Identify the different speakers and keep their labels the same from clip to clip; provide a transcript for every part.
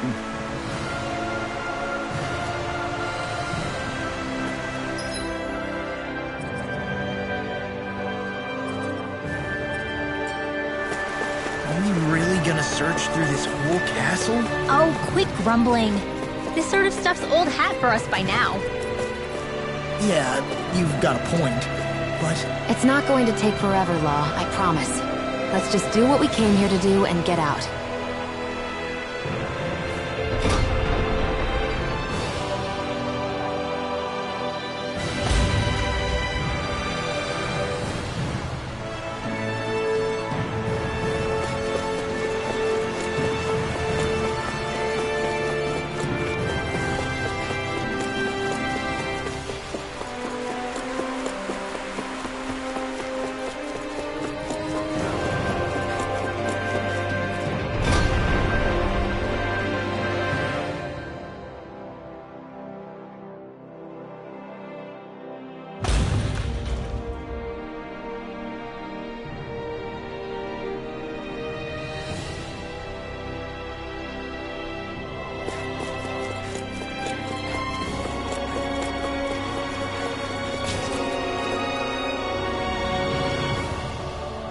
Speaker 1: Are we really gonna search through this whole castle?
Speaker 2: Oh, quit grumbling. This sort of stuff's old hat for us by now.
Speaker 1: Yeah, you've got a point, but...
Speaker 3: It's not going to take forever, Law, I promise. Let's just do what we came here to do and get out.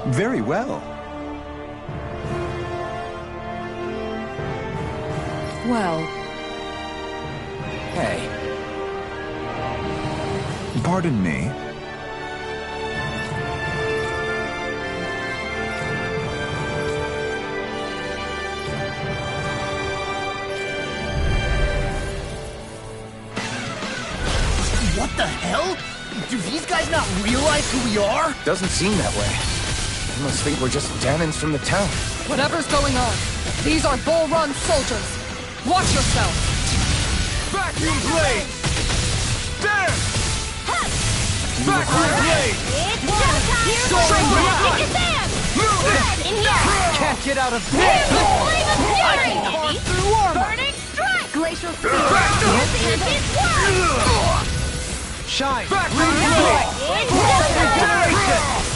Speaker 4: Very well.
Speaker 3: Well...
Speaker 4: Hey. Pardon me.
Speaker 1: What the hell? Do these guys not realize who we are?
Speaker 4: Doesn't seem that way. They must think we're just Danons from the town.
Speaker 5: Whatever's going on, these are Bull Run soldiers. Watch yourself.
Speaker 4: Vacuum blade! There! Vacuum blade!
Speaker 2: It's showtime! Here's the Sam! Red in here!
Speaker 4: Can't get out of
Speaker 2: Here's
Speaker 4: bed!
Speaker 2: the flame of fury!
Speaker 5: Carve through armor.
Speaker 2: Burning strike!
Speaker 3: Glacial speed!
Speaker 2: This is one!
Speaker 4: Shine!
Speaker 2: Vacuum blade! It's showtime!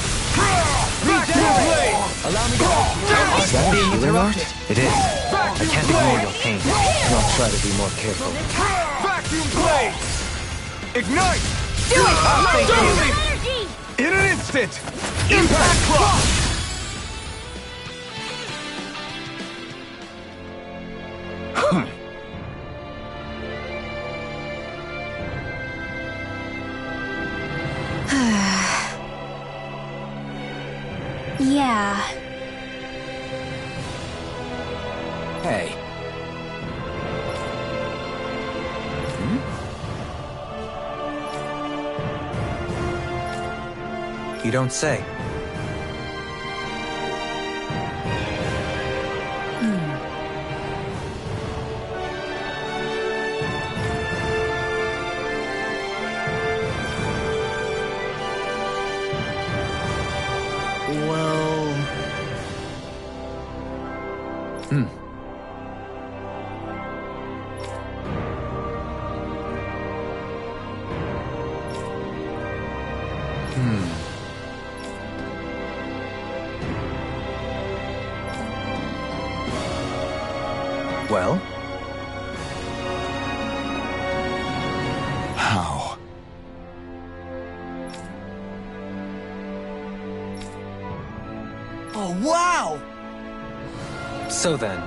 Speaker 4: Vacuum blade!
Speaker 6: Allow me to help.
Speaker 4: Is that being interrupted? It is.
Speaker 6: I can't ignore your pain.
Speaker 4: I'll try to be more careful. Vacuum blade! Ignite!
Speaker 2: Do it!
Speaker 4: Thank you.
Speaker 2: Energy!
Speaker 4: In an instant! Impact clock!
Speaker 2: Yeah.
Speaker 4: Hey. You don't say.
Speaker 1: Well...
Speaker 4: Well? How?
Speaker 1: Oh, wow!
Speaker 6: So then,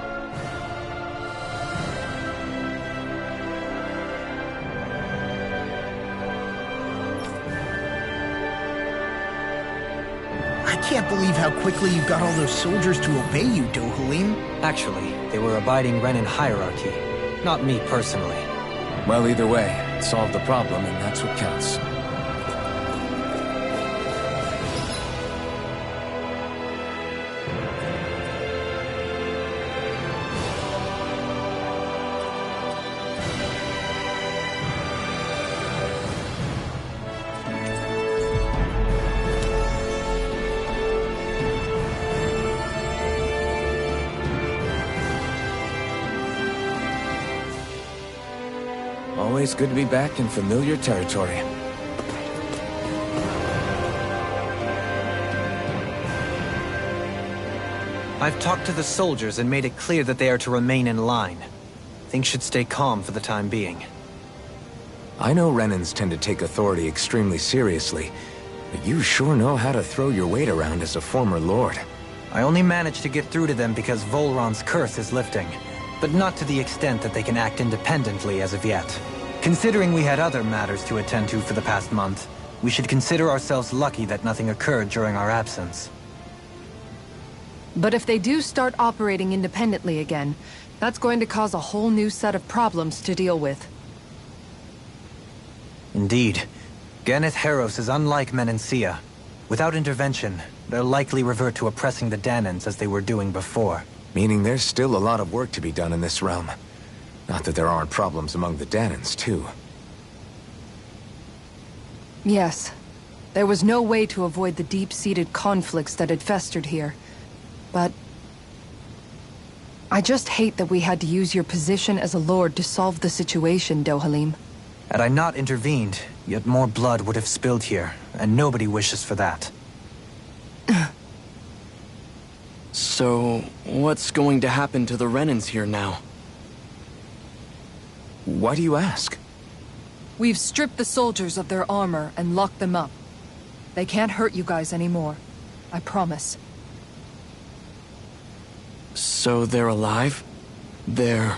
Speaker 1: I can't believe how quickly you got all those soldiers to obey you, Dohalim.
Speaker 6: actually, they were abiding Renan hierarchy, not me personally.
Speaker 4: Well, either way, it solved the problem, and that's what counts. Always good to be back in familiar territory.
Speaker 6: I've talked to the soldiers and made it clear that they are to remain in line. Things should stay calm for the time being.
Speaker 4: I know Renans tend to take authority extremely seriously, but you sure know how to throw your weight around as a former lord.
Speaker 6: I only managed to get through to them because Volron's curse is lifting, but not to the extent that they can act independently as of yet. Considering we had other matters to attend to for the past month, we should consider ourselves lucky that nothing occurred during our absence.
Speaker 5: But if they do start operating independently again, that's going to cause a whole new set of problems to deal with.
Speaker 6: Indeed. Ganeth Heros is unlike Menancia. Without intervention, they'll likely revert to oppressing the Danans as they were doing before.
Speaker 4: Meaning there's still a lot of work to be done in this realm. Not that there aren't problems among the Danans, too.
Speaker 5: Yes. There was no way to avoid the deep-seated conflicts that had festered here. But I just hate that we had to use your position as a lord to solve the situation, Dohalim.
Speaker 6: Had I not intervened, yet more blood would have spilled here, and nobody wishes for that.
Speaker 7: So, what's going to happen to the Renans here now?
Speaker 4: Why do you ask?
Speaker 5: We've stripped the soldiers of their armor and locked them up. They can't hurt you guys anymore. I promise.
Speaker 7: So they're alive? They're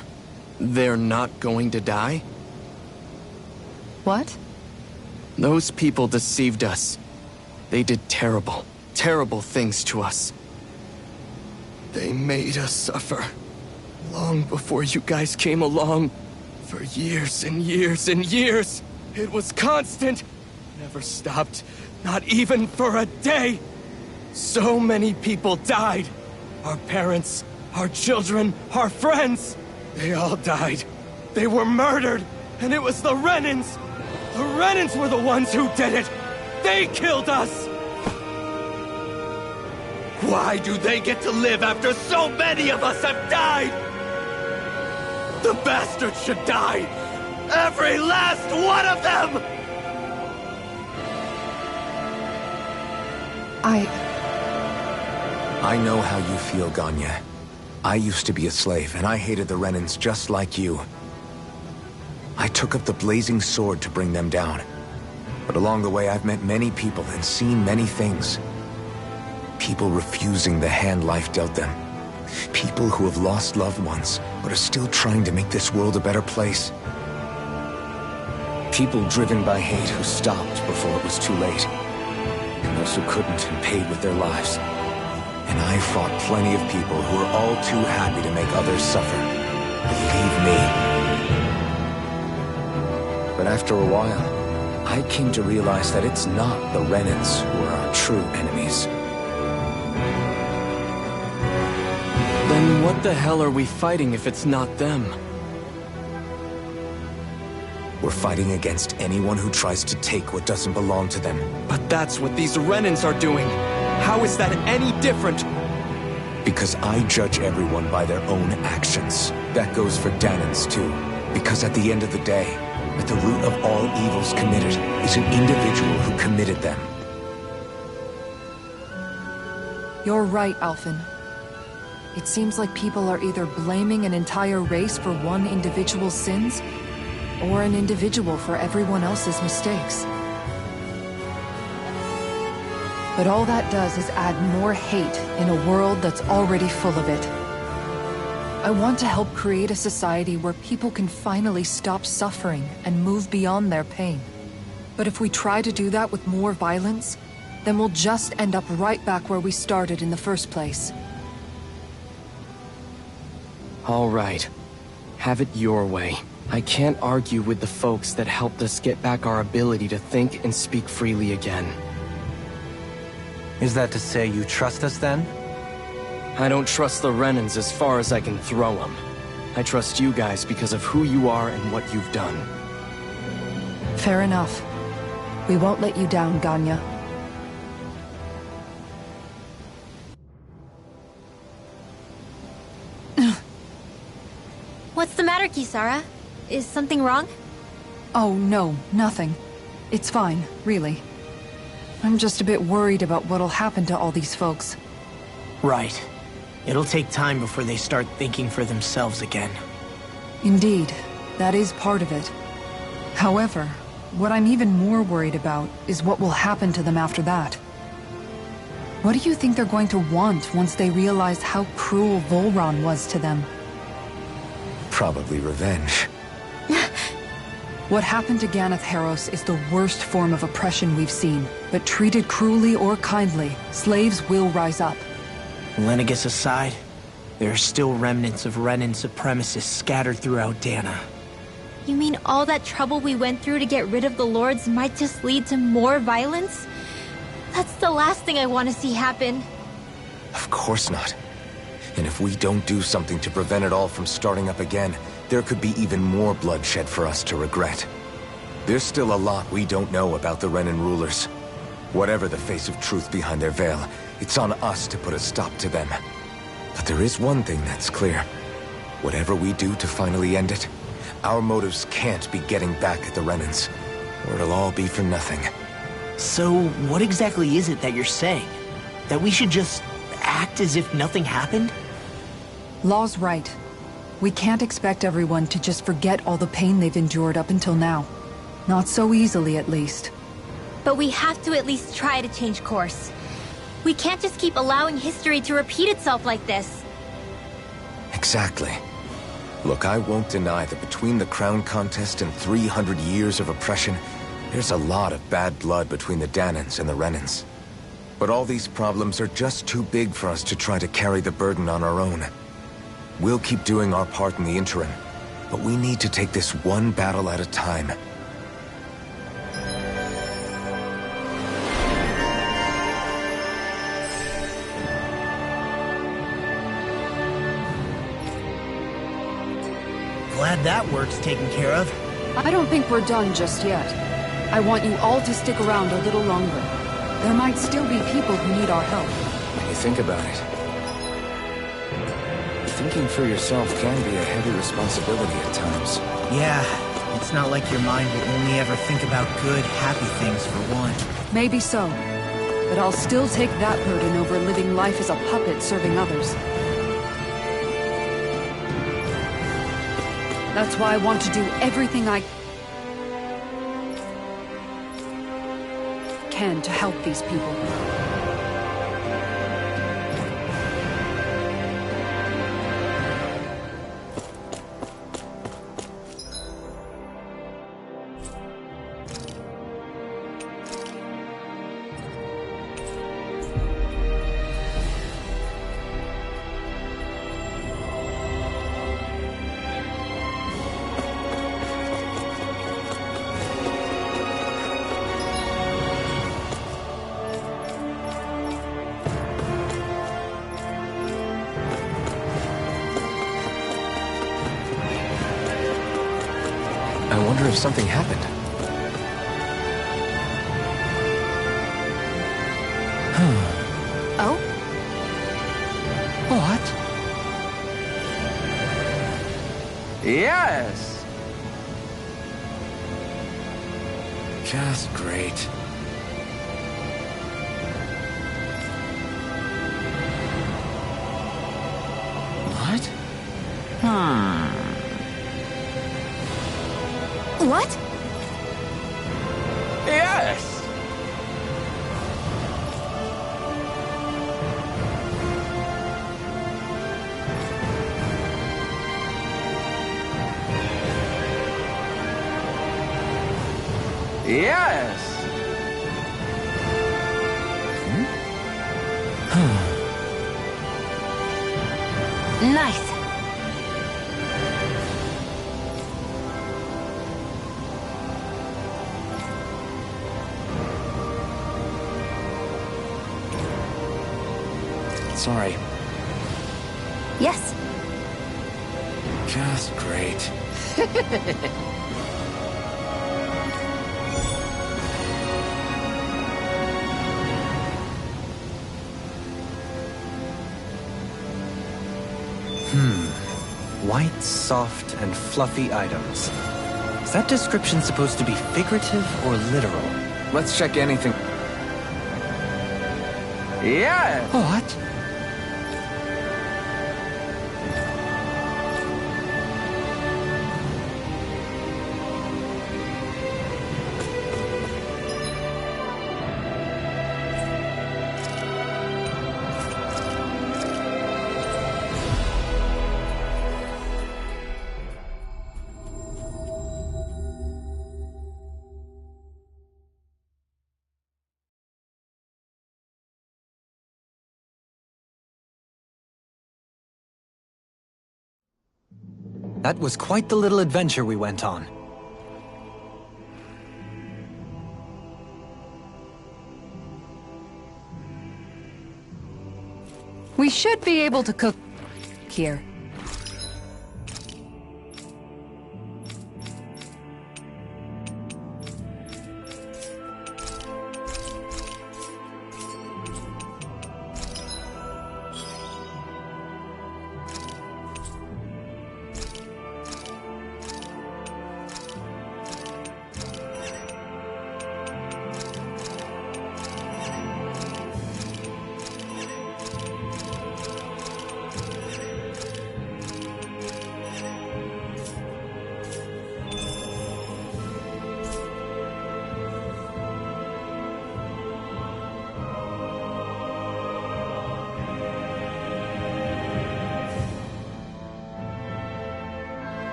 Speaker 7: not going to die?
Speaker 5: What?
Speaker 7: Those people deceived us. They did terrible, terrible things to us. They made us suffer. Long before you guys came along. For years and years and years. It was constant. Never stopped. Not even for a day. So many people died. Our parents, our children, our friends. They all died. They were murdered. And it was the Renans. The Renans were the ones who did it! They killed us! Why do they get to live after so many of us have died? The bastards should die! Every last one of them!
Speaker 4: I know how you feel, Ganya. I used to be a slave, and I hated the Renans just like you. I took up the blazing sword to bring them down. But along the way, I've met many people and seen many things. People refusing the hand life dealt them. People who have lost loved ones, but are still trying to make this world a better place. People driven by hate who stopped before it was too late. And those who couldn't and paid with their lives. And I fought plenty of people who were all too happy to make others suffer. Believe me. But after a while, I came to realize that it's not the Renans who are our true enemies.
Speaker 7: Then what the hell are we fighting if it's not them?
Speaker 4: We're fighting against anyone who tries to take what doesn't belong to them.
Speaker 7: But that's what these Renans are doing! How is that any different?
Speaker 4: Because I judge everyone by their own actions. That goes for Danans too. Because at the end of the day, at the root of all evils committed is an individual who committed them.
Speaker 5: You're right, Alphen. It seems like people are either blaming an entire race for one individual's sins, or an individual for everyone else's mistakes. But all that does is add more hate in a world that's already full of it. I want to help create a society where people can finally stop suffering and move beyond their pain. But if we try to do that with more violence, then we'll just end up right back where we started in the first place.
Speaker 7: All right. Have it your way. I can't argue with the folks that helped us get back our ability to think and speak freely again.
Speaker 6: Is that to say you trust us then?
Speaker 7: I don't trust the Renans as far as I can throw them. I trust you guys because of who you are and what you've done.
Speaker 5: Fair enough. We won't let you down, Ganya.
Speaker 2: What's the matter, Kisara? Is something wrong?
Speaker 5: Oh, no, nothing. It's fine, really. I'm just a bit worried about what'll happen to all these folks.
Speaker 1: Right. It'll take time before they start thinking for themselves again.
Speaker 5: Indeed, that is part of it. However, what I'm even more worried about is what will happen to them after that. What do you think they're going to want once they realize how cruel Volron was to them?
Speaker 4: Probably revenge.
Speaker 5: What happened to Ganeth Haros is the worst form of oppression we've seen, but treated cruelly or kindly, slaves will rise up.
Speaker 1: Lenegus aside, there are still remnants of Renan supremacists scattered throughout Dana.
Speaker 2: You mean all that trouble we went through to get rid of the Lords might just lead to more violence? That's the last thing I want to see happen.
Speaker 4: Of course not. And if we don't do something to prevent it all from starting up again, there could be even more bloodshed for us to regret. There's still a lot we don't know about the Renan rulers. Whatever the face of truth behind their veil, it's on us to put a stop to them. But there is one thing that's clear. Whatever we do to finally end it, our motives can't be getting back at the Renans, or it'll all be for nothing.
Speaker 1: So, what exactly is it that you're saying? That we should just act as if nothing happened?
Speaker 5: Law's right. We can't expect everyone to just forget all the pain they've endured up until now. Not so easily, at least.
Speaker 2: But we have to at least try to change course. We can't just keep allowing history to repeat itself like this.
Speaker 4: Exactly. Look, I won't deny that between the crown contest and 300 years of oppression, there's a lot of bad blood between the Danans and the Renans. But all these problems are just too big for us to try to carry the burden on our own. We'll keep doing our part in the interim, but we need to take this one battle at a time.
Speaker 1: Glad that work's taken care of.
Speaker 5: I don't think we're done just yet. I want you all to stick around a little longer. There might still be people who need our help.
Speaker 4: When you think about it, thinking for yourself can be a heavy responsibility at times.
Speaker 1: Yeah, it's not like your mind will only ever think about good, happy things for one.
Speaker 5: Maybe so. But I'll still take that burden over living life as a puppet serving others. That's why I want to do everything I can to help these people.
Speaker 4: I wonder if something happened.
Speaker 3: Oh?
Speaker 4: What?
Speaker 8: Yes!
Speaker 4: Just great. What?
Speaker 2: What?
Speaker 8: Yes! Yes!
Speaker 2: Nice.
Speaker 4: Sorry.
Speaker 2: Yes.
Speaker 4: Just great.
Speaker 6: White, soft, and fluffy items. Is that description supposed to be figurative or literal?
Speaker 4: Let's check anything.
Speaker 8: Yes!
Speaker 6: What? That was quite the little adventure we went on.
Speaker 5: We should be able to cook here.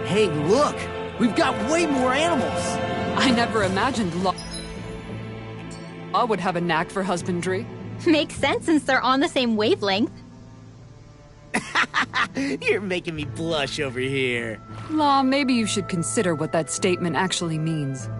Speaker 1: Hey, look! We've got way more animals!
Speaker 8: I never imagined Law would have a knack for husbandry.
Speaker 2: Makes sense since they're on the same wavelength.
Speaker 1: You're making me blush over here.
Speaker 8: Law, maybe you should consider what that statement actually means.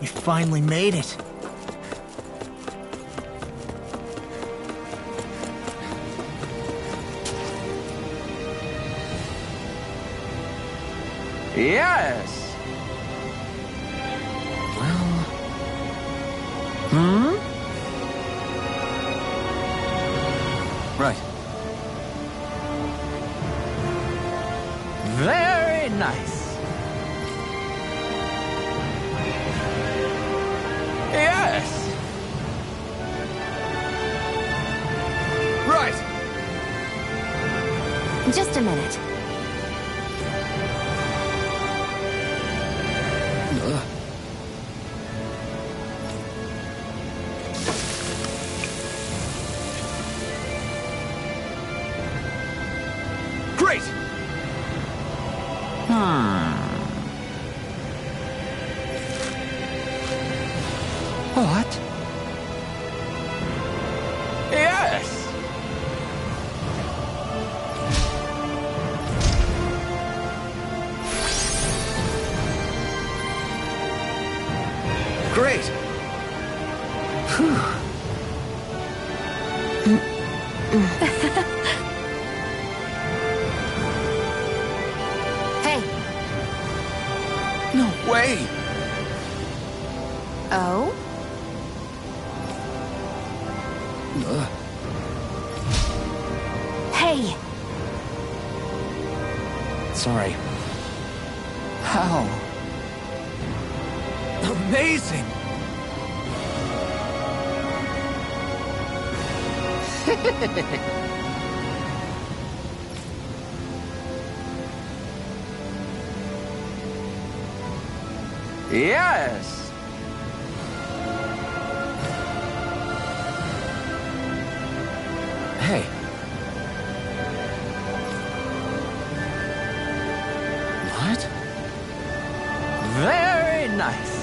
Speaker 1: We finally made it.
Speaker 6: Yes! Well... Right. Very nice. Yes! Right!
Speaker 3: Just a minute.
Speaker 6: Great! What? Yes! Great!
Speaker 3: Hey!
Speaker 6: No way!
Speaker 3: Oh? Hey!
Speaker 4: Sorry.
Speaker 6: How? Amazing! Yes!
Speaker 4: Hey, what?
Speaker 6: Very nice.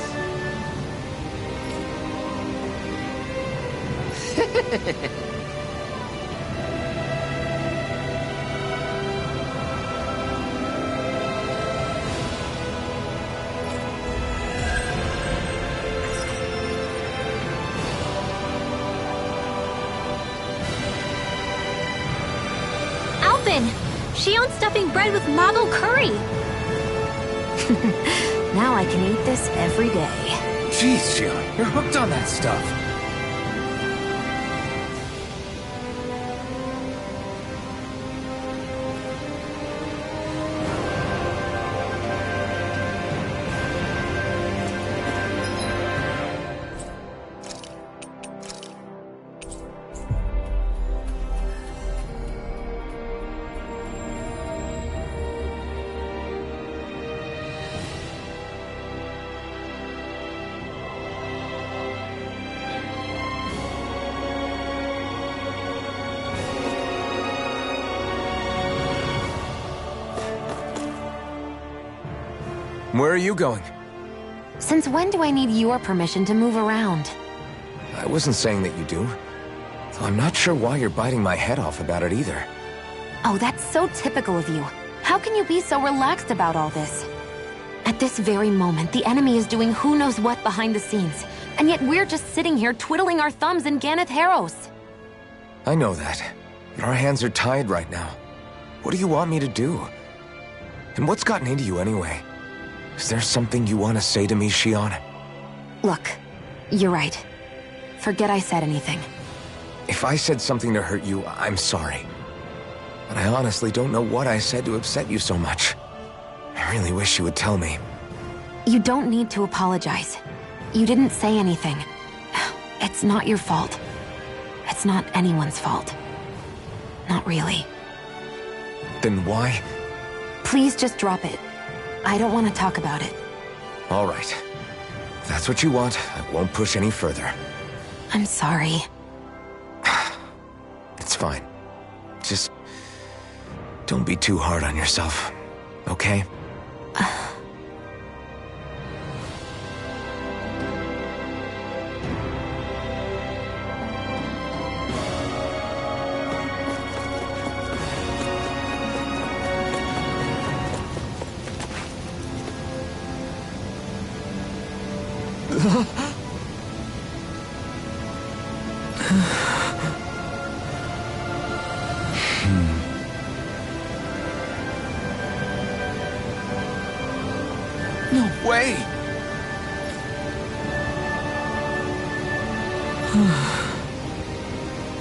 Speaker 2: Alvin! She owns stuffing bread with Mago curry!
Speaker 3: Now I can eat this every day.
Speaker 4: Jeez, Sheila, you're hooked on that stuff. Where are you going?
Speaker 3: Since when do I need your permission to move around?
Speaker 4: I wasn't saying that you do. Though I'm not sure why you're biting my head off about it either.
Speaker 3: Oh, that's so typical of you. How can you be so relaxed about all this? At this very moment, the enemy is doing who knows what behind the scenes. And yet we're just sitting here twiddling our thumbs in Ganeth Harros.
Speaker 4: I know that. But our hands are tied right now. What do you want me to do? And what's gotten into you anyway? Is there something you want to say to me, Shion?
Speaker 3: Look, you're right. Forget I said anything.
Speaker 4: If I said something to hurt you, I'm sorry. But I honestly don't know what I said to upset you so much. I really wish you would tell me.
Speaker 3: You don't need to apologize. You didn't say anything. It's not your fault. It's not anyone's fault. Not really.
Speaker 4: Then why?
Speaker 3: Please just drop it. I don't want to talk about it.
Speaker 4: All right. If that's what you want, I won't push any further.
Speaker 3: I'm sorry.
Speaker 4: It's fine. Just don't be too hard on yourself, okay? No way!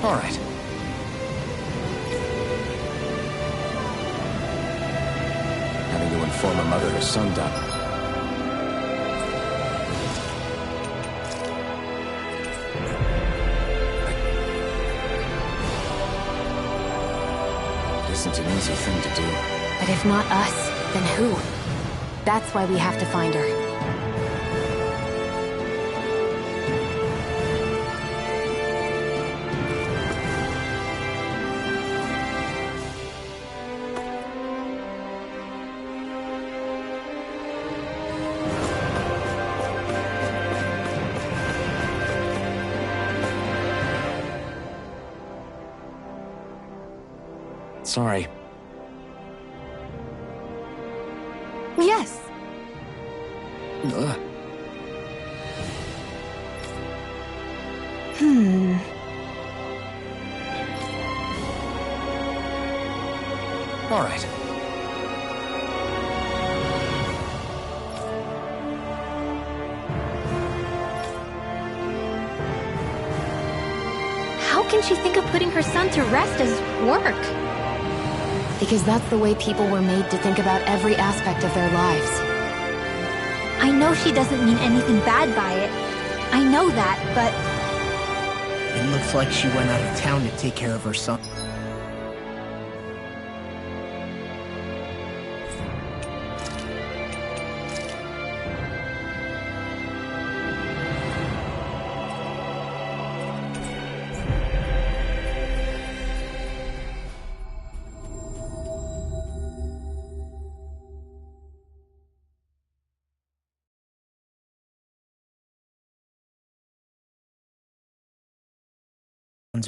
Speaker 4: All right. Having to inform a mother her son died. It isn't an easy thing to do.
Speaker 3: But if not us, then who? That's why we have to find her.
Speaker 4: Sorry.
Speaker 3: Yes.
Speaker 4: All right.
Speaker 2: How can she think of putting her son to rest as work?
Speaker 3: Because that's the way people were made to think about every aspect of their lives.
Speaker 2: I know she doesn't mean anything bad by it. I know that, but...
Speaker 1: It looks like she went out of town to take care of her son.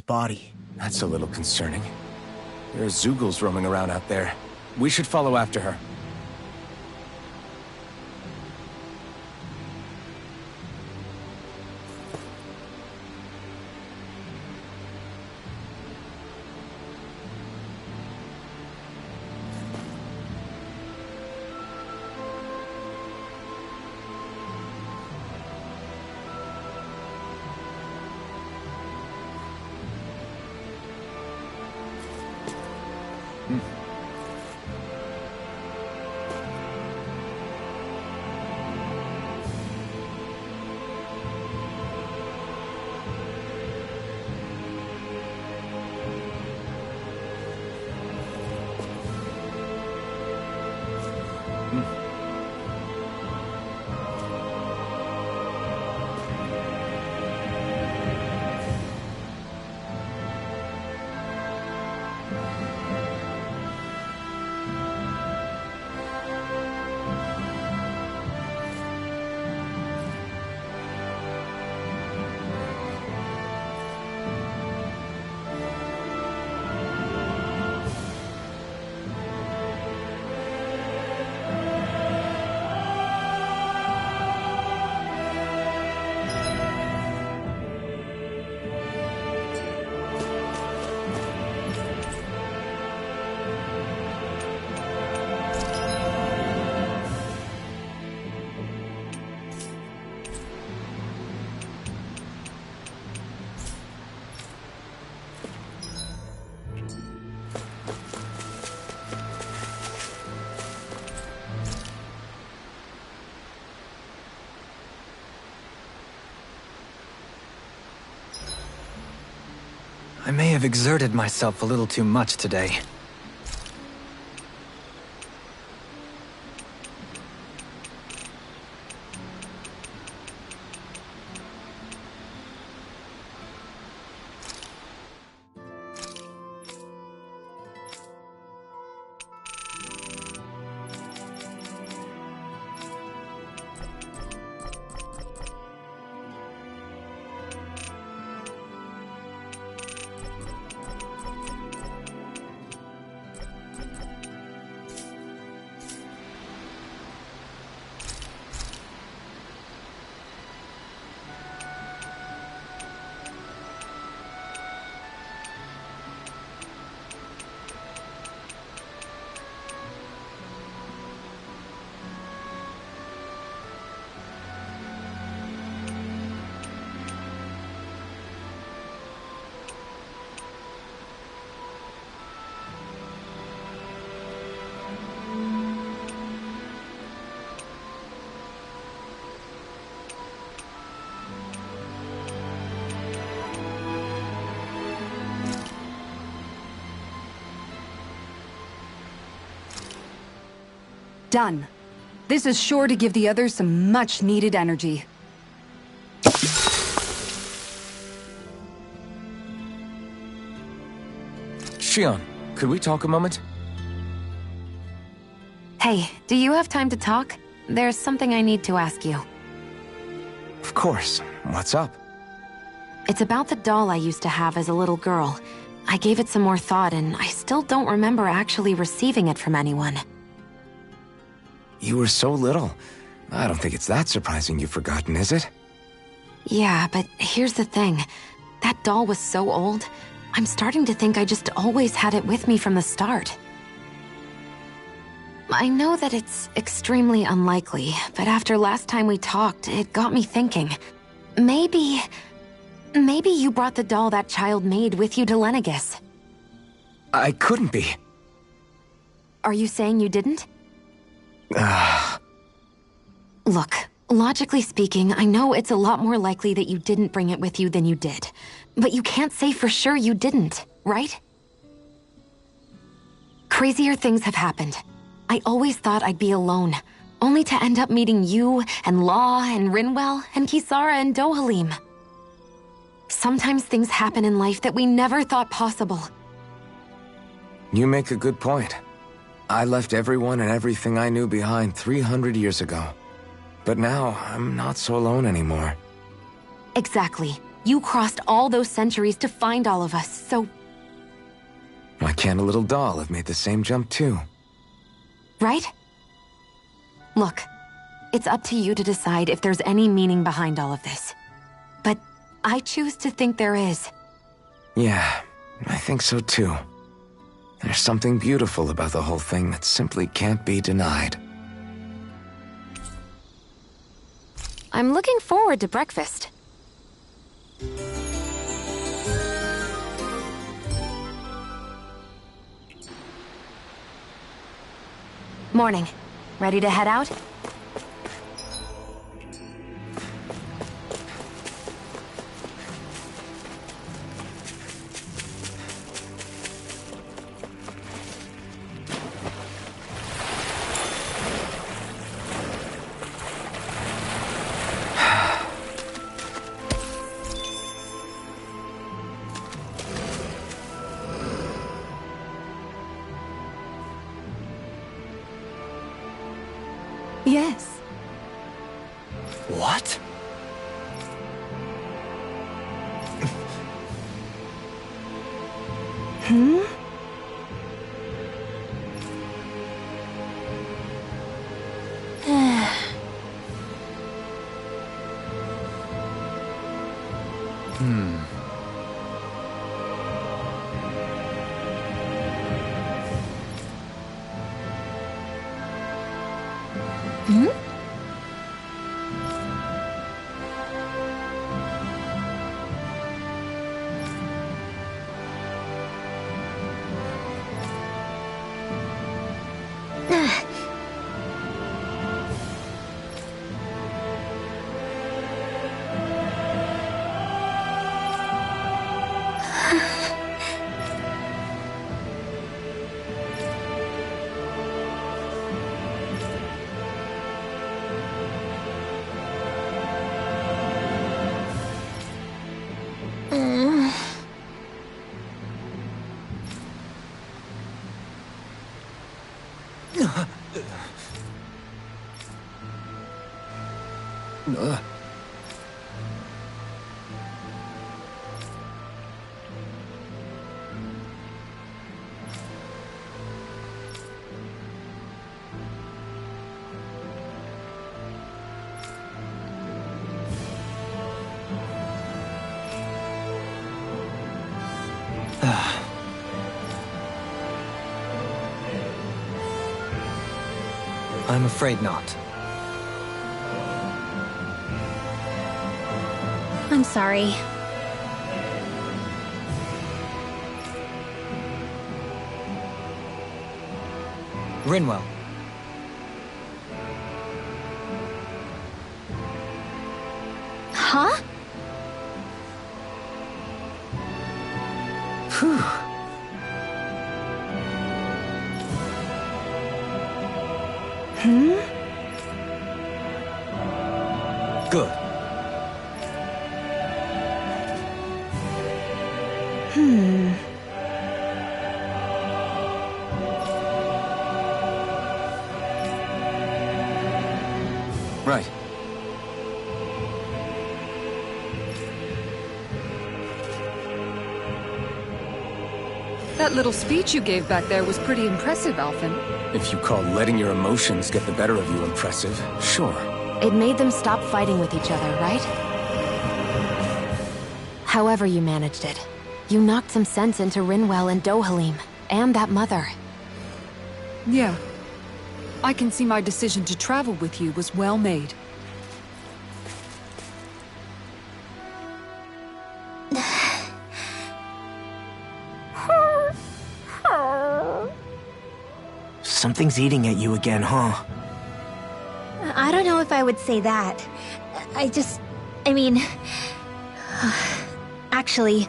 Speaker 1: Body.
Speaker 4: That's a little concerning. There are Zeugles roaming around out there. We should follow after her.
Speaker 6: I may have exerted myself a little too much today.
Speaker 5: Done. This is sure to give the others some much-needed energy.
Speaker 4: Shion, could we talk a moment?
Speaker 3: Hey, do you have time to talk? There's something I need to ask you.
Speaker 4: Of course. What's up?
Speaker 3: It's about the doll I used to have as a little girl. I gave it some more thought, and I still don't remember actually receiving it from anyone.
Speaker 4: You were so little. I don't think it's that surprising you've forgotten, is it?
Speaker 3: Yeah, but here's the thing. That doll was so old, I'm starting to think I just always had it with me from the start. I know that it's extremely unlikely, but after last time we talked, it got me thinking. Maybe you brought the doll that child made with you to Lenegis.
Speaker 4: I couldn't be.
Speaker 3: Are you saying you didn't? Look, logically speaking, I know it's a lot more likely that you didn't bring it with you than you did. But you can't say for sure you didn't, right? Crazier things have happened. I always thought I'd be alone, only to end up meeting you, and Law, and Rinwell, and Kisara, and Dohalim. Sometimes things happen in life that we never thought possible.
Speaker 4: You make a good point. I left everyone and everything I knew behind 300 years ago. But now, I'm not so alone anymore.
Speaker 3: Exactly. You crossed all those centuries to find all of us, so...
Speaker 4: Why can't a little doll have made the same jump too?
Speaker 3: Right? Look, it's up to you to decide if there's any meaning behind all of this. But I choose to think there is.
Speaker 4: Yeah, I think so too. There's something beautiful about the whole thing that simply can't be denied.
Speaker 3: I'm looking forward to breakfast. Morning. Ready to head out?
Speaker 5: Yes.
Speaker 6: What? I'm afraid not.
Speaker 2: I'm sorry.
Speaker 6: Rinwell.
Speaker 2: Huh?
Speaker 6: Phew. Good.
Speaker 4: Right.
Speaker 8: That little speech you gave back there was pretty impressive, Alphen.
Speaker 4: If you call letting your emotions get the better of you impressive, sure.
Speaker 3: It made them stop fighting with each other, right? However you managed it, you knocked some sense into Rinwell and Dohalim, and that mother.
Speaker 8: Yeah. I can see my decision to travel with you was well made.
Speaker 1: Something's eating at you again, huh?
Speaker 2: I don't know if I would say that. I mean... Actually,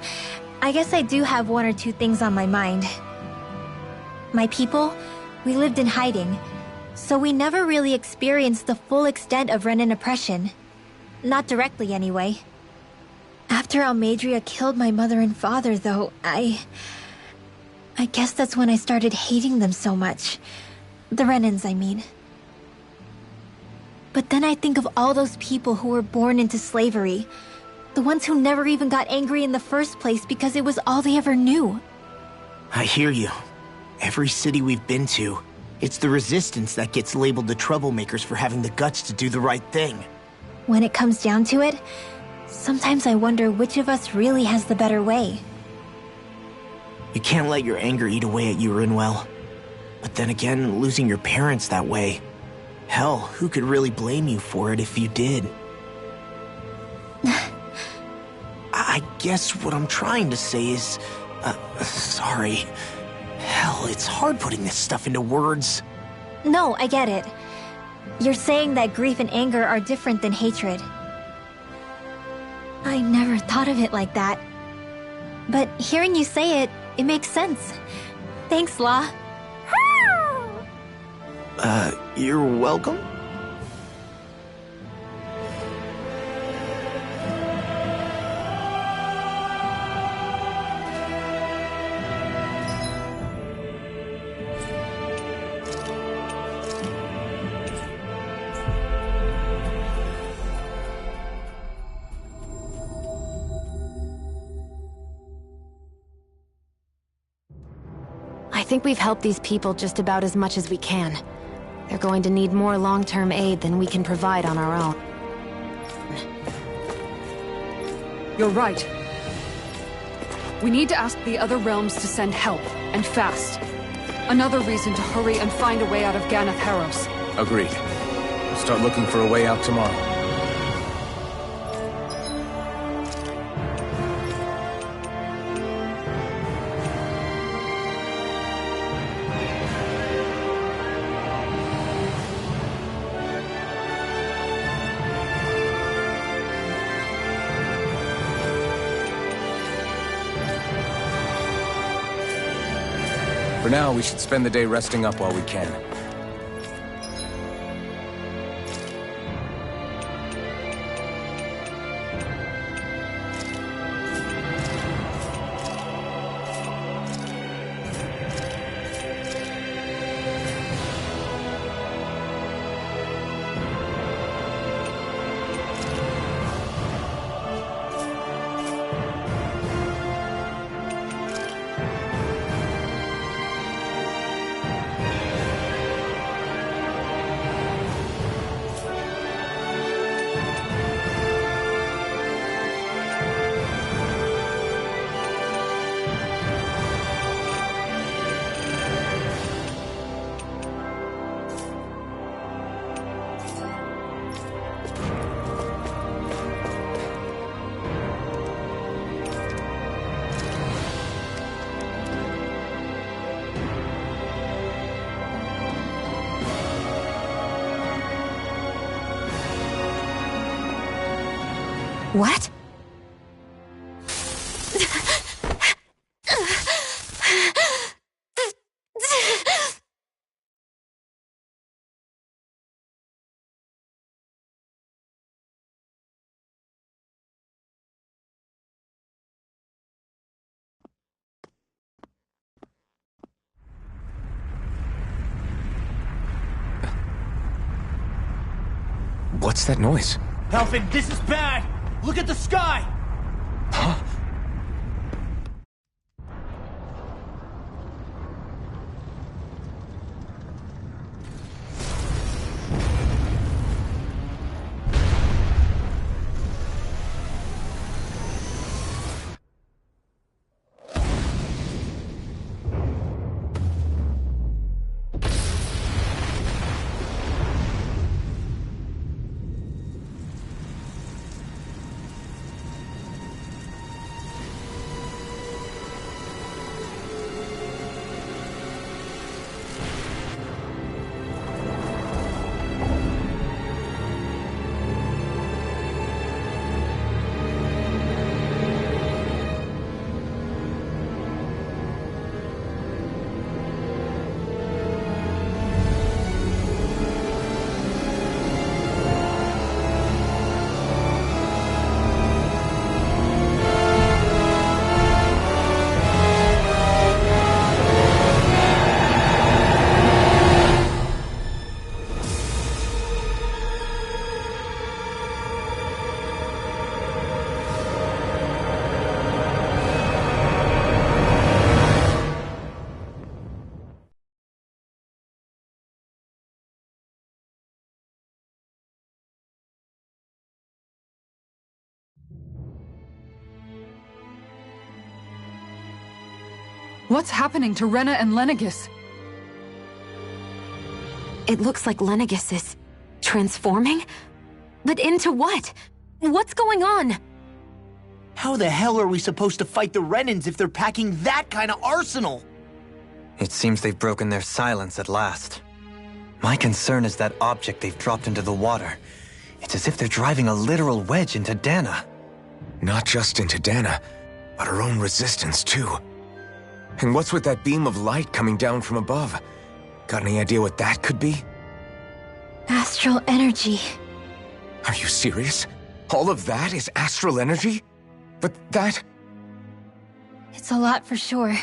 Speaker 2: I guess I do have one or two things on my mind. My people, we lived in hiding, so we never really experienced the full extent of Renan oppression. Not directly, anyway. After Almadria killed my mother and father, though, I guess that's when I started hating them so much. The Renans, I mean. But then I think of all those people who were born into slavery. The ones who never even got angry in the first place because it was all they ever knew.
Speaker 1: I hear you. Every city we've been to, it's the resistance that gets labeled the troublemakers for having the guts to do the right thing.
Speaker 2: When it comes down to it, sometimes I wonder which of us really has the better way.
Speaker 1: You can't let your anger eat away at you, Rinwell. But then again, losing your parents that way... Hell, who could really blame you for it if you did? I guess what I'm trying to say is... sorry. Hell, it's hard putting this stuff into words.
Speaker 2: No, I get it. You're saying that grief and anger are different than hatred. I never thought of it like that. But hearing you say it, it makes sense. Thanks, Law.
Speaker 1: You're welcome?
Speaker 3: I think we've helped these people just about as much as we can. They're going to need more long-term aid than we can provide on our own.
Speaker 8: You're right. We need to ask the other realms to send help, and fast. Another reason to hurry and find a way out of Ganath Haros.
Speaker 4: Agreed. We'll start looking for a way out tomorrow. For now, we should spend the day resting up while we can.
Speaker 3: What?
Speaker 4: What's that noise?
Speaker 1: Helfin, this is bad! Look at the sky!
Speaker 4: Huh?
Speaker 8: What's happening to Rena and Lenegis?
Speaker 3: It looks like Lenegis is transforming? But into what? What's going on?
Speaker 1: How the hell are we supposed to fight the Renans if they're packing that kind of arsenal?
Speaker 6: It seems they've broken their silence at last. My concern is that object they've dropped into the water. It's as if they're driving a literal wedge into Dana.
Speaker 4: Not just into Dana, but her own resistance too. And what's with that beam of light coming down from above? Got any idea what that could be?
Speaker 2: Astral energy.
Speaker 4: Are you serious? All of that is astral energy? But that...
Speaker 2: It's a lot for sure.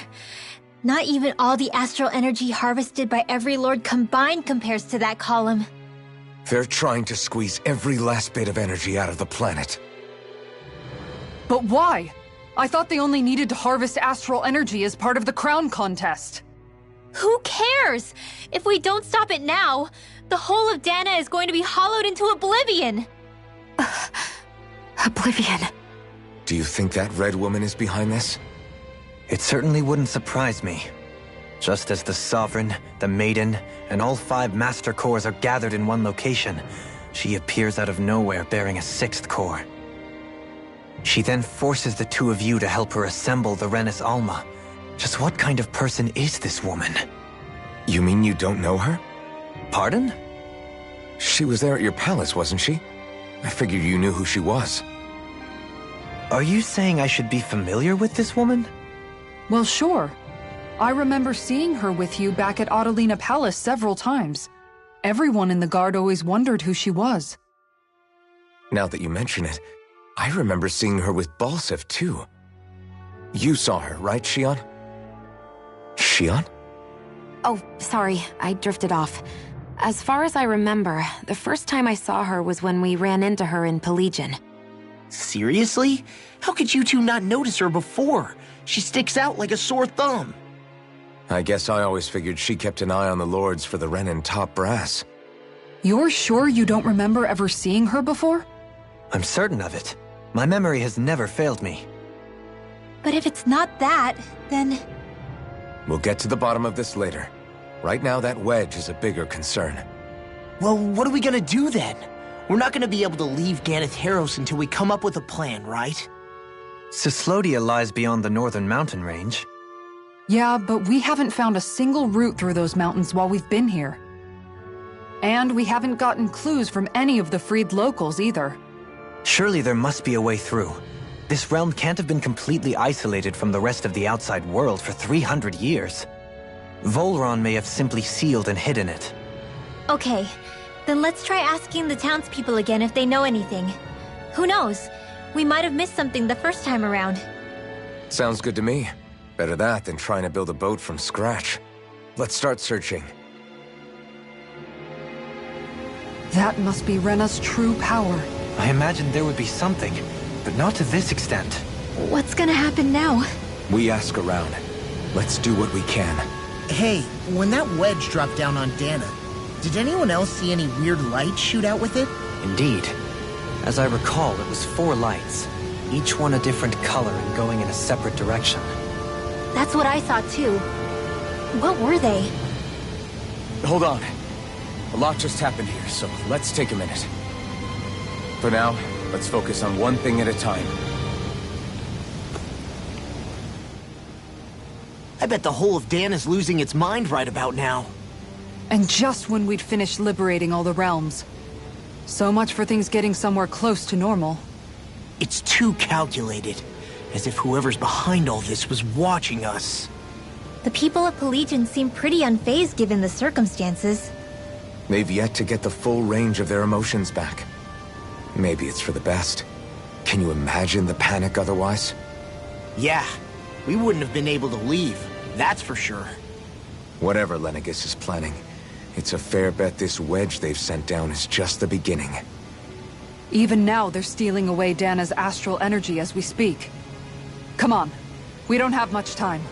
Speaker 2: Not even all the astral energy harvested by every lord combined compares to that column.
Speaker 4: They're trying to squeeze every last bit of energy out of the planet.
Speaker 8: But why? I thought they only needed to harvest astral energy as part of the crown contest.
Speaker 2: Who cares? If we don't stop it now, the whole of Dana is going to be hollowed into oblivion.
Speaker 3: Oblivion.
Speaker 4: Do you think that red woman is behind this?
Speaker 6: It certainly wouldn't surprise me. Just as the Sovereign, the Maiden, and all 5 Master Cores are gathered in one location, she appears out of nowhere bearing a 6th core. She then forces the 2 of you to help her assemble the Renis Alma. Just what kind of person is this woman?
Speaker 4: You mean you don't know her?
Speaker 6: Pardon?
Speaker 4: She was there at your palace, wasn't she? I figured you knew who she was.
Speaker 6: Are you saying I should be familiar with this woman?
Speaker 8: Well, sure. I remember seeing her with you back at Adelina Palace several times. Everyone in the guard always wondered who she was.
Speaker 4: Now that you mention it, I remember seeing her with Balsef, too. You saw her, right, Shion? Shion?
Speaker 3: Oh, sorry, I drifted off. As far as I remember, the first time I saw her was when we ran into her in Pelagian.
Speaker 1: Seriously? How could you two not notice her before? She sticks out like a sore thumb.
Speaker 4: I guess I always figured she kept an eye on the lords for the Renin top brass.
Speaker 8: You're sure you don't remember ever seeing her before?
Speaker 6: I'm certain of it. My memory has never failed me.
Speaker 2: But if it's not that, then...
Speaker 4: We'll get to the bottom of this later. Right now, that wedge is a bigger concern.
Speaker 1: Well, what are we gonna do then? We're not gonna be able to leave Ganatheros until we come up with a plan, right?
Speaker 6: Cyslodia lies beyond the northern mountain range.
Speaker 8: Yeah, but we haven't found a single route through those mountains while we've been here. And we haven't gotten clues from any of the freed locals either.
Speaker 6: Surely there must be a way through. This realm can't have been completely isolated from the rest of the outside world for 300 years. Volron may have simply sealed and hidden it.
Speaker 2: Okay, then let's try asking the townspeople again if they know anything. Who knows? We might have missed something the first time around.
Speaker 4: Sounds good to me. Better that than trying to build a boat from scratch. Let's start searching.
Speaker 8: That must be Rena's true power.
Speaker 6: I imagined there would be something, but not to this extent.
Speaker 2: What's gonna happen now?
Speaker 4: We ask around. Let's do what we can.
Speaker 1: Hey, when that wedge dropped down on Dana, did anyone else see any weird lights shoot out with it?
Speaker 6: Indeed. As I recall, it was 4 lights, each one a different color and going in a separate direction.
Speaker 2: That's what I thought too. What were they?
Speaker 4: Hold on. A lot just happened here, so let's take a minute. For now, let's focus on one thing at a time.
Speaker 1: I bet the whole of Dan is losing its mind right about now.
Speaker 8: And just when we'd finished liberating all the realms. So much for things getting somewhere close to normal.
Speaker 1: It's too calculated. As if whoever's behind all this was watching us.
Speaker 2: The people of Pelegion seem pretty unfazed given the circumstances.
Speaker 4: They've yet to get the full range of their emotions back. Maybe it's for the best. Can you imagine the panic otherwise?
Speaker 1: Yeah, we wouldn't have been able to leave, that's for sure.
Speaker 4: Whatever Lenegis is planning, it's a fair bet this wedge they've sent down is just the beginning.
Speaker 8: Even now, they're stealing away Dana's astral energy as we speak. Come on. We don't have much time.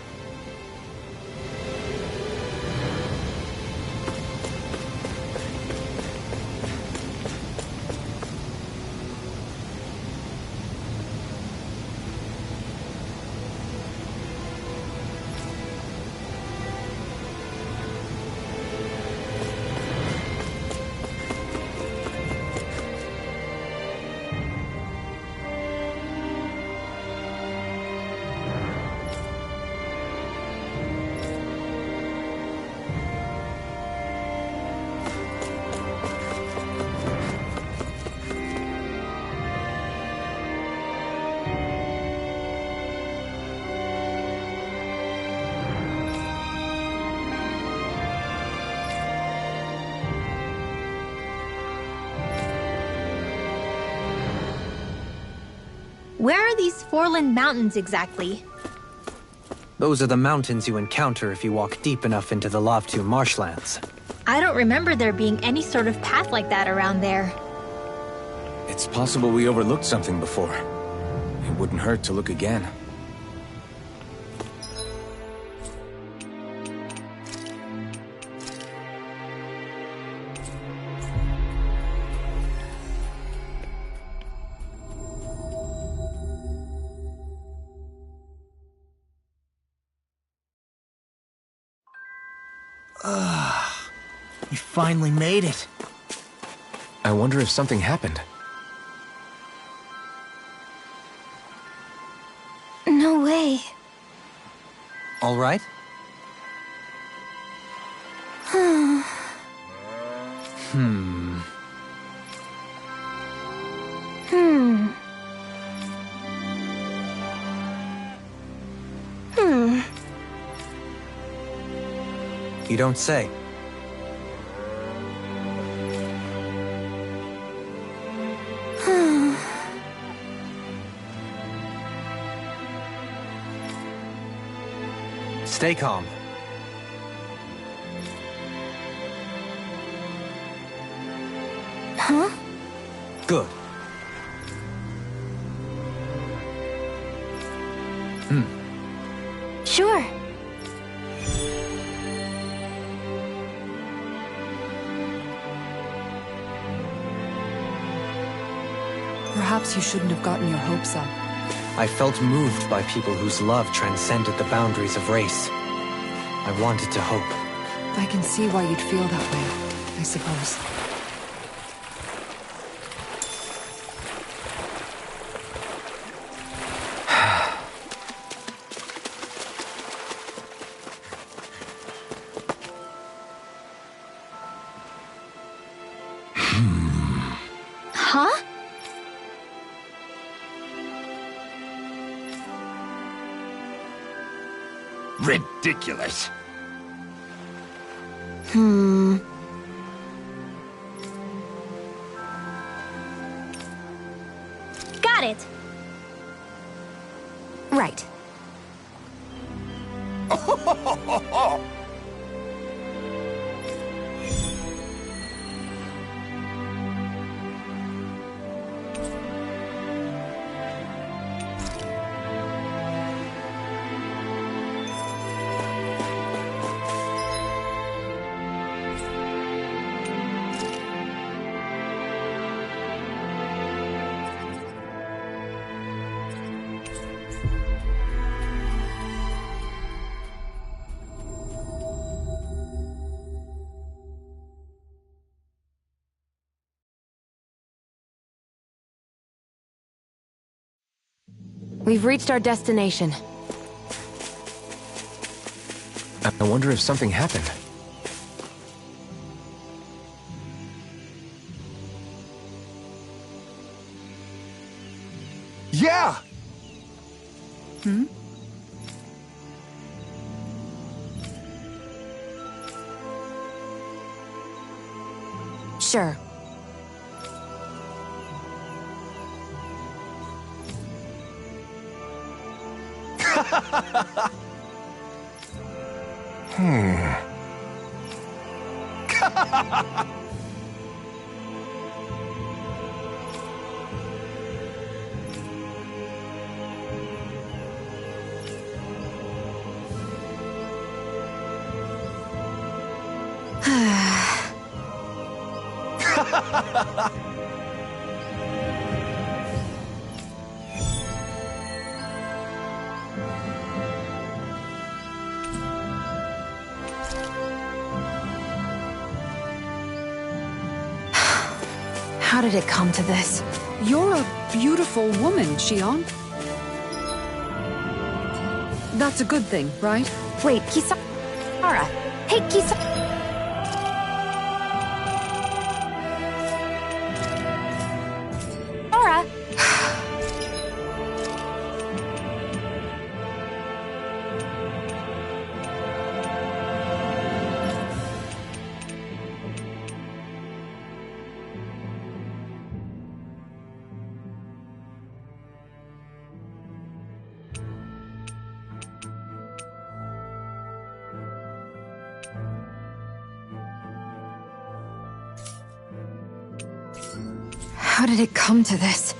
Speaker 2: Where are these Foreland Mountains exactly?
Speaker 6: Those are the mountains you encounter if you walk deep enough into the Lavtu marshlands.
Speaker 2: I don't remember there being any sort of path like that around there.
Speaker 4: It's possible we overlooked something before. It wouldn't hurt to look again.
Speaker 1: We finally made it.
Speaker 4: I wonder if something happened.
Speaker 2: No way.
Speaker 6: All right?
Speaker 2: Hmm.
Speaker 6: Hmm.
Speaker 2: Hmm. Hmm.
Speaker 6: You don't say. Stay calm.
Speaker 2: Huh?
Speaker 6: Good.
Speaker 2: Sure.
Speaker 8: Perhaps you shouldn't have gotten your hopes up.
Speaker 6: I felt moved by people whose love transcended the boundaries of race. I wanted to hope.
Speaker 8: I can see why you'd feel that way, I suppose.
Speaker 2: Huh?
Speaker 9: Ridiculous.
Speaker 2: Got it!
Speaker 3: Right. We've reached our destination.
Speaker 4: I wonder if something happened. Yeah!
Speaker 3: Sure. How did it come to this?
Speaker 8: You're a beautiful woman, Shion. That's a good thing, right?
Speaker 3: Wait, Kisara. Hey, Kisara.
Speaker 5: How did it come to this?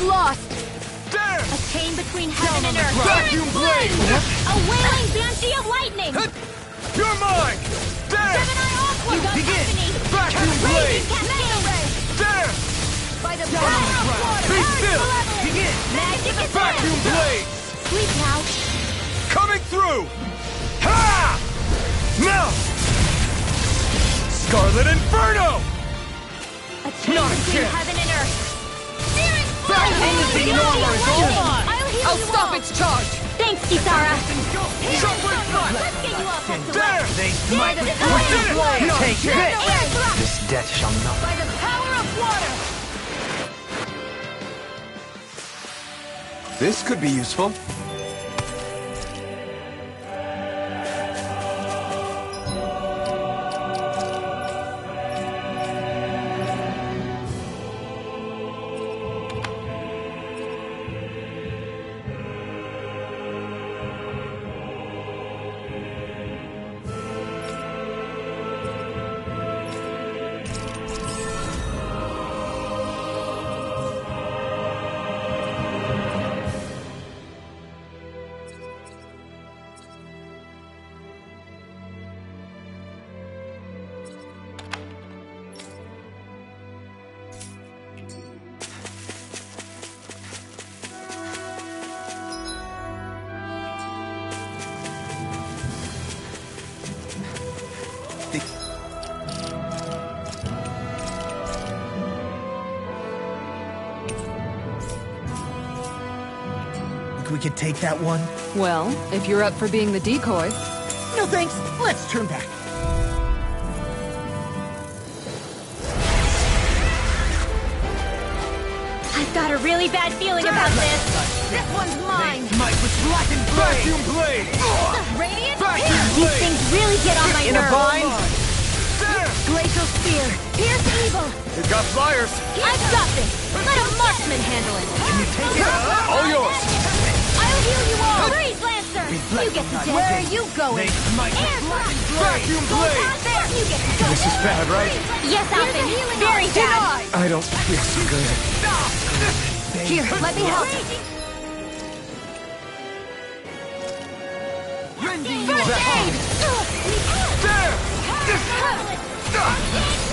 Speaker 3: Lost!
Speaker 9: There!
Speaker 2: A chain between heaven and earth.
Speaker 9: Vacuum blade!
Speaker 2: A wailing banshee of lightning!
Speaker 9: You're mine! There!
Speaker 2: Gemini Aqua!
Speaker 9: Begin!
Speaker 2: Destiny!
Speaker 9: Vacuum blade!
Speaker 2: Cascade!
Speaker 9: There!
Speaker 2: By the power of water!
Speaker 9: Be still!
Speaker 2: Malevolence!
Speaker 9: Begin!
Speaker 2: Magic is
Speaker 9: Vacuum blade!
Speaker 2: Sleep now!
Speaker 9: Coming through! Ha! Now! Scarlet Inferno!
Speaker 2: A chain
Speaker 9: Not a
Speaker 2: between
Speaker 9: chance.
Speaker 2: heaven and earth!
Speaker 9: Anything longer is over!
Speaker 8: I'll stop its charge!
Speaker 2: Thanks, Kisara!
Speaker 9: Shuffling front!
Speaker 2: Let's get you all set to
Speaker 9: There!
Speaker 2: rest!
Speaker 6: They
Speaker 2: By the
Speaker 9: We
Speaker 2: power
Speaker 9: did
Speaker 2: of
Speaker 9: it!
Speaker 2: water!
Speaker 9: No,
Speaker 6: take
Speaker 9: shit!
Speaker 6: this! This death shall not...
Speaker 2: By the power of water!
Speaker 4: This could be useful.
Speaker 1: Think we could take that one?
Speaker 8: Well, if you're up for being the decoy.
Speaker 1: No thanks. Let's turn back.
Speaker 2: I've got a really bad feeling about this. This one's mine.
Speaker 1: Mike with black and
Speaker 9: Vacuum blade!
Speaker 2: Radiant
Speaker 9: Vacuum
Speaker 2: These
Speaker 9: blade!
Speaker 2: things really get on my
Speaker 1: In a
Speaker 2: nerves.
Speaker 1: bind?
Speaker 9: There!
Speaker 2: Glacial Spear. Pierce evil.
Speaker 9: You got flyers!
Speaker 2: I've got this. Let a marksman handle it.
Speaker 1: Can you take it?
Speaker 9: All yours!
Speaker 2: I'll heal you all. Freeze, Lancer. You get to dead. Where are you going?
Speaker 1: Mike
Speaker 2: Air thrust.
Speaker 9: Vacuum blade!
Speaker 2: There. You get to go.
Speaker 4: This is bad, right?
Speaker 2: Yes, Alvin. Very bad.
Speaker 4: I don't feel so good.
Speaker 2: Here, let me help. First aid.
Speaker 9: There!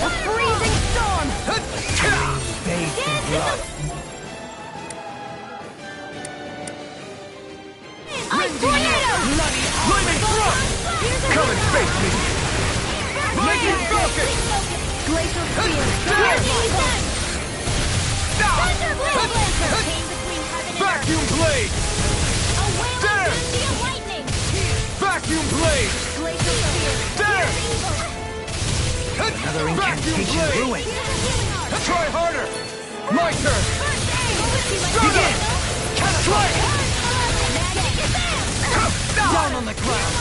Speaker 2: A freezing storm. Ice tornado.
Speaker 9: Flaming thrust! Come and face me! Make it focus!
Speaker 2: Glacial Spear. Pierce evil. Thunder Blade Lancer.
Speaker 9: Vacuum blade! There!
Speaker 2: Lightning.
Speaker 9: Vacuum blade!
Speaker 2: Glacial Spear.
Speaker 9: There!
Speaker 1: Another
Speaker 9: Vacuum
Speaker 1: incantation
Speaker 9: blade!
Speaker 1: ruined.
Speaker 9: Try harder! My turn! Begin! Strike!
Speaker 1: Down on the ground.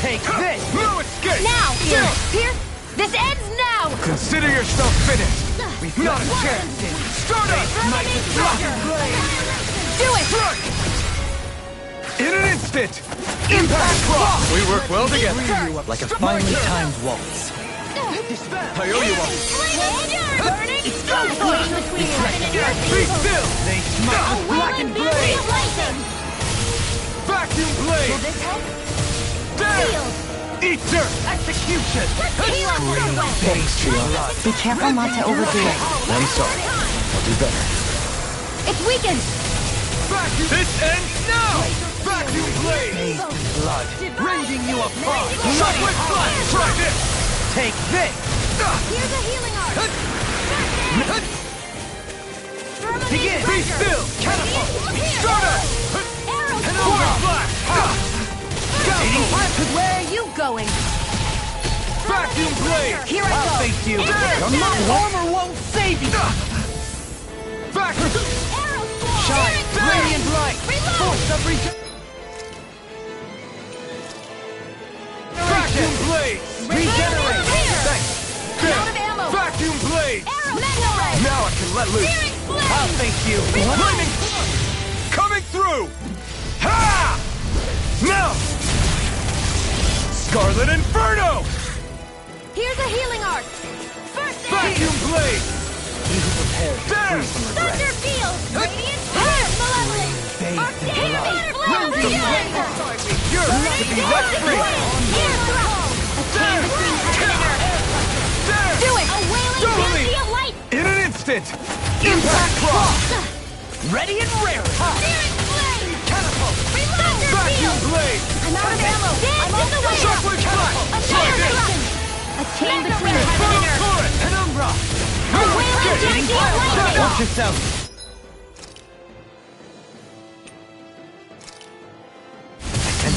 Speaker 1: Take this.
Speaker 9: No escape!
Speaker 2: Now, Pierce. This ends now.
Speaker 9: Consider yourself finished! Not a chance! Start up!
Speaker 2: Do it.
Speaker 9: Strike! In an instant! Impact cross! We work well together.
Speaker 6: Like a finely timed waltz.
Speaker 9: I owe you one.
Speaker 2: It's go time.
Speaker 9: Be still!
Speaker 1: They smite with black and blade.
Speaker 9: Vacuum blade! There! Eat dirt!
Speaker 1: Execution.
Speaker 3: Be careful not to overdo it.
Speaker 4: I'm sorry. I'll do better.
Speaker 2: It's weakened.
Speaker 9: Vacuum! This ends now! Vacuum blade!
Speaker 1: Blood. Rending you apart.
Speaker 9: Shockwave flash! Try this!
Speaker 1: Take this.
Speaker 2: Here's a healing art.
Speaker 1: Begin.
Speaker 9: Be still!
Speaker 1: Catapult.
Speaker 9: Start up! Force flash!
Speaker 2: Where are you going?
Speaker 9: Vacuum blade!
Speaker 2: Here I
Speaker 1: I'll
Speaker 2: go.
Speaker 1: face you.
Speaker 2: Come on.
Speaker 1: Armor won't save you.
Speaker 9: Vacuum!
Speaker 1: Shine. Radiant light. Force of
Speaker 9: Vacuum blade!
Speaker 1: regenerate.
Speaker 9: Thanks!
Speaker 2: Out of ammo.
Speaker 9: Vacuum blade!
Speaker 2: Meteorite.
Speaker 9: Now I can let loose!
Speaker 1: I'll face you.
Speaker 9: Flaming thrust! Coming through! Ha! Now! Scarlet Inferno!
Speaker 2: Here's a healing art. First aid.
Speaker 9: Vacuum blade!
Speaker 1: He who prepares is
Speaker 9: There!
Speaker 1: free from regret.
Speaker 2: Thunder field. Radiant fire. Malevolent.
Speaker 1: Bathed in blood.
Speaker 9: You're to be let free!
Speaker 2: Air thrust. A chain between heaven and earth.
Speaker 9: There!
Speaker 2: Do it. A wailing
Speaker 9: Totally.
Speaker 2: banshee of light.
Speaker 9: In an instant! Impact cross!
Speaker 1: Ready and rare.
Speaker 2: Searing flame.
Speaker 1: Catapult.
Speaker 2: Thunder
Speaker 9: Vacuum
Speaker 2: field.
Speaker 9: blade!
Speaker 2: I'm out of ammo. I'm on the way.
Speaker 9: Shockwave flash! Try this!
Speaker 2: A chain between heaven and earth.
Speaker 9: Turret!
Speaker 1: Penumbra.
Speaker 2: A wailing banshee of lightning.
Speaker 1: Watch yourself.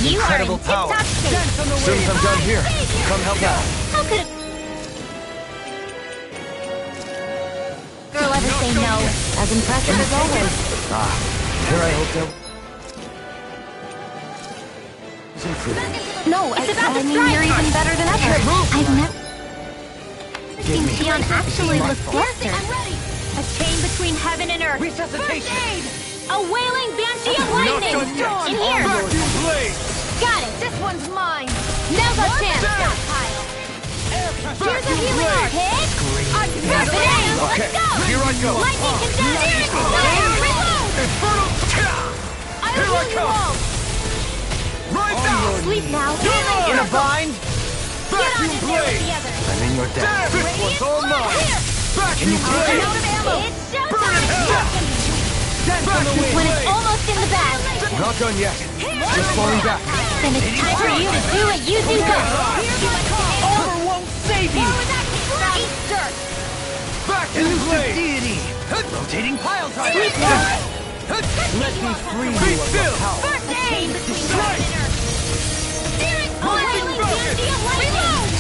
Speaker 2: You are in
Speaker 1: Incredible power.
Speaker 2: tip-top shape.
Speaker 4: Since I'm done here, come help out.
Speaker 2: How could a girl ever say no?
Speaker 3: As impressive as always.
Speaker 4: Here I hope that...
Speaker 3: No,
Speaker 2: It's about
Speaker 3: I
Speaker 2: to
Speaker 3: mean,
Speaker 2: strike.
Speaker 3: you're even better than ever.
Speaker 2: I've never seen Xion actually look flustered. A chain between heaven and earth.
Speaker 1: Resuscitation.
Speaker 2: A wailing banshee of lightning. In here.
Speaker 9: Vacuum blade!
Speaker 2: Got it. This one's mine. Now's our chance. Stockpile. Here's a healing art. Hit. I'm perfect.
Speaker 9: Okay,
Speaker 2: Let's go.
Speaker 9: here I go.
Speaker 2: Lightning condense. Reload.
Speaker 9: Infernal!
Speaker 2: I
Speaker 9: Here
Speaker 2: will
Speaker 9: I
Speaker 2: heal you
Speaker 9: come.
Speaker 2: all.
Speaker 9: Right now!
Speaker 2: Sleep now.
Speaker 1: In a bind.
Speaker 2: Get on
Speaker 9: Vacuum
Speaker 2: in there with
Speaker 9: blade!
Speaker 2: the others.
Speaker 4: I'm in your debt.
Speaker 9: There! This one's all mine!
Speaker 2: Here.
Speaker 9: Vacuum
Speaker 2: I'm
Speaker 9: blade!
Speaker 2: out of ammo. It's
Speaker 9: Burn in hell!
Speaker 2: showtime.
Speaker 9: Vacuum
Speaker 2: When it's
Speaker 9: blade!
Speaker 2: almost in the bag,
Speaker 4: Not done yet. Just falling back.
Speaker 2: then it's time for you to do what you do best.
Speaker 1: Armor won't save you.
Speaker 2: Eat dirt.
Speaker 9: Vacuum blade!
Speaker 1: Deity.
Speaker 9: Rotating pile driver!
Speaker 6: Let me free
Speaker 9: Be
Speaker 6: you of
Speaker 9: still!
Speaker 6: your power.
Speaker 2: First aid!
Speaker 9: Strike!
Speaker 2: Steering
Speaker 9: Lightning broken!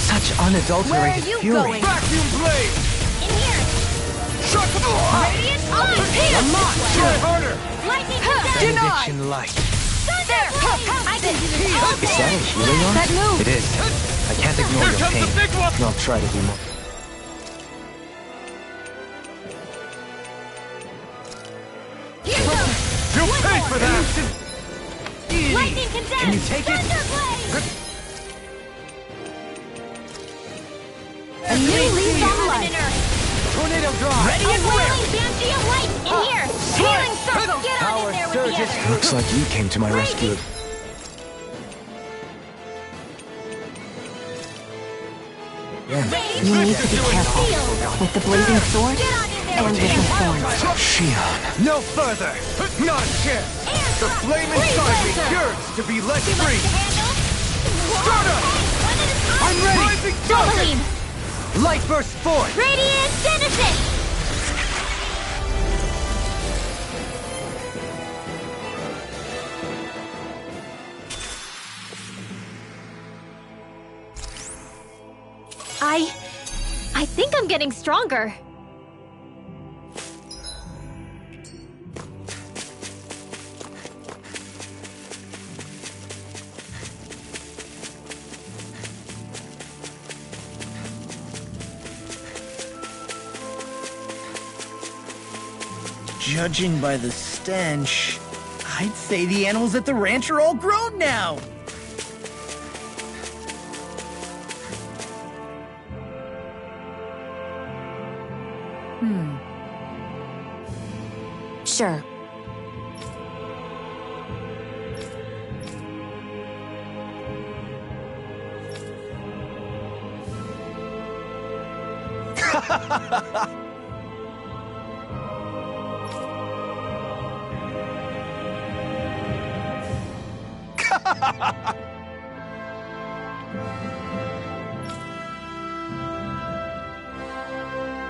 Speaker 6: Such unadulterated fury.
Speaker 9: Vacuum blade!
Speaker 2: In here!
Speaker 9: Shock of
Speaker 2: Radiant
Speaker 9: Come on! Try harder!
Speaker 2: Lightning
Speaker 6: Benediction light.
Speaker 2: There! I can do this all
Speaker 4: Is that a healing arm?
Speaker 3: That move!
Speaker 6: It is. I can't ignore
Speaker 9: Here
Speaker 6: your
Speaker 9: comes the
Speaker 6: pain.
Speaker 9: big one!
Speaker 6: I'll try to be more.
Speaker 9: You'll pay for that!
Speaker 2: Lightning condensed!
Speaker 6: Can you take it?
Speaker 2: Thunderblade!
Speaker 3: A new leaf on life!
Speaker 6: Tornado drive.
Speaker 2: Ready and wailing banshee of light! In here! Healing circle! Get on
Speaker 6: Power
Speaker 2: in there with
Speaker 6: surges.
Speaker 2: the others!
Speaker 4: Looks like you came to my rescue.
Speaker 3: You need to be careful. With the blazing sword
Speaker 2: Get on in there
Speaker 3: and
Speaker 2: with
Speaker 3: with
Speaker 2: the
Speaker 3: the
Speaker 2: others!
Speaker 3: thorns.
Speaker 4: Shion.
Speaker 9: No further! Not a chance! The flame inside me yearns to be let free! Start up! I'm ready! Rising
Speaker 2: Double
Speaker 9: Falcon!
Speaker 2: beam!
Speaker 6: Light burst forth.
Speaker 2: Radiant Genesis! I think I'm getting stronger.
Speaker 1: Judging by the stench, I'd say the animals at the ranch are all grown now.
Speaker 3: Sure.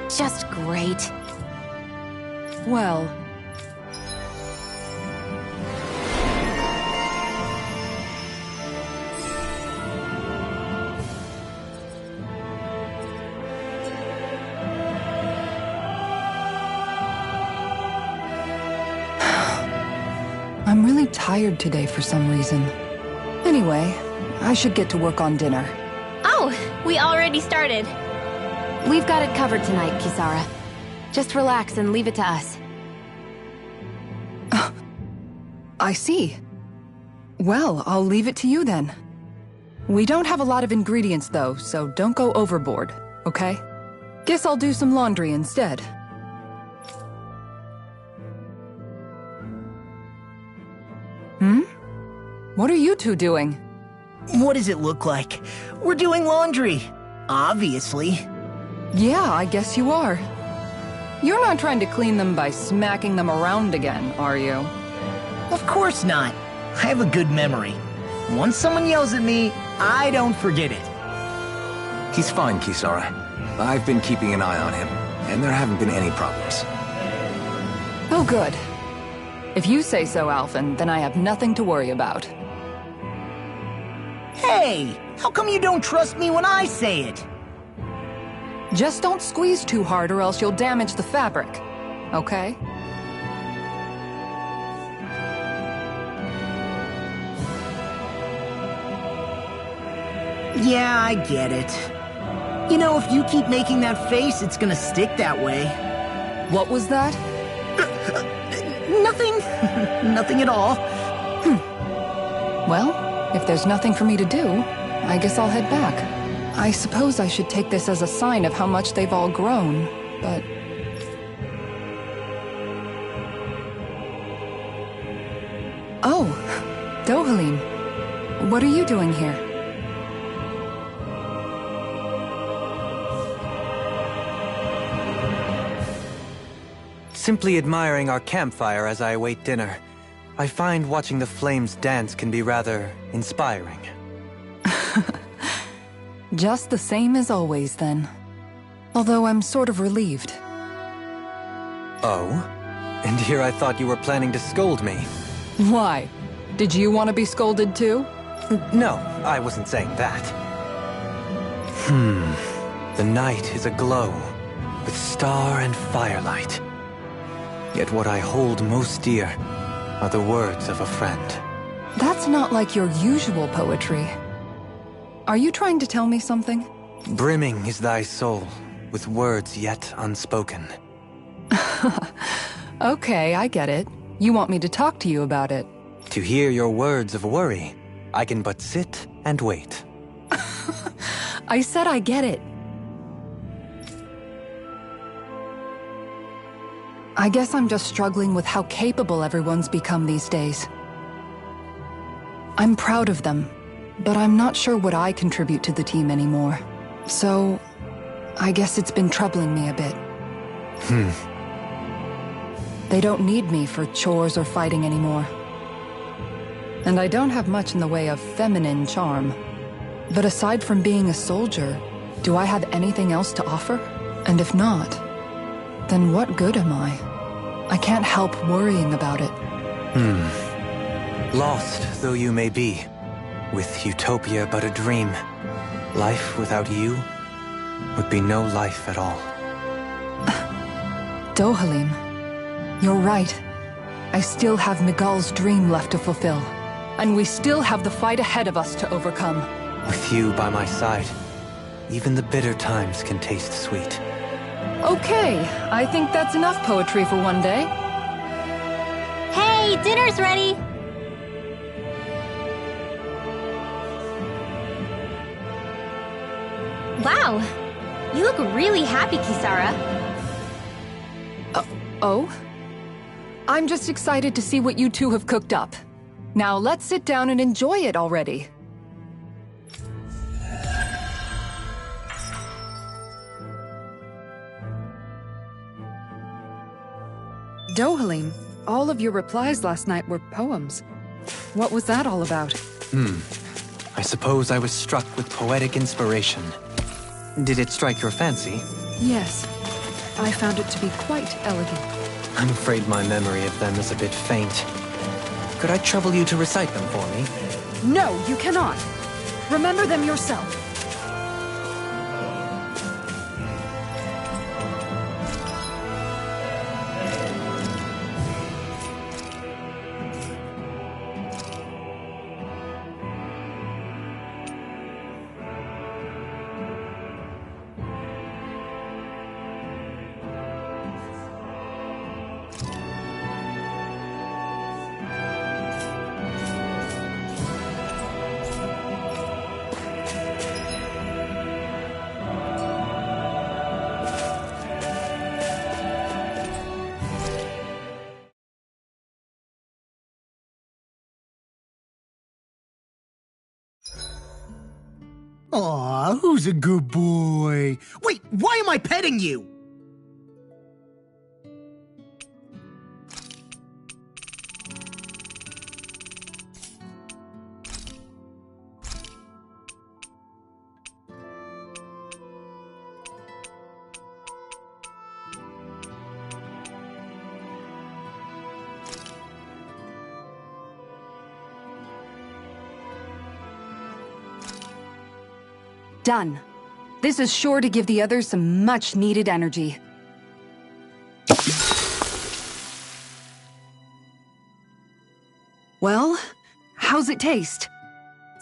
Speaker 3: Just great.
Speaker 5: Well, I'm really tired today for some reason. Anyway, I should get to work on dinner.
Speaker 2: Oh, we already started.
Speaker 3: We've got it covered tonight, Kisara. Just relax and leave it to us.
Speaker 5: I see. Well, I'll leave it to you then. We don't have a lot of ingredients though, so don't go overboard, okay? Guess I'll do some laundry instead. What are you two doing?
Speaker 1: What does it look like? We're doing laundry. Obviously.
Speaker 5: Yeah, I guess you are. You're not trying to clean them by smacking them around again, are you?
Speaker 1: Of course not. I have a good memory. Once someone yells at me, I don't forget it.
Speaker 4: He's fine, Kisara. I've been keeping an eye on him, and there haven't been any problems.
Speaker 5: Oh, good. If you say so, Alphen, then I have nothing to worry about.
Speaker 1: Hey, how come you don't trust me when I say it?
Speaker 5: Just don't squeeze too hard or else you'll damage the fabric, okay?
Speaker 1: Yeah, I get it. You know, if you keep making that face, it's gonna stick that way.
Speaker 5: What was that?
Speaker 1: Nothing. Nothing at all.
Speaker 5: Well, if there's nothing for me to do, I guess I'll head back. I suppose I should take this as a sign of how much they've all grown, but... Oh, Dohalim. What are you doing here?
Speaker 6: Simply admiring our campfire as I await dinner. I find watching the flames dance can be rather inspiring.
Speaker 5: Just the same as always, then. Although I'm sort of relieved.
Speaker 6: Oh? And here I thought you were planning to scold me.
Speaker 5: Why? Did you want to be scolded too?
Speaker 6: No, I wasn't saying that. The night is aglow with star and firelight. Yet what I hold most dear are the words of a friend.
Speaker 5: That's not like your usual poetry. Are you trying to tell me something?
Speaker 6: Brimming is thy soul with words yet unspoken.
Speaker 5: Okay, I get it. You want me to talk to you about it.
Speaker 6: To hear your words of worry, I can but sit and wait.
Speaker 5: I said I get it. I guess I'm just struggling with how capable everyone's become these days. I'm proud of them, but I'm not sure what I contribute to the team anymore. So, I guess it's been troubling me a bit. They don't need me for chores or fighting anymore. And I don't have much in the way of feminine charm. But aside from being a soldier, do I have anything else to offer? And if not, then what good am I? I can't help worrying about it.
Speaker 6: Lost though you may be, with utopia but a dream, life without you would be no life at all.
Speaker 5: Dohalim, you're right. I still have Miguel's dream left to fulfill. And we still have the fight ahead of us to overcome.
Speaker 6: With you by my side, even the bitter times can taste sweet.
Speaker 5: Okay, I think that's enough poetry for one day.
Speaker 2: Hey, dinner's ready! Wow, you look really happy, Kisara.
Speaker 5: Oh? I'm just excited to see what you two have cooked up. Now let's sit down and enjoy it already.
Speaker 8: Dohalim, all of your replies last night were poems. What was that all about?
Speaker 6: I suppose I was struck with poetic inspiration. Did it strike your fancy?
Speaker 8: Yes, I found it to be quite elegant.
Speaker 6: I'm afraid my memory of them is a bit faint. Could I trouble you to recite them for me?
Speaker 8: No, you cannot. Remember them yourself.
Speaker 10: Aw, who's a good boy? Wait, why am I petting you?
Speaker 8: Done. This is sure to give the others some much-needed energy. Well, how's it taste?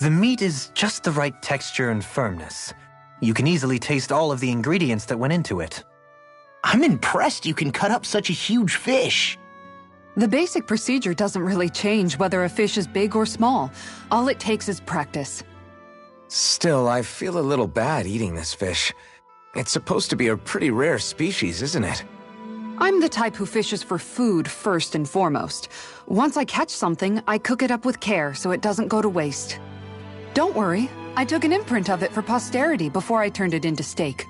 Speaker 6: The meat is just the right texture and firmness. You can easily taste all of the ingredients that went into it.
Speaker 1: I'm impressed you can cut up such a huge fish.
Speaker 8: The basic procedure doesn't really change whether a fish is big or small. All it takes is practice.
Speaker 4: Still, I feel a little bad eating this fish. It's supposed to be a pretty rare species, isn't it?
Speaker 8: I'm the type who fishes for food first and foremost. Once I catch something, I cook it up with care so it doesn't go to waste. Don't worry, I took an imprint of it for posterity before I turned it into steak.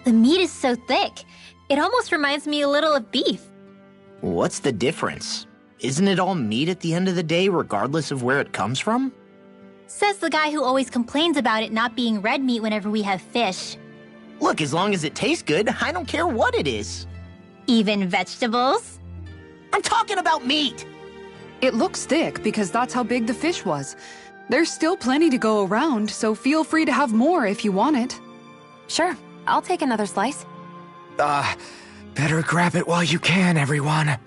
Speaker 2: The meat is so thick, it almost reminds me a little of beef.
Speaker 1: What's the difference? Isn't it all meat at the end of the day, regardless of where it comes from?
Speaker 2: Says the guy who always complains about it not being red meat whenever we have fish.
Speaker 1: Look, as long as it tastes good, I don't care what it is.
Speaker 2: Even vegetables?
Speaker 1: I'm talking about meat!
Speaker 8: It looks thick because that's how big the fish was. There's still plenty to go around, so feel free to have more if you want it.
Speaker 3: Sure, I'll take another slice.
Speaker 4: Better grab it while you can, everyone.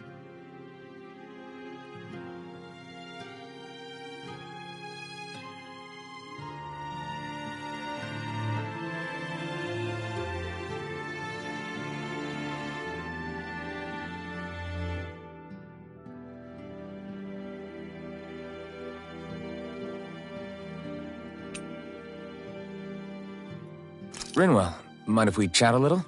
Speaker 4: Rinwell, mind if we chat a little?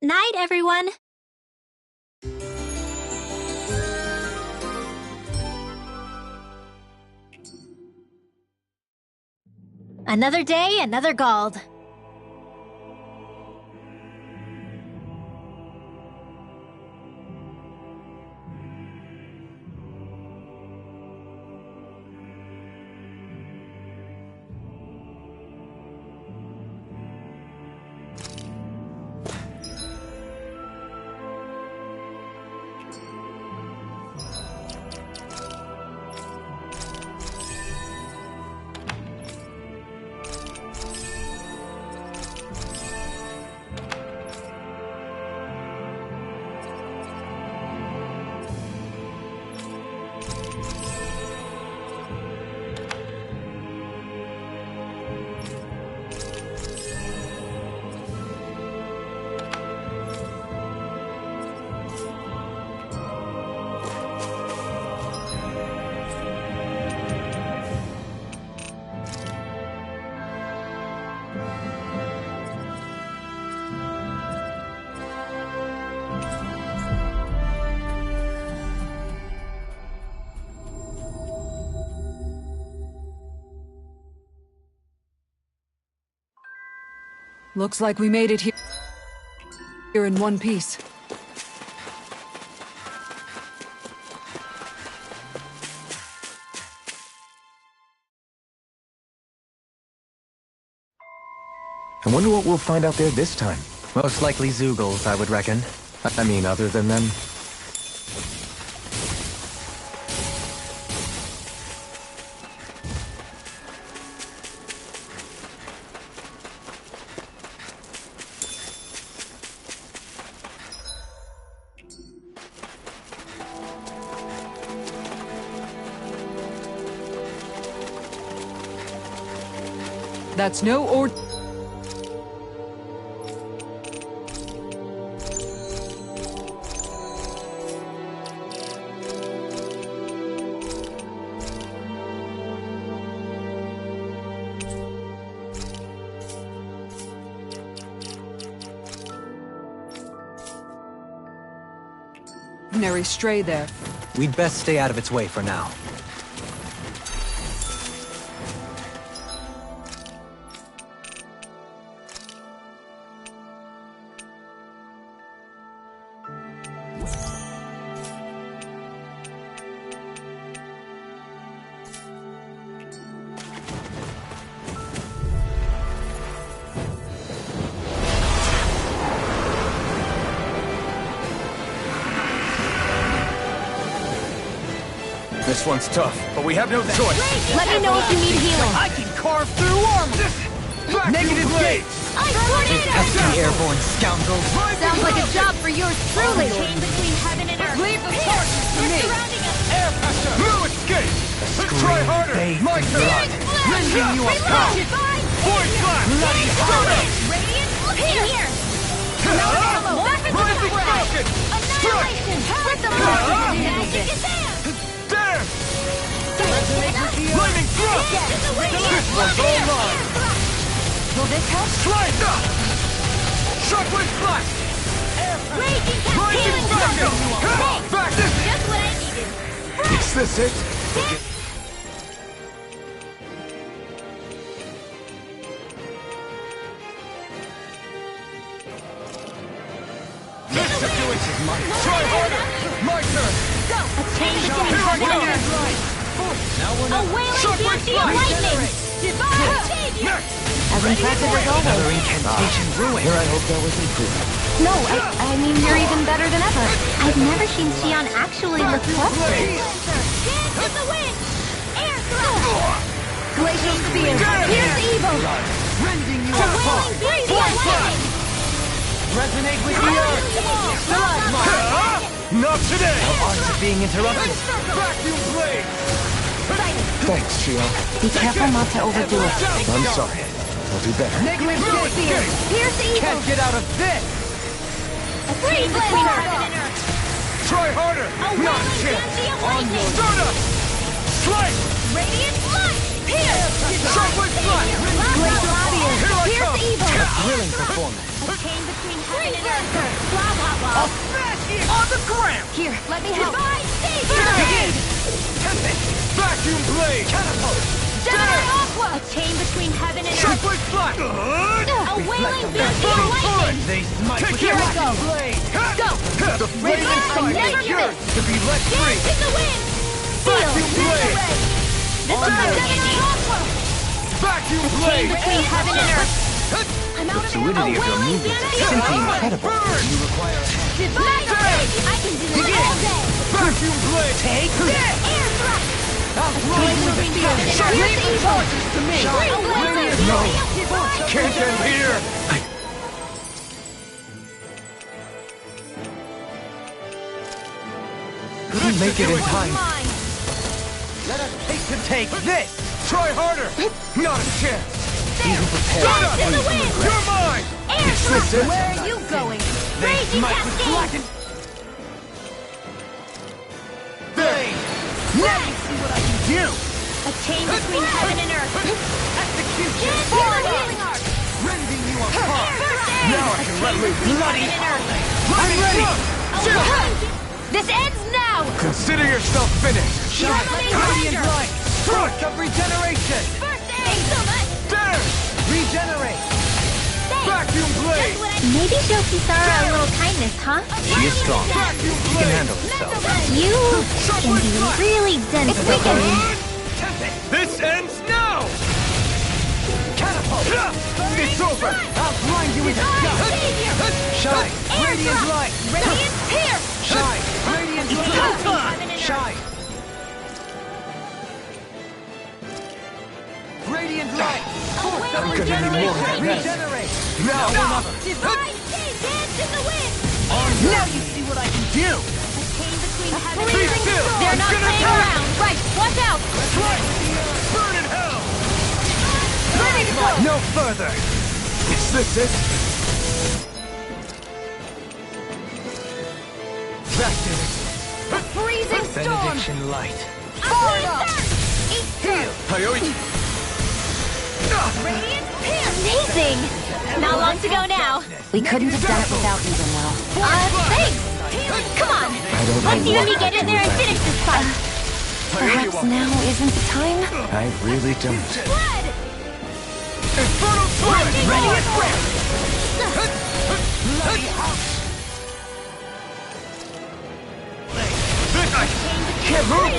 Speaker 2: Night, everyone! Another day, another Gald.
Speaker 8: Looks like we made it here in one piece.
Speaker 4: I wonder what we'll find out there this time.
Speaker 6: Most likely Zoogles, I would reckon.
Speaker 4: I mean, other than them.
Speaker 8: That's no ordinary stray there.
Speaker 6: We'd best stay out of its way for now.
Speaker 4: This one's tough, but we have no choice.
Speaker 2: Let me know if you need healing.
Speaker 1: I can carve through armor!
Speaker 9: Negative blades!
Speaker 6: Pesky airborne scoundrels!
Speaker 2: Sounds like a job for yours truly.
Speaker 3: between heaven and earth.
Speaker 8: Leave the charges to me!
Speaker 9: Air pressure! No escape! Let's try harder!
Speaker 6: bathed
Speaker 9: My
Speaker 6: in
Speaker 9: turn!
Speaker 6: blood.
Speaker 9: Rending you apart! Void blast!
Speaker 6: Bloody
Speaker 9: Soda!
Speaker 3: Radiant, here!
Speaker 9: Rising rocket! Strike!
Speaker 3: With the magic is there!
Speaker 9: Damn! Lightning thrust! This one's all mine!
Speaker 3: Will this help?
Speaker 9: Strike! Shockwave blast!
Speaker 3: Raging
Speaker 9: Rising rocket! Back this!
Speaker 3: Just what I needed.
Speaker 4: Is this it?
Speaker 9: This Try harder! My turn!
Speaker 3: A chain between
Speaker 9: Here I
Speaker 3: heaven
Speaker 9: go!
Speaker 3: and earth.
Speaker 6: Now we're
Speaker 3: A
Speaker 6: not...
Speaker 3: wailing
Speaker 9: Shockwave
Speaker 3: beauty of
Speaker 9: flash!
Speaker 3: lightning! Divine savior!
Speaker 9: Next!
Speaker 3: As impressive as always.
Speaker 1: Another incantation ruined.
Speaker 4: Here I hope that was improved.
Speaker 3: No, I mean, you're even better than ever.
Speaker 2: I've never seen Xion actually look flustered.
Speaker 3: Dance in the wind! Air thrust! Glacial spear! Here's evil!
Speaker 6: Rending you
Speaker 3: A
Speaker 6: apart!
Speaker 3: wailing beauty of lightning!
Speaker 6: Resonate with the earth!
Speaker 9: Not today!
Speaker 6: Art is being interrupted.
Speaker 9: Vacuum blade!
Speaker 4: Thanks, Xion.
Speaker 3: Be careful not to overdo it.
Speaker 4: I'm sorry. I'll do better.
Speaker 6: Negative
Speaker 3: Spear! Here's evil!
Speaker 6: Can't get out of this!
Speaker 3: Freeze between heaven and earth!
Speaker 9: Try harder!
Speaker 3: A
Speaker 9: Not a
Speaker 3: wailing
Speaker 9: chance!
Speaker 3: beauty of lightning!
Speaker 9: Stardust! Strike!
Speaker 3: Radiant light! Here!
Speaker 9: Shockwave flash!
Speaker 3: Glacial spear!
Speaker 9: Here I
Speaker 3: Here's
Speaker 9: come!
Speaker 3: evil!
Speaker 6: Thrilling performance.
Speaker 3: A chain between heaven and earth! Blah, blah, blah!
Speaker 9: Smash it on the ground!
Speaker 3: Here, let me help! Divine
Speaker 9: Begin!
Speaker 3: savior!
Speaker 9: Vacuum blade! Catapult!
Speaker 3: Generate aqua! A chain between heaven and earth!
Speaker 9: Shockwave flash!
Speaker 3: A wailing beauty of lightning!
Speaker 6: They smite
Speaker 9: Take
Speaker 6: with
Speaker 9: care!
Speaker 6: your black blade.
Speaker 3: Go!
Speaker 9: The flame inside
Speaker 3: never
Speaker 9: me yearns to be let
Speaker 3: Dance
Speaker 9: free!
Speaker 3: in the wind!
Speaker 9: Vacuum
Speaker 3: Feel
Speaker 9: blade!
Speaker 3: This is Generate aqua!
Speaker 9: Vacuum
Speaker 3: Chain
Speaker 9: blade!
Speaker 3: between heaven and earth! I'm out of
Speaker 1: fluidity of your movements is simply incredible.
Speaker 9: Burn!
Speaker 6: You require a hand.
Speaker 3: Divine savior! I can do this all day!
Speaker 9: Vacuum blade!
Speaker 6: Take this!
Speaker 3: Air thrust!
Speaker 6: Outline with the
Speaker 3: Here's
Speaker 6: Leave the
Speaker 3: evil!
Speaker 6: torches to me!
Speaker 9: No! Can't end here!
Speaker 6: Couldn't make it in time. Let us hate to take this!
Speaker 9: Try harder! Not a chance!
Speaker 6: He who prepares
Speaker 3: Dance in the wind!
Speaker 9: You're mine!
Speaker 3: Air thrust!
Speaker 9: it?
Speaker 3: Where are you going?
Speaker 6: They
Speaker 3: Raging
Speaker 6: smite with
Speaker 3: cascade!
Speaker 6: blackened...
Speaker 9: There!
Speaker 6: Now you see what I can do!
Speaker 3: A chain between heaven and earth!
Speaker 6: Execution!
Speaker 3: Forward healing art!
Speaker 6: Rending you apart!
Speaker 9: Now I can let loose!
Speaker 6: Bloody
Speaker 3: Heaven
Speaker 6: I'm ready!
Speaker 3: This ends now!
Speaker 9: Consider yourself finished!
Speaker 6: Shine! Radiant light! Strike of regeneration!
Speaker 3: First aid! So much!
Speaker 9: There!
Speaker 6: Regenerate!
Speaker 9: Vacuum blade!
Speaker 2: Maybe show Kisara a little kindness, huh?
Speaker 6: She is strong.
Speaker 9: Vacuum
Speaker 6: She can
Speaker 9: blade!
Speaker 6: handle herself.
Speaker 2: You can be really dense looking.
Speaker 9: This ends now!
Speaker 6: Catapult!
Speaker 9: It's over!
Speaker 6: Outline you with a dust! Shine! Radiant light!
Speaker 3: Radiant pierce!
Speaker 6: Shine! Radiant light! Shine! Radiant light!
Speaker 9: I'm gonna need more than that.
Speaker 6: Regenerate!
Speaker 9: Now!
Speaker 3: Divine save! Dance in the wind!
Speaker 6: Now you see what I can do!
Speaker 3: A chain between heaven
Speaker 9: Be
Speaker 3: and earth!
Speaker 9: still!
Speaker 3: They're
Speaker 9: I'm
Speaker 3: not
Speaker 9: gonna
Speaker 3: playing
Speaker 9: attack!
Speaker 3: around! Right, watch out!
Speaker 9: Strike! Burn in hell!
Speaker 3: Ready to go!
Speaker 6: No further!
Speaker 9: Is this it?
Speaker 6: That did it!
Speaker 3: A freezing storm!
Speaker 6: Benediction light.
Speaker 3: Forward up! Eat
Speaker 6: Heal!
Speaker 9: Hayoichi!
Speaker 3: Radiant pierce! Amazing! Not long to go now.
Speaker 8: We couldn't have done it without you, Manuel.
Speaker 2: Thanks.
Speaker 3: Come on!
Speaker 4: don't
Speaker 3: Let's
Speaker 4: know
Speaker 3: see
Speaker 4: what
Speaker 3: me
Speaker 4: I'd
Speaker 3: get in
Speaker 4: do
Speaker 3: there and
Speaker 4: without
Speaker 3: finish this fight!
Speaker 8: Perhaps now isn't the time?
Speaker 4: I really don't.
Speaker 3: Blood!
Speaker 9: Infernal sword!
Speaker 3: Ready and
Speaker 9: Can't move!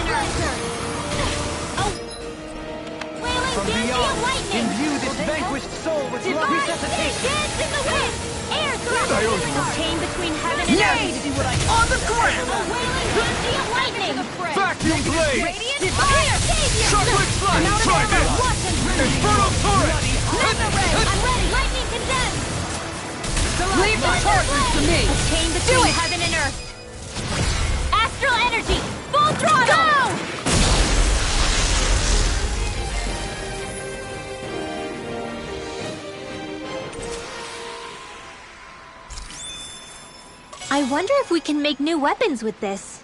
Speaker 6: From beyond, imbue this vanquished soul with love. Resuscitation!
Speaker 3: Dance in the wind! Air thrust!
Speaker 9: Hayoichi!
Speaker 3: Chain between heaven and
Speaker 6: Now
Speaker 3: earth!
Speaker 6: you see what I
Speaker 9: On the ground!
Speaker 3: A wailing beauty of lightning!
Speaker 9: Vacuum blade!
Speaker 3: Radiant fire! Savior!
Speaker 9: Shockwave flash! Try this! Infernal torrent!
Speaker 3: I'm ready! Lightning condemned!
Speaker 8: Leave the torches to me!
Speaker 3: A chain between heaven and earth! Astral energy! Full throttle! Go!
Speaker 2: I wonder if we can make new weapons with this.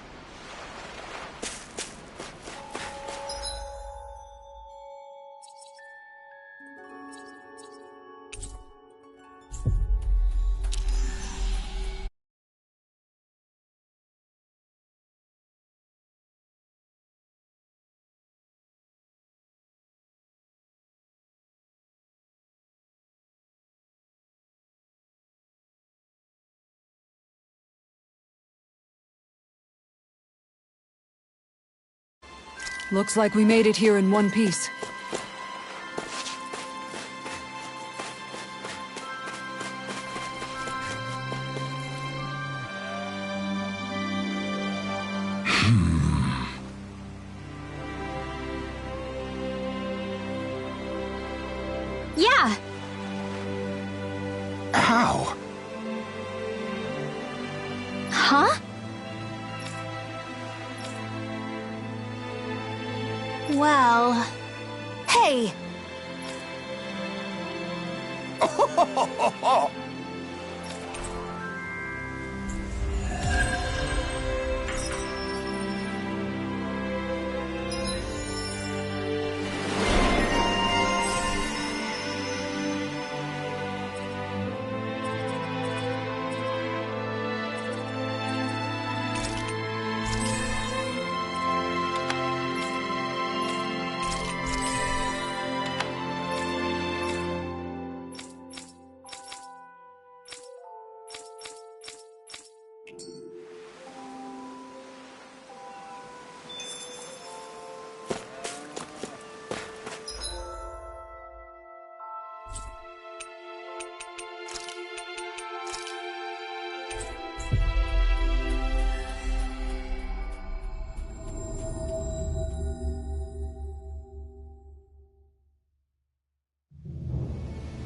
Speaker 8: Looks like we made it here in one piece.
Speaker 2: Yeah!
Speaker 4: How?
Speaker 2: Huh? Well...
Speaker 3: Hey!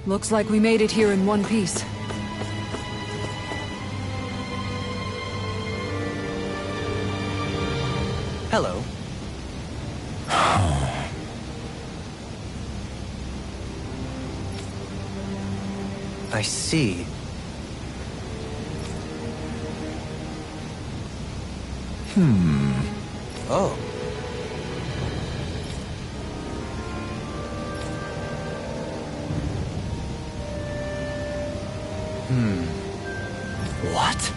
Speaker 8: Looks like we made it here in one piece.
Speaker 6: Hello. I see. Oh. What?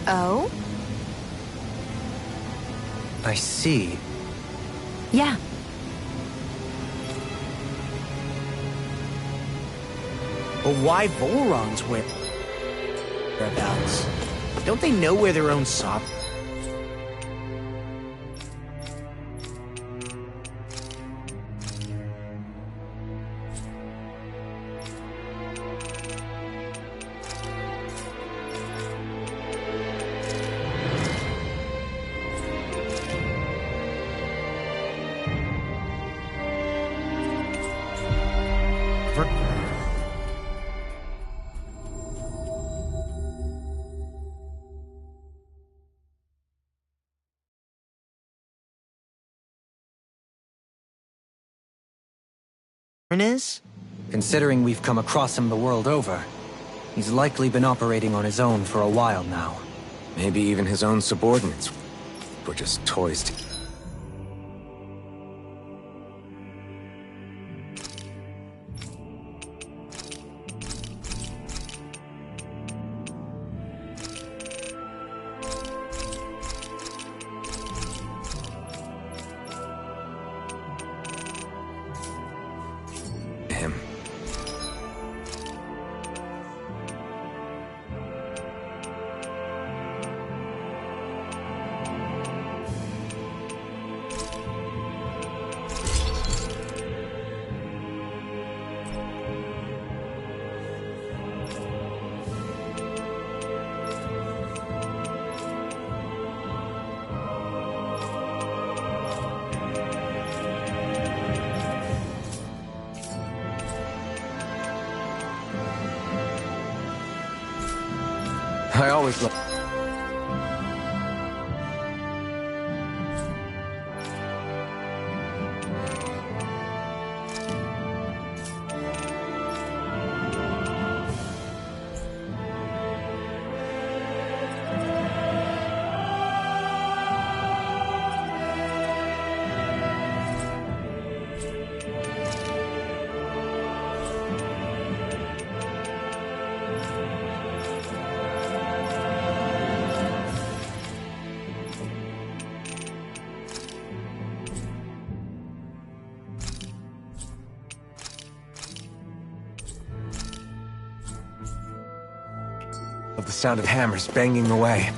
Speaker 3: Oh?
Speaker 6: I see.
Speaker 3: Yeah.
Speaker 1: But why Volron's whereabouts? Don't they know where their own sop? Is?
Speaker 6: Considering we've come across him the world over, he's likely been operating on his own for a while now.
Speaker 4: Maybe even his own subordinates were just toys to... him. I always love... of the sound of hammers banging away.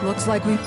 Speaker 5: Looks like we...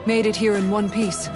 Speaker 5: Made it here in one piece.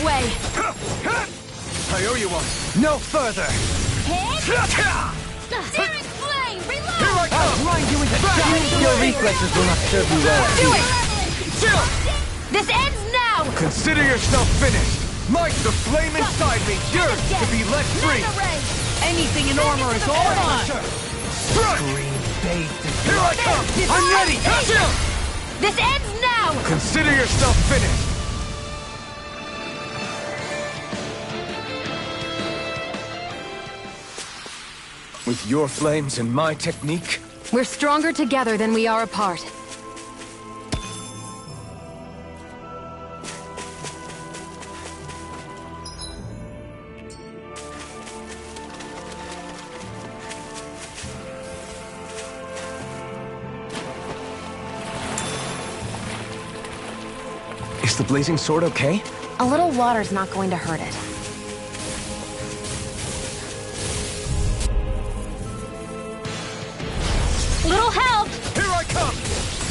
Speaker 3: Way.
Speaker 9: I owe you one. No further.
Speaker 3: Searing flame, reload!
Speaker 9: Here I come.
Speaker 6: Grind you into dust! Your reflexes will not serve you well.
Speaker 3: Do it!
Speaker 9: Chill.
Speaker 3: This ends now!
Speaker 9: Consider yourself finished. Mike, the flame inside me yearns to be let free.
Speaker 1: Anything in armor is all mine!
Speaker 9: Strike. Here I come. I'm ready. Chill.
Speaker 3: This ends now!
Speaker 9: Consider yourself finished.
Speaker 4: With your flames and my technique?
Speaker 3: We're stronger together than we are apart.
Speaker 4: Is the blazing sword okay?
Speaker 3: A little water's not going to hurt it. Little help!
Speaker 9: Here I come.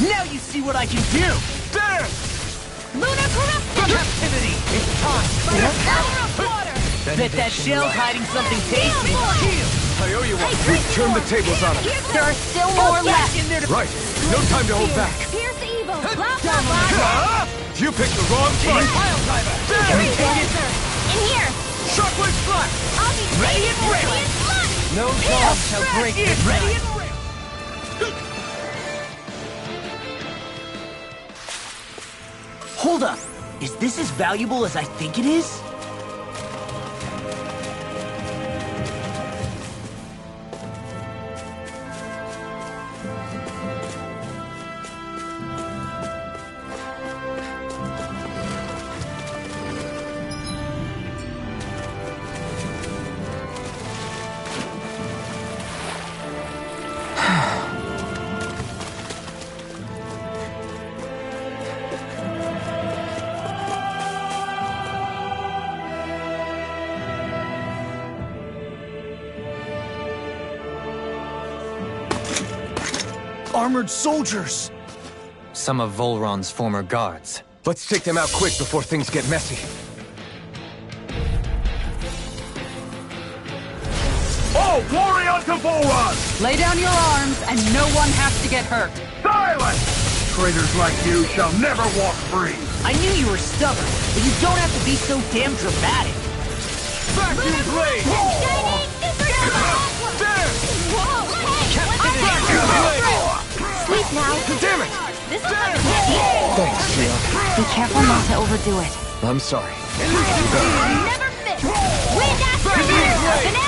Speaker 1: Now you see what I can do!
Speaker 9: There.
Speaker 3: Lunar corruption!
Speaker 1: Captivity! It's time!
Speaker 3: By the power of water!
Speaker 1: Bet that shell's hiding something tasty!
Speaker 9: I owe you one. We've turned the tables on him.
Speaker 3: There are still more left!
Speaker 9: Right. No time to hold back.
Speaker 3: Pierce evil! Blah, blah, blah!
Speaker 9: You picked the wrong fight.
Speaker 1: Pile driver!
Speaker 3: In here!
Speaker 9: Shockwave Slash.
Speaker 3: I'll be
Speaker 1: Ready and ready. No dog shall break this
Speaker 9: Ready
Speaker 1: night.
Speaker 9: and ready.
Speaker 1: Hold up! Is this as valuable as I think it is? Armored soldiers!
Speaker 6: Some of Volron's former guards.
Speaker 4: Let's take them out quick before things get messy.
Speaker 9: All glory unto Volron!
Speaker 8: Lay down your arms, and no one has to get hurt.
Speaker 9: Silence! Traitors like you shall never walk free!
Speaker 1: I knew you were stubborn, but you don't have to be so damn dramatic.
Speaker 9: Vacuum blade! There!
Speaker 2: Sleep now.
Speaker 9: Damn it!
Speaker 2: This is like a candy.
Speaker 7: Thanks, Trio.
Speaker 3: Be careful not to overdo it.
Speaker 7: I'm sorry.
Speaker 2: Never miss. Wind after banana. Let's go.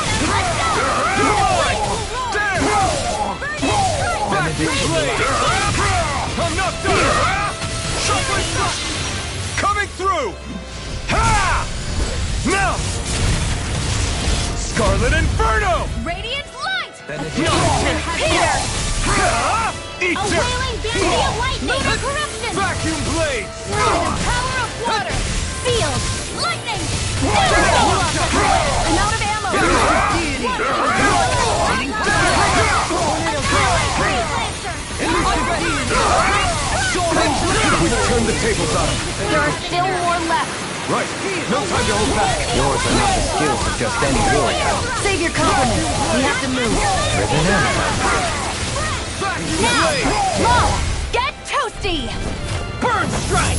Speaker 9: Vacuum blade! I'm not done! Shuffling shot! Coming through! Ha! Now! Scarlet Inferno!
Speaker 2: Radiant light.
Speaker 9: Eat
Speaker 2: A wailing banshee of lightning. Lunar corruption.
Speaker 9: Vacuum blade!
Speaker 2: The power of water. Field. Lightning. I'm out of ammo.
Speaker 9: We've turned the tables on him.
Speaker 3: There are still more left.
Speaker 9: Right. No time to hold back.
Speaker 6: Yours are not the skills of just any warrior.
Speaker 3: Save your compliments. We have to move.
Speaker 6: Driven in.
Speaker 9: Vacuum
Speaker 3: Now,
Speaker 9: blade!
Speaker 3: Mo, get toasty.
Speaker 1: Burn strike!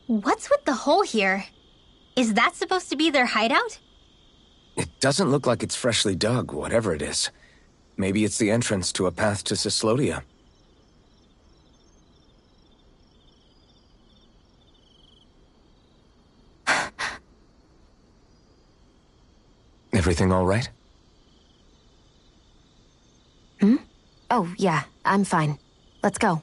Speaker 2: What's with the hole here? Is that supposed to be their hideout?
Speaker 4: It doesn't look like it's freshly dug, whatever it is. Maybe it's the entrance to a path to Cyslodia. Everything all right?
Speaker 3: Oh, yeah, I'm fine. Let's go.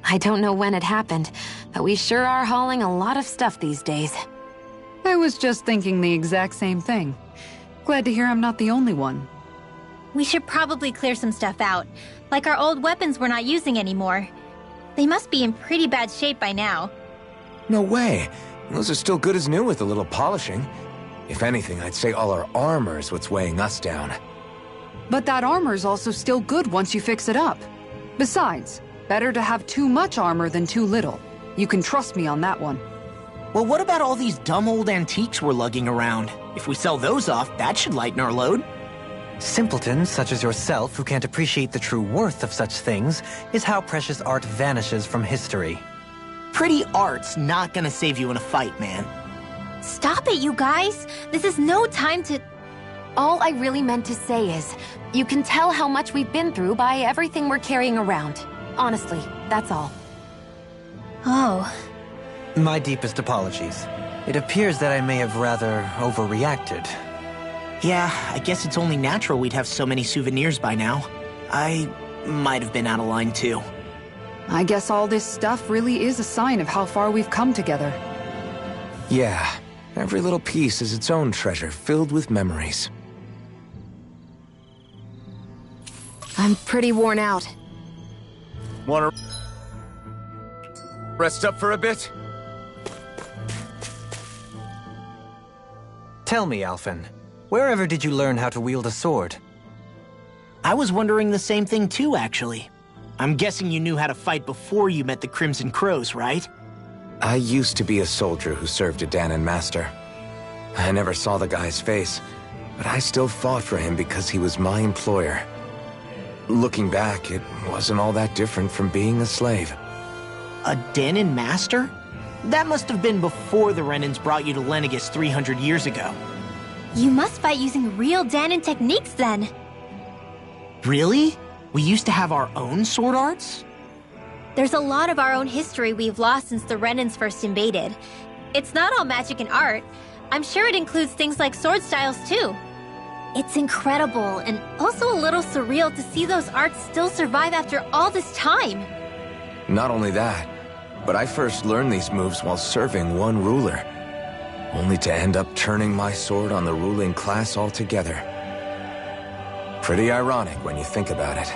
Speaker 3: I don't know when it happened, but we sure are hauling a lot of stuff these days.
Speaker 8: I was just thinking the exact same thing. Glad to hear I'm not the only one.
Speaker 2: We should probably clear some stuff out, like our old weapons we're not using anymore. They must be in pretty bad shape by now.
Speaker 4: No way. Those are still good as new with a little polishing. If anything, I'd say all our armor is what's weighing us down.
Speaker 8: But that armor's also still good once you fix it up. Besides, better to have too much armor than too little. You can trust me on that one.
Speaker 1: Well, what about all these dumb old antiques we're lugging around? If we sell those off, that should lighten our load.
Speaker 6: Simpletons such as yourself who can't appreciate the true worth of such things is how precious art vanishes from history.
Speaker 1: Pretty art's not gonna save you in a fight, man.
Speaker 2: Stop it, you guys! This is no time to...
Speaker 3: All I really meant to say is, you can tell how much we've been through by everything we're carrying around. Honestly, that's all.
Speaker 2: Oh.
Speaker 6: My deepest apologies. It appears that I may have rather overreacted.
Speaker 1: Yeah, I guess it's only natural we'd have so many souvenirs by now. I might have been out of line too.
Speaker 8: I guess all this stuff really is a sign of how far we've come together.
Speaker 4: Yeah, every little piece is its own treasure filled with memories.
Speaker 3: I'm pretty worn out.
Speaker 4: Wanna rest up for a bit?
Speaker 6: Tell me, Alphen, wherever did you learn how to wield a sword?
Speaker 1: I was wondering the same thing too, actually. I'm guessing you knew how to fight before you met the Crimson Crows, right?
Speaker 4: I used to be a soldier who served a Danon master. I never saw the guy's face, but I still fought for him because he was my employer. Looking back, it wasn't all that different from being a slave.
Speaker 1: A Danon master? That must have been before the Renans brought you to Lenegis 300 years ago.
Speaker 2: You must fight using real Danon techniques then.
Speaker 1: Really? We used to have our own sword arts?
Speaker 2: There's a lot of our own history we've lost since the Renans first invaded. It's not all magic and art. I'm sure it includes things like sword styles too. It's incredible and also a little surreal to see those arts still survive after all this time.
Speaker 4: Not only that, but I first learned these moves while serving one ruler. only to end up turning my sword on the ruling class altogether. Pretty ironic when you think about it.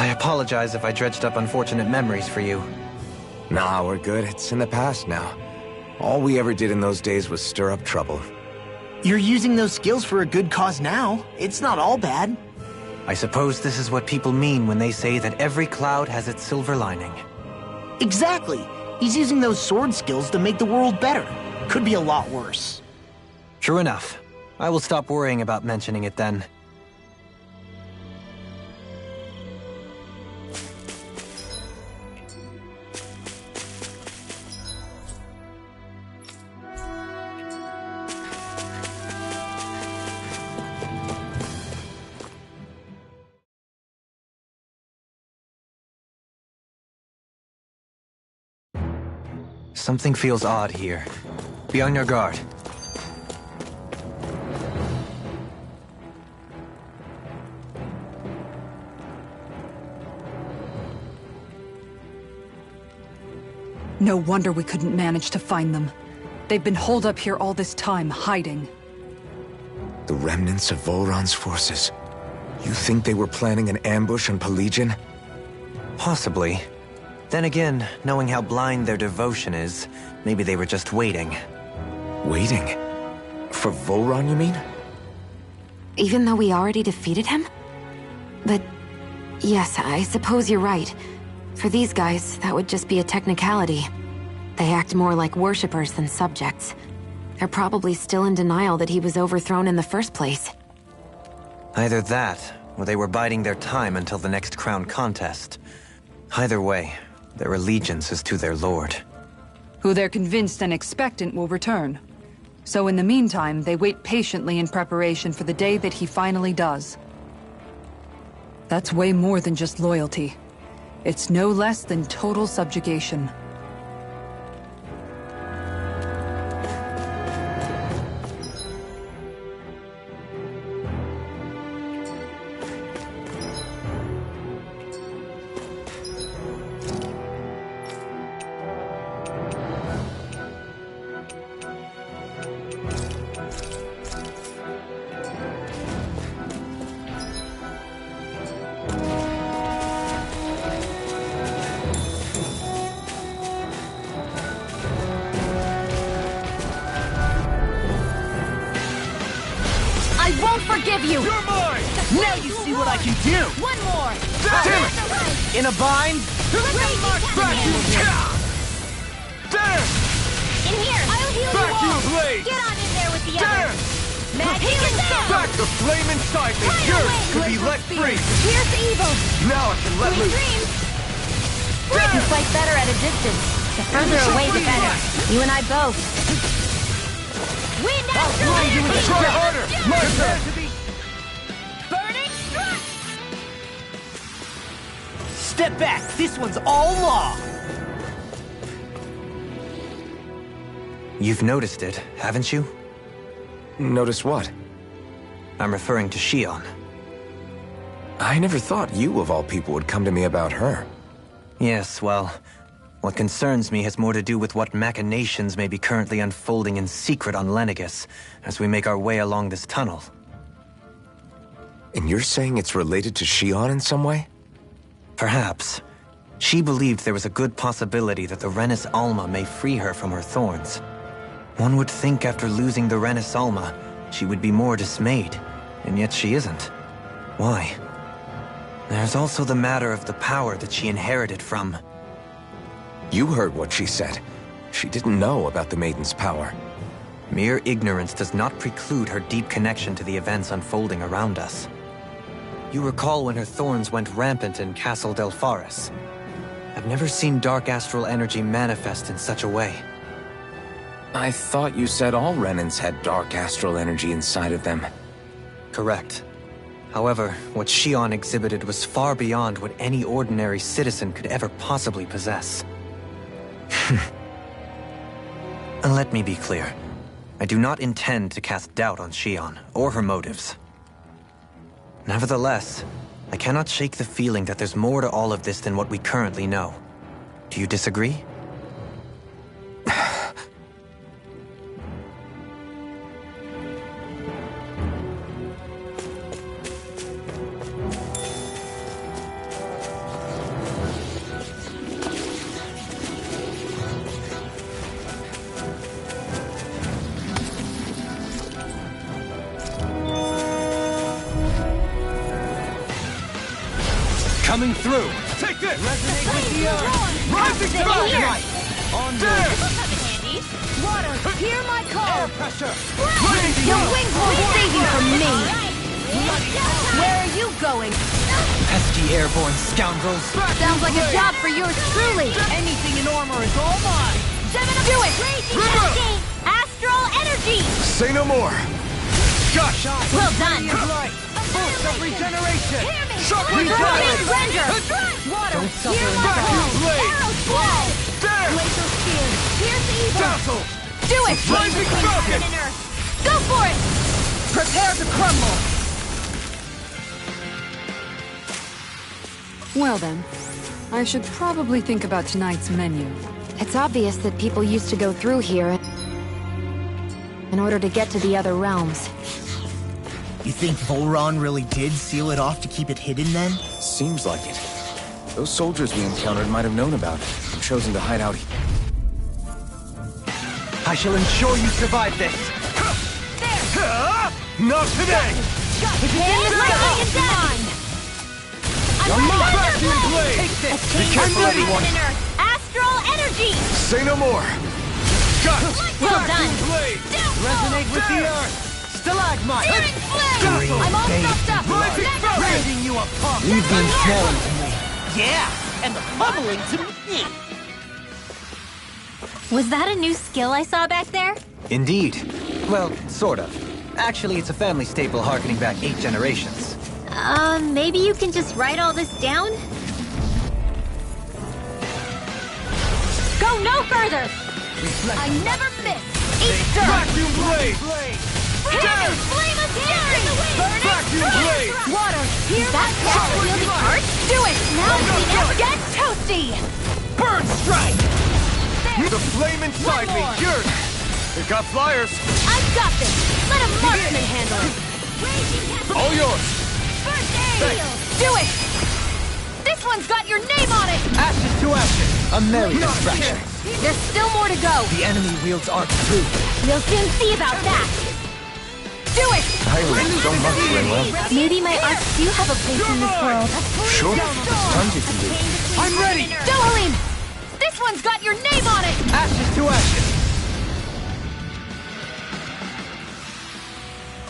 Speaker 6: I apologize if I dredged up unfortunate memories for you.
Speaker 4: Nah, we're good. It's in the past now. All we ever did in those days was stir up trouble.
Speaker 1: You're using those skills for a good cause now. It's not all bad.
Speaker 6: I suppose this is what people mean when they say that every cloud has its silver lining.
Speaker 1: Exactly. He's using those sword skills to make the world better. Could be a lot worse.
Speaker 6: True enough. I will stop worrying about mentioning it then. Something feels odd here. Be on your guard.
Speaker 8: No wonder we couldn't manage to find them. They've been holed up here all this time, hiding.
Speaker 4: The remnants of Volron's forces. You think they were planning an ambush on Pelegion?
Speaker 6: Possibly. Then again, knowing how blind their devotion is, maybe they were just waiting.
Speaker 4: Waiting? For Volron, you mean?
Speaker 3: Even though we already defeated him? But yes, I suppose you're right. For these guys, that would just be a technicality. They act more like worshippers than subjects. They're probably still in denial that he was overthrown in the first place.
Speaker 6: Either that, or they were biding their time until the next crown contest. Either way, their allegiance is to their lord.
Speaker 8: Who they're convinced and expectant will return. So in the meantime, they wait patiently in preparation for the day that he finally does. That's way more than just loyalty. It's no less than total subjugation.
Speaker 3: I won't forgive you!
Speaker 9: You're mine!
Speaker 1: Now you see what I can do!
Speaker 3: One more!
Speaker 9: Damn it!
Speaker 1: In a bind?
Speaker 9: There!
Speaker 3: In here! I'll heal
Speaker 9: Back
Speaker 3: you
Speaker 9: you
Speaker 3: all!
Speaker 9: blade!
Speaker 3: Get on in there with the
Speaker 9: There!
Speaker 3: others! Magic is down!
Speaker 9: Back the flame inside me!
Speaker 3: Right
Speaker 9: Yours
Speaker 3: away,
Speaker 9: could be
Speaker 3: Glitter
Speaker 9: let
Speaker 3: Spear.
Speaker 9: free!
Speaker 3: Here's evil!
Speaker 9: Now I can let
Speaker 3: Sweet
Speaker 9: loose!
Speaker 3: dreams! You fight better at a distance. The further away, the better. You and I both. We natural energy!
Speaker 9: Try harder! My turn!
Speaker 3: Burning strike!
Speaker 1: Step back. This one's all law.
Speaker 6: You've noticed it, haven't you?
Speaker 4: Notice what?
Speaker 6: I'm referring to Shion.
Speaker 4: I never thought you, of all people, would come to me about her.
Speaker 6: Yes, well, what concerns me has more to do with what machinations may be currently unfolding in secret on Lenegis as we make our way along this tunnel.
Speaker 4: And you're saying it's related to Shion in some way?
Speaker 6: Perhaps. She believed there was a good possibility that the Renis Alma may free her from her thorns. One would think after losing the Renis Alma, she would be more dismayed, and yet she isn't. Why? There's also the matter of the power that she inherited from...
Speaker 4: You heard what she said. She didn't know about the Maiden's power.
Speaker 6: Mere ignorance does not preclude her deep connection to the events unfolding around us. You recall when her thorns went rampant in Castle Delpharis. I've never seen dark astral energy manifest in such a way.
Speaker 4: I thought you said all Renans had dark astral energy inside of them.
Speaker 6: Correct. However, what Shion exhibited was far beyond what any ordinary citizen could ever possibly possess. And let me be clear. I do not intend to cast doubt on Shion, or her motives. Nevertheless, I cannot shake the feeling that there's more to all of this than what we currently know. Do you disagree?
Speaker 9: Coming through! Take this! Resonate with the earth! Rising Falcon! On there!
Speaker 3: Water, hear my call!
Speaker 9: Air pressure!
Speaker 3: Your wings won't save you from me! Where are you going?
Speaker 6: Pesky airborne scoundrels.
Speaker 3: Sounds like a job for yours truly!
Speaker 9: Anything in armor is all mine!
Speaker 3: Do it! Raging Astral energy!
Speaker 9: Say no more! Gosh!
Speaker 3: Well done!
Speaker 9: Boost of regeneration!
Speaker 3: Raging Render! Water, hear my call! Arrow flow!
Speaker 9: There!
Speaker 3: Laser spear, pierce evil!
Speaker 9: Dazzle!
Speaker 3: Do it!
Speaker 9: Rising Falcon!
Speaker 3: Go for it!
Speaker 9: Prepare to crumble!
Speaker 8: Well then, I should probably think about tonight's menu.
Speaker 3: It's obvious that people used to go through here in order to get to the other realms.
Speaker 1: You think Volron really did seal it off to keep it hidden then?
Speaker 4: Seems like it. Those soldiers we encountered might have known about it and chosen to hide out here.
Speaker 6: I shall ensure you survive this.
Speaker 9: Not today!
Speaker 3: Lightning and death!
Speaker 9: Vacuum blade!
Speaker 6: Take this!
Speaker 9: I'm ready!
Speaker 3: Astral energy!
Speaker 9: Say no more! Guts!
Speaker 3: Well done!
Speaker 9: Blade!
Speaker 6: Resonate with the earth! Stalagmite!
Speaker 3: Searing flame! I'm all stuffed up!
Speaker 9: Rising Falcon!
Speaker 6: Raising you up, punk!
Speaker 1: You've been smelling to me. Yeah, and the bubbling to me.
Speaker 2: Was that a new skill I saw back there?
Speaker 6: Indeed. Well, sort of. Actually, it's a family staple harkening back 8 generations.
Speaker 2: Maybe you can just write all this down? Go no further!
Speaker 3: I never miss! Eat dirt!
Speaker 9: Vacuum blade!
Speaker 3: Hammer! Flame of fury!
Speaker 9: Vacuum blade!
Speaker 3: Water! Hear that fast-wielding art? Do it! Now we never get toasty!
Speaker 9: Burn strike! The flame inside me, yours! It got flyers!
Speaker 3: I've got this! Let a marksman handle it!
Speaker 9: All yours!
Speaker 3: First aid! Do it! This one's got your name on it!
Speaker 6: Ashes to ashes! A merry distraction.
Speaker 3: There's still more to go!
Speaker 6: The enemy wields arc too.
Speaker 3: We'll soon see about that! Do it!
Speaker 4: I learned so much, Rinwell.
Speaker 2: Maybe my arts do have a place in this world.
Speaker 4: Sure, there's tons you can do.
Speaker 9: I'm ready!
Speaker 3: Dohalim! This one's got your name on it!
Speaker 6: Ashes to ashes!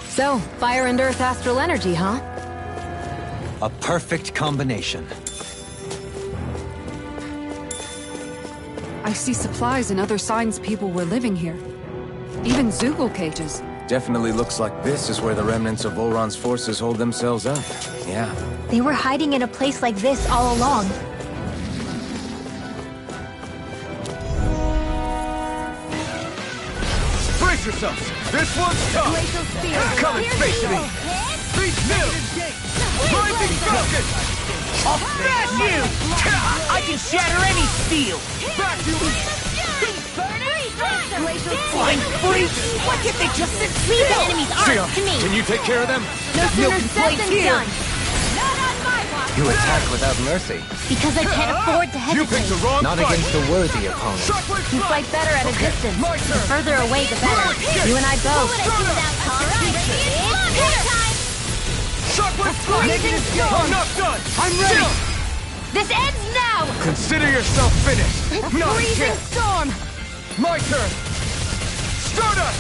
Speaker 3: So, fire and earth astral energy, huh?
Speaker 6: A perfect combination.
Speaker 8: I see supplies and other signs people were living here. Even Zoogle cages.
Speaker 4: Definitely looks like this is where the remnants of Volron's forces hold themselves up. Yeah.
Speaker 2: They were hiding in a place like this all along.
Speaker 9: Brace yourselves! This one's tough! Come and face me! Be still! Rising Falcon!
Speaker 1: I'll smash you! I can shatter any steel!
Speaker 9: Vacuum!
Speaker 1: Flying freak! Why can't they just sit
Speaker 2: Leave the enemy's
Speaker 9: Sia,
Speaker 2: arts to me!
Speaker 9: can you take care of them?
Speaker 3: No sooner said than
Speaker 1: here.
Speaker 3: done! Not on my watch!
Speaker 6: You attack without mercy.
Speaker 2: Because I can't afford to
Speaker 9: You picked the
Speaker 2: hesitate.
Speaker 9: wrong
Speaker 6: Not
Speaker 9: fight!
Speaker 6: against a worthy opponent.
Speaker 9: Shockwave
Speaker 3: You
Speaker 9: strike!
Speaker 3: fight better at a distance.
Speaker 9: My
Speaker 3: The
Speaker 9: turn!
Speaker 3: further away, the better. You and I both.
Speaker 9: Shockwave strike!
Speaker 3: Blazing storm.
Speaker 9: I'm not done! I'm ready!
Speaker 3: This ends now!
Speaker 9: Consider yourself finished! Not a
Speaker 3: Freezing
Speaker 9: chance!
Speaker 3: storm!
Speaker 9: My turn! Stardust!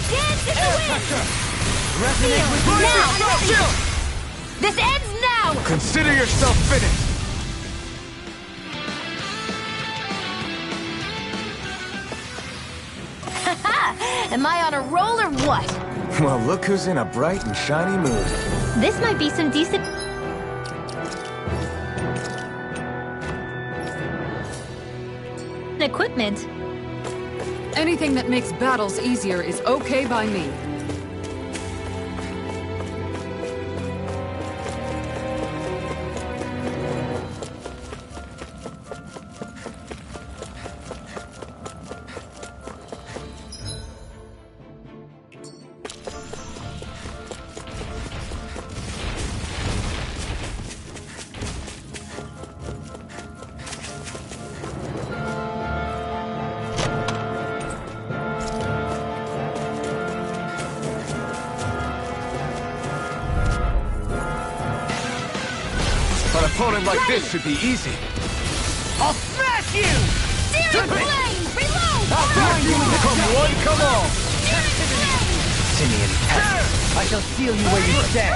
Speaker 3: Dance in the
Speaker 9: Air
Speaker 3: wind!
Speaker 9: pressure!
Speaker 3: Resonate with
Speaker 9: Rising
Speaker 3: now!
Speaker 9: Falcon!
Speaker 3: This ends now!
Speaker 9: Consider yourself finished!
Speaker 3: Am I on a roll or what?
Speaker 4: Well, look who's in a bright and shiny mood.
Speaker 2: This might be some decent... equipment.
Speaker 8: Anything that makes battles easier is okay by me.
Speaker 9: An opponent like this should be easy.
Speaker 10: I'll smash you!
Speaker 3: Searing flame! Reload!
Speaker 9: Come one, come all!
Speaker 6: Simian pest. I shall seal you where you stand.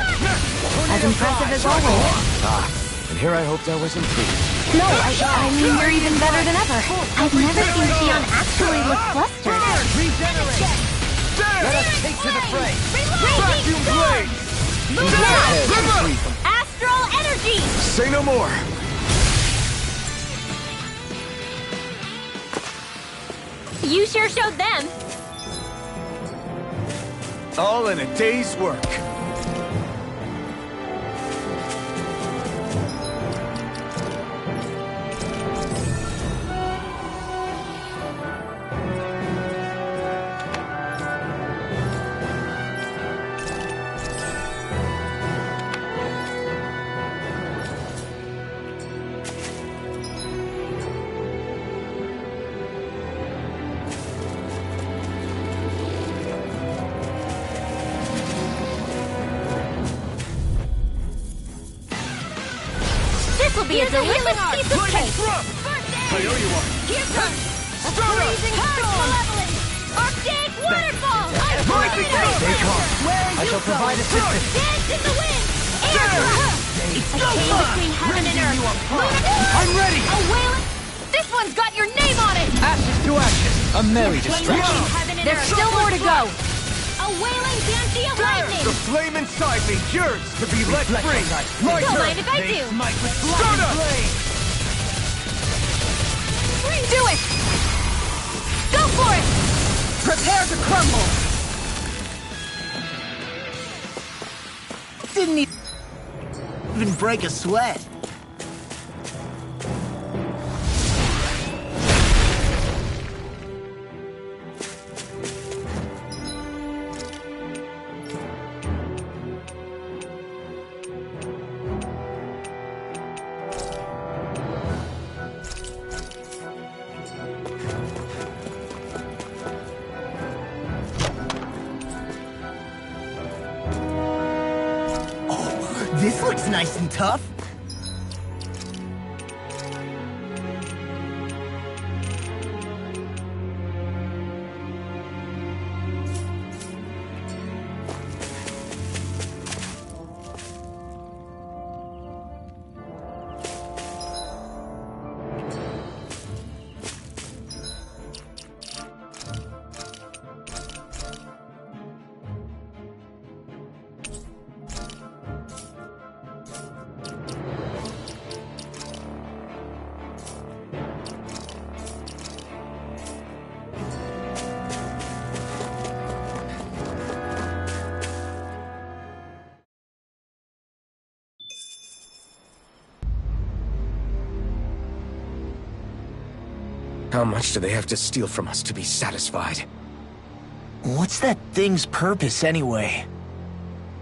Speaker 3: As impressive as always.
Speaker 4: And here I hoped I was improved.
Speaker 3: No, I mean, you're even better than ever. I've never seen Xion actually look flustered.
Speaker 6: Regenerate! Let us take to the fray.
Speaker 9: Vacuum blade!
Speaker 3: Move now! Astral energy!
Speaker 9: Say no more!
Speaker 3: You sure showed them.
Speaker 9: All in a day's work.
Speaker 3: Will be a delicious piece of cake.
Speaker 9: I owe you one.
Speaker 3: Here comes a
Speaker 9: Start up.
Speaker 3: freezing malevolence. Arctic waterfall.
Speaker 6: Stay calm. I shall provide assistance.
Speaker 3: Dance in the wind. Air thrust. A chain between heaven and earth.
Speaker 6: I'm ready.
Speaker 3: A wailing. This one's got your name on it.
Speaker 6: Ashes to ashes. A merry distraction.
Speaker 3: There's still more to go. A wailing banshee of lightning.
Speaker 9: The flame inside me yearns to be let free. My
Speaker 3: Don't
Speaker 9: turn.
Speaker 3: mind if I do.
Speaker 9: Start up.
Speaker 3: Do it. Go for it.
Speaker 10: Prepare to crumble! Didn't even break a sweat. This looks nice and tough.
Speaker 4: How much do they have to steal from us to be satisfied?
Speaker 1: What's that thing's purpose, anyway?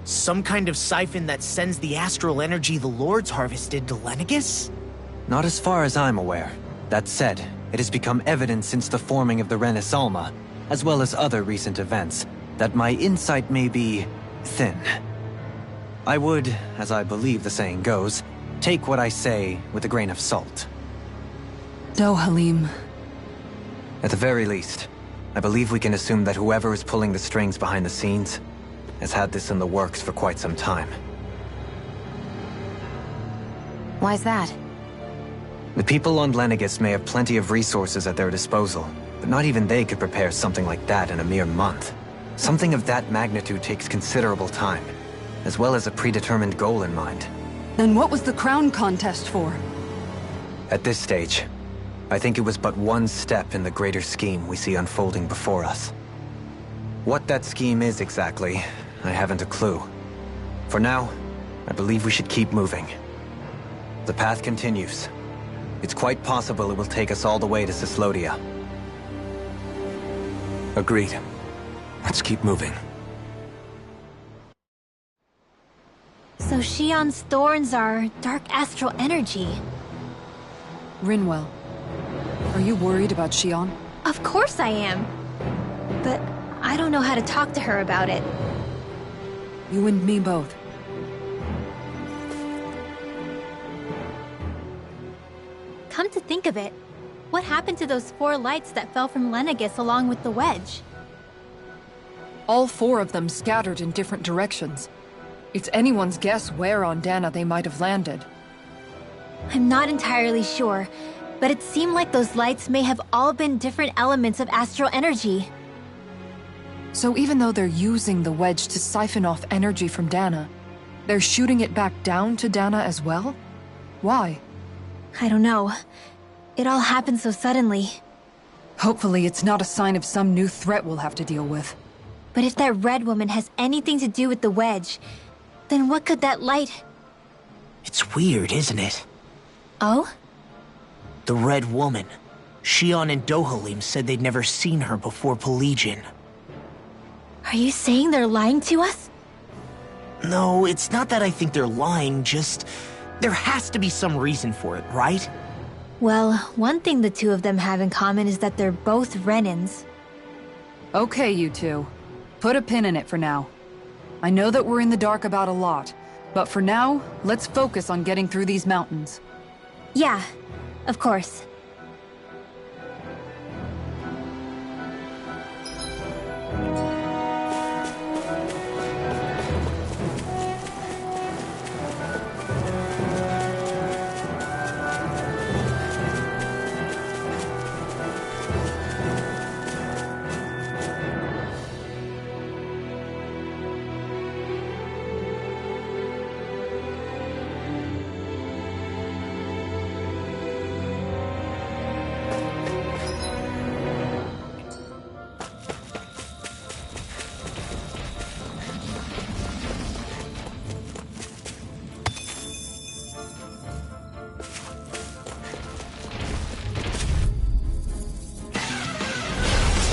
Speaker 1: Some kind of siphon that sends the astral energy the Lords harvested to Lenegus?
Speaker 6: Not as far as I'm aware. That said, it has become evident since the forming of the Renaissance, as well as other recent events, that my insight may be thin. I would, as I believe the saying goes, take what I say with a grain of salt.
Speaker 8: No, Halim.
Speaker 6: At the very least, I believe we can assume that whoever is pulling the strings behind the scenes has had this in the works for quite some time.
Speaker 3: Why's that?
Speaker 6: The people on Lenegus may have plenty of resources at their disposal, but not even they could prepare something like that in a mere month. Something of that magnitude takes considerable time, as well as a predetermined goal in mind.
Speaker 8: Then what was the crown contest for?
Speaker 6: At this stage, I think it was but one step in the greater scheme we see unfolding before us. What that scheme is exactly, I haven't a clue. For now, I believe we should keep moving. The path continues. It's quite possible it will take us all the way to Cyslodia.
Speaker 4: Agreed. Let's keep moving.
Speaker 2: So Xion's thorns are dark astral energy.
Speaker 8: Rinwell, are you worried about Xion?
Speaker 2: Of course I am. But I don't know how to talk to her about it.
Speaker 8: You and me both.
Speaker 2: come to think of it, what happened to those 4 lights that fell from Lenegus along with the wedge?
Speaker 5: All 4 of them scattered in different directions. It's anyone's guess where on Dana they might have landed.
Speaker 2: I'm not entirely sure, but it seemed like those lights may have all been different elements of astral energy.
Speaker 5: So even though they're using the wedge to siphon off energy from Dana, they're shooting it back down to Dana as well? Why?
Speaker 2: I don't know. It all happened so suddenly.
Speaker 5: Hopefully it's not a sign of some new threat we'll have to deal with.
Speaker 2: But if that red woman has anything to do with the wedge, then what could that light...
Speaker 1: It's weird, isn't it?
Speaker 2: Oh?
Speaker 1: The Red Woman. Shion and Dohalim said they'd never seen her before Pelagian.
Speaker 2: Are you saying they're lying to us?
Speaker 1: No, it's not that I think they're lying, just... There has to be some reason for it, right?
Speaker 2: Well, one thing the 2 of them have in common is that they're both Renins.
Speaker 5: Okay, you 2. Put a pin in it for now. I know that we're in the dark about a lot, but for now, let's focus on getting through these mountains.
Speaker 2: Yeah, of course.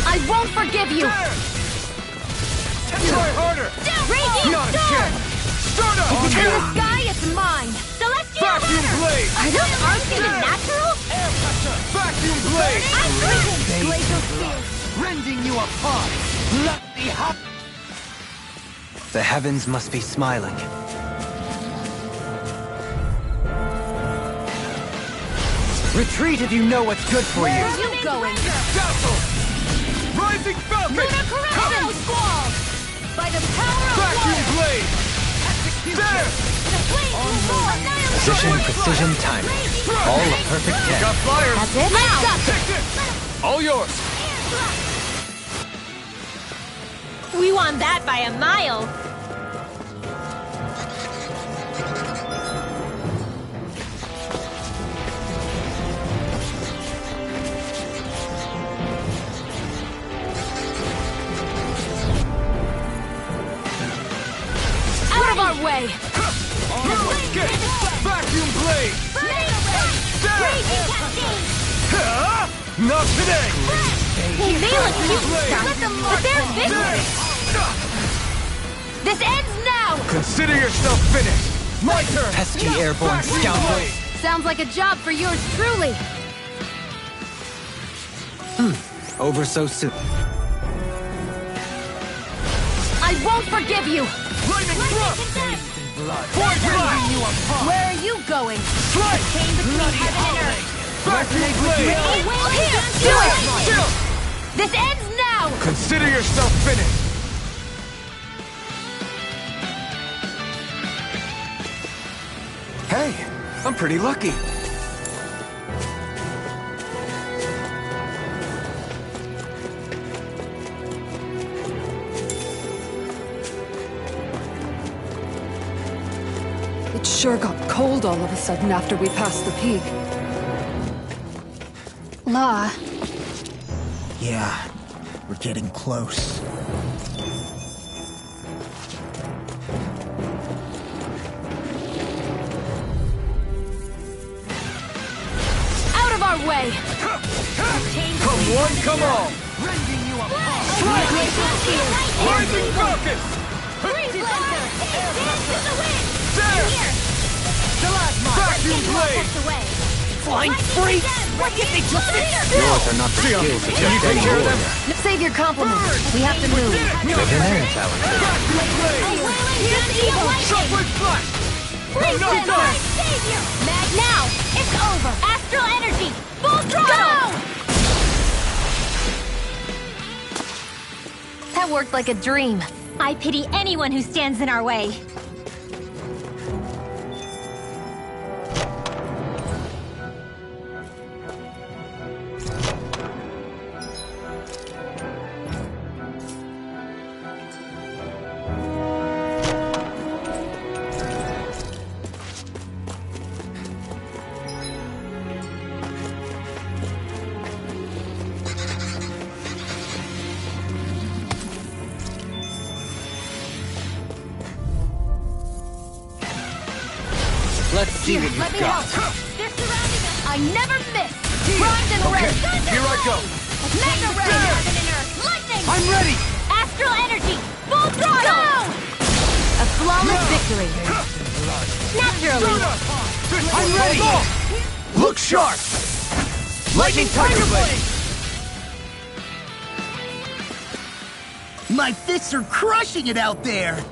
Speaker 3: I won't forgive you!
Speaker 9: Try harder!
Speaker 3: Raging
Speaker 9: Not a
Speaker 3: storm!
Speaker 9: chance! Start up!
Speaker 3: If it's in the sky, it's mine! Celestial
Speaker 9: Vacuum
Speaker 3: order!
Speaker 9: blade!
Speaker 3: Are those arms even natural?
Speaker 9: Vacuum blade!
Speaker 3: Glacial spears!
Speaker 9: Rending you apart! Let me have...
Speaker 6: The heavens must be smiling. Retreat if you know what's good for you.
Speaker 3: Where are you going?
Speaker 9: Dazzle! Rising Falcon!
Speaker 3: Lunar Corruption Squall! By the power of
Speaker 9: Vacuum
Speaker 3: water!
Speaker 9: blade! There!
Speaker 3: The flames will roll!
Speaker 6: Precision, precision, timing. All a perfect 10.
Speaker 9: Got flyers!
Speaker 3: That's it? Now!
Speaker 9: Take this! All yours!
Speaker 2: We won that by a mile!
Speaker 3: Out of our way!
Speaker 9: Get it! Vacuum blade! There! Not today!
Speaker 3: Well, they look cute and stuff, but they're vicious! This ends now!
Speaker 9: Consider yourself finished! My turn!
Speaker 6: Pesky airborne
Speaker 9: Vacuum
Speaker 6: scoundrels.
Speaker 9: blade!
Speaker 3: Sounds like a job for yours truly!
Speaker 6: Over so soon.
Speaker 3: I won't forgive you!
Speaker 9: Lightning thrust! Void blast! You apart!
Speaker 3: Where are you going?
Speaker 9: Slice!
Speaker 3: Chain between heaven and earth!
Speaker 9: Vacuum blade!
Speaker 3: Here! Do it!
Speaker 9: Chill!
Speaker 3: This ends now!
Speaker 9: Consider yourself finished!
Speaker 4: Hey, I'm pretty lucky.
Speaker 5: It sure got cold all of a sudden after we passed the peak.
Speaker 2: Law,
Speaker 1: Yeah, we're getting close.
Speaker 3: Out of our way!
Speaker 9: Come one, come all! Rising focus! There! Vacuum blade!
Speaker 1: Flying freaks! Why can't they just sit still?
Speaker 6: Yours are not the skills of
Speaker 9: Can you
Speaker 6: just
Speaker 9: take
Speaker 6: any
Speaker 9: care of them?
Speaker 6: warrior.
Speaker 3: Save your compliments. We have to move.
Speaker 6: Living and talented.
Speaker 9: Vacuum blade! Shockwave flash! I'm not done!
Speaker 3: Now! It's over! Astral energy! throttle! That worked like a dream.
Speaker 2: I pity anyone who stands in our way.
Speaker 6: Let's see what
Speaker 3: Let
Speaker 6: you've
Speaker 3: me
Speaker 6: got.
Speaker 3: help. They're surrounding us. I never miss. Primed and
Speaker 9: Okay,
Speaker 3: ready.
Speaker 9: here I go.
Speaker 3: Mega ray.
Speaker 9: There.
Speaker 3: Heaven and earth. Lightning.
Speaker 9: I'm ready!
Speaker 2: Astral energy! Full throttle!
Speaker 3: Go! A flawless victory.
Speaker 2: Naturally!
Speaker 9: I'm ready! Look sharp! Lightning Tiger Blade!
Speaker 10: My fists are crushing it out there!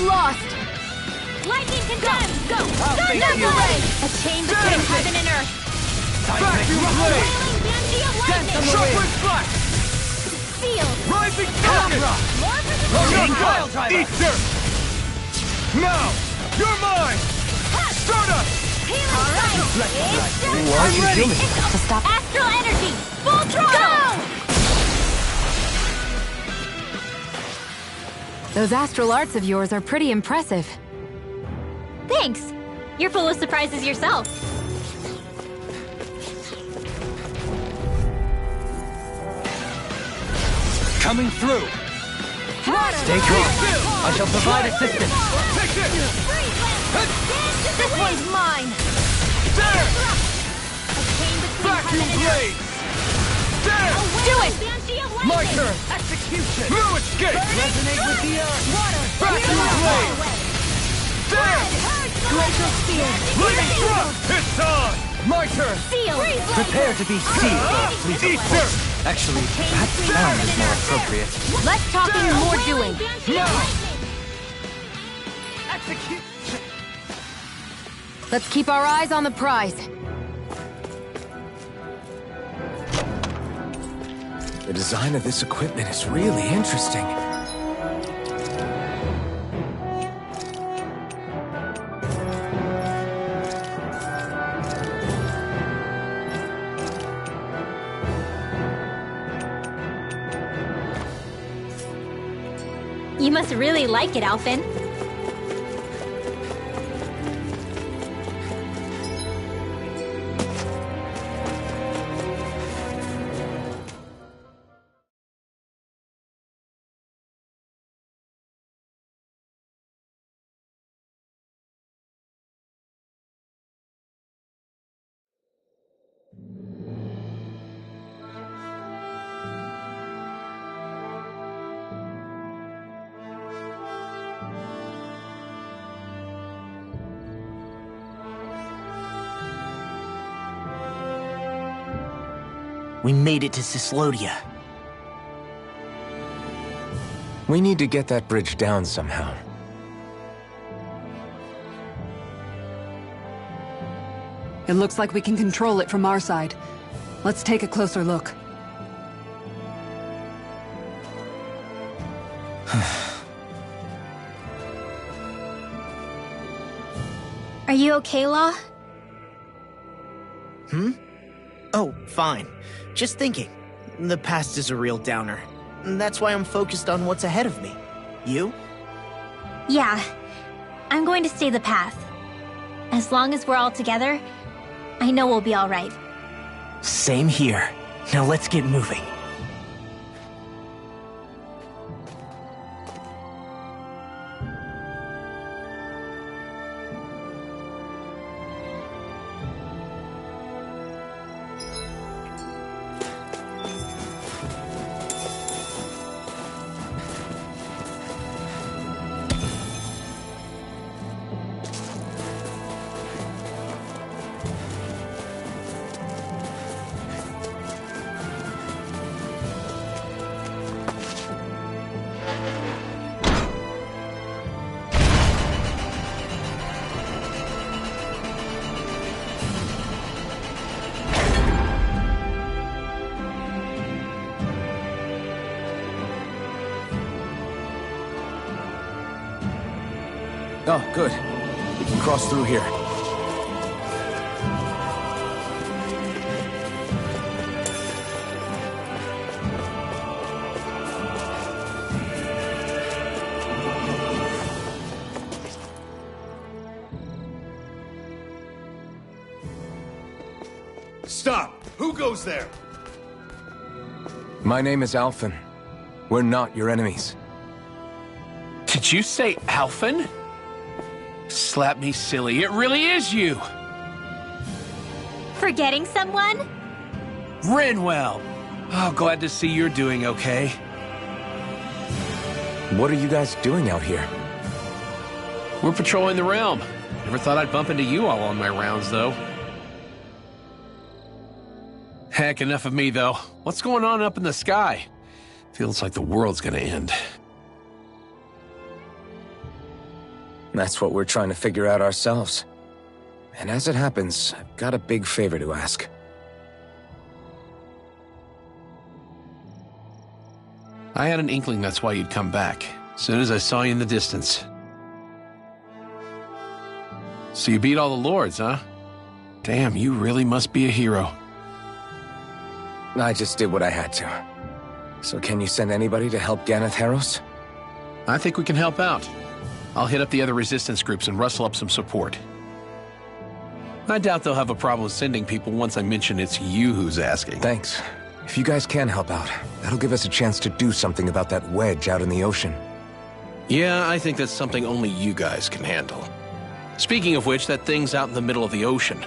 Speaker 3: Lost!
Speaker 2: Lightning condemned! Go!
Speaker 9: take
Speaker 2: Mega
Speaker 9: you.
Speaker 2: ray! A chain between heaven and earth!
Speaker 9: Vacuum Blade!
Speaker 2: Wailing Banshee of lightning!
Speaker 9: Sharpened Flash!
Speaker 2: Seal!
Speaker 9: Rising Falcon!
Speaker 2: More for the
Speaker 9: Pile Driver! Eat dirt! Now! You're mine! Stardust!
Speaker 2: healing sight!
Speaker 9: I'm ready!
Speaker 3: To stop.
Speaker 2: Astral energy! Full throttle!
Speaker 3: Those astral arts of yours are pretty impressive.
Speaker 2: Thanks! You're full of surprises yourself.
Speaker 6: Coming through. Stay calm. I shall provide assistance.
Speaker 9: Take this!
Speaker 2: This one's mine!
Speaker 9: There!
Speaker 2: A chain between
Speaker 9: Vacuum
Speaker 2: heaven and earth!
Speaker 9: Blade! There!
Speaker 2: Do it! Banshee of lightning!
Speaker 9: My turn! Execution! No escape!
Speaker 6: Resonate with the earth.
Speaker 9: Vacuum Blade! There!
Speaker 2: Glacial spear!
Speaker 9: Lightning Thrust! It's on! My turn!
Speaker 2: Seal!
Speaker 6: Prepare to be sealed,
Speaker 9: Eat dirt!
Speaker 6: Actually, perhaps bound is more appropriate.
Speaker 3: Less talking, more doing.
Speaker 9: Execute!
Speaker 3: Let's keep our eyes on the prize.
Speaker 4: The design of this equipment is really interesting.
Speaker 2: You must really like it, Alphen.
Speaker 1: We made it to Cislodia.
Speaker 4: We need to get that bridge down somehow.
Speaker 8: It looks like we can control it from our side. Let's take a closer look.
Speaker 2: Are you okay, Law?
Speaker 1: Oh, fine. Just thinking. The past is a real downer. That's why I'm focused on what's ahead of me. You?
Speaker 2: Yeah. I'm going to stay the path. As long as we're all together, I know we'll be all right.
Speaker 1: Same here. Now let's get moving.
Speaker 4: Oh, good. We can cross through here.
Speaker 9: Stop! Who goes there?
Speaker 4: My name is Alphen. We're not your enemies.
Speaker 11: Did you say Alphen? Slap me silly, it really is you!
Speaker 2: Forgetting someone?
Speaker 11: Rinwell! Oh, glad to see you're doing okay.
Speaker 4: What are you guys doing out here?
Speaker 11: We're patrolling the realm. Never thought I'd bump into you all on my rounds, though. Heck, enough of me, though. What's going on up in the sky? Feels like the world's gonna end.
Speaker 4: That's what we're trying to figure out ourselves. And as it happens, I've got a big favor to ask.
Speaker 11: I had an inkling that's why you'd come back, as soon as I saw you in the distance. So you beat all the lords, huh? Damn, you really must be a hero.
Speaker 4: I just did what I had to. So can you send anybody to help Ganeth Harros?
Speaker 11: I think we can help out. I'll hit up the other resistance groups and rustle up some support. I doubt they'll have a problem sending people once I mention it's you who's asking.
Speaker 4: Thanks. If you guys can help out, that'll give us a chance to do something about that wedge out in the ocean.
Speaker 11: Yeah, I think that's something only you guys can handle. Speaking of which, that thing's out in the middle of the ocean.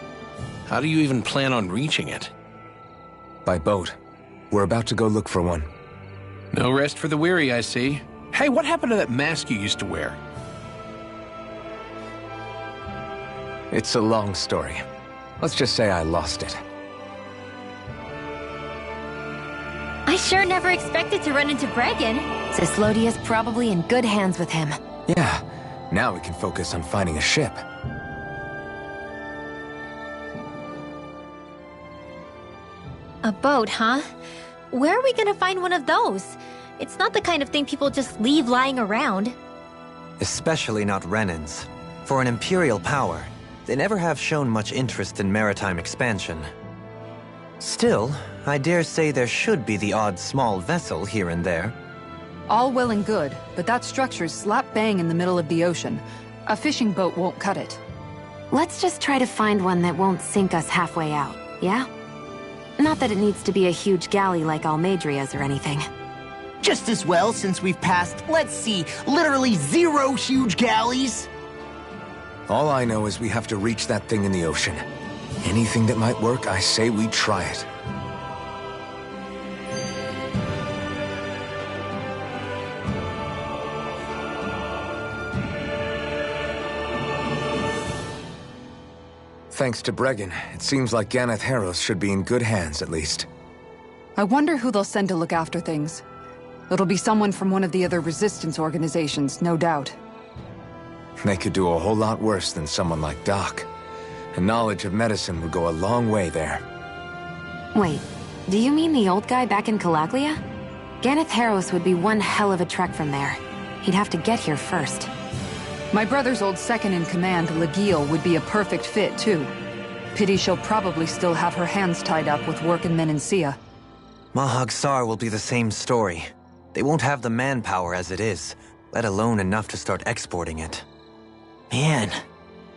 Speaker 11: How do you even plan on reaching it?
Speaker 4: By boat. We're about to go look for one.
Speaker 11: No rest for the weary, I see. Hey, what happened to that mask you used to wear?
Speaker 4: It's a long story. Let's just say I lost it.
Speaker 2: I sure never expected to run into Bregan.
Speaker 3: Cislodia's probably in good hands with him.
Speaker 4: Yeah, now we can focus on finding a ship.
Speaker 2: A boat, huh? Where are we gonna find one of those? It's not the kind of thing people just leave lying around.
Speaker 6: Especially not Renans. For an Imperial power, they never have shown much interest in maritime expansion. Still, I dare say there should be the odd small vessel here and there.
Speaker 8: All well and good, but that structure's slap bang in the middle of the ocean. A fishing boat won't cut it.
Speaker 3: Let's just try to find one that won't sink us halfway out, yeah? Not that it needs to be a huge galley like Almadria's or anything.
Speaker 1: Just as well, since we've passed, let's see, literally 0 huge galleys.
Speaker 4: All I know is we have to reach that thing in the ocean. Anything that might work, I say we try it. Thanks to Bregan, it seems like Ganeth Harros should be in good hands, at least.
Speaker 8: I wonder who they'll send to look after things. It'll be someone from one of the other resistance organizations, no doubt.
Speaker 4: They could do a whole lot worse than someone like Doc. A knowledge of medicine would go a long way there.
Speaker 3: Wait, do you mean the old guy back in Calaglia? Ganeth Harros would be one hell of a trek from there. He'd have to get here first.
Speaker 8: My brother's old second-in-command, Legil, would be a perfect fit, too. Pity she'll probably still have her hands tied up with work in Menancia.
Speaker 6: Mahag Sar will be the same story. They won't have the manpower as it is, let alone enough to start exporting it.
Speaker 1: Man,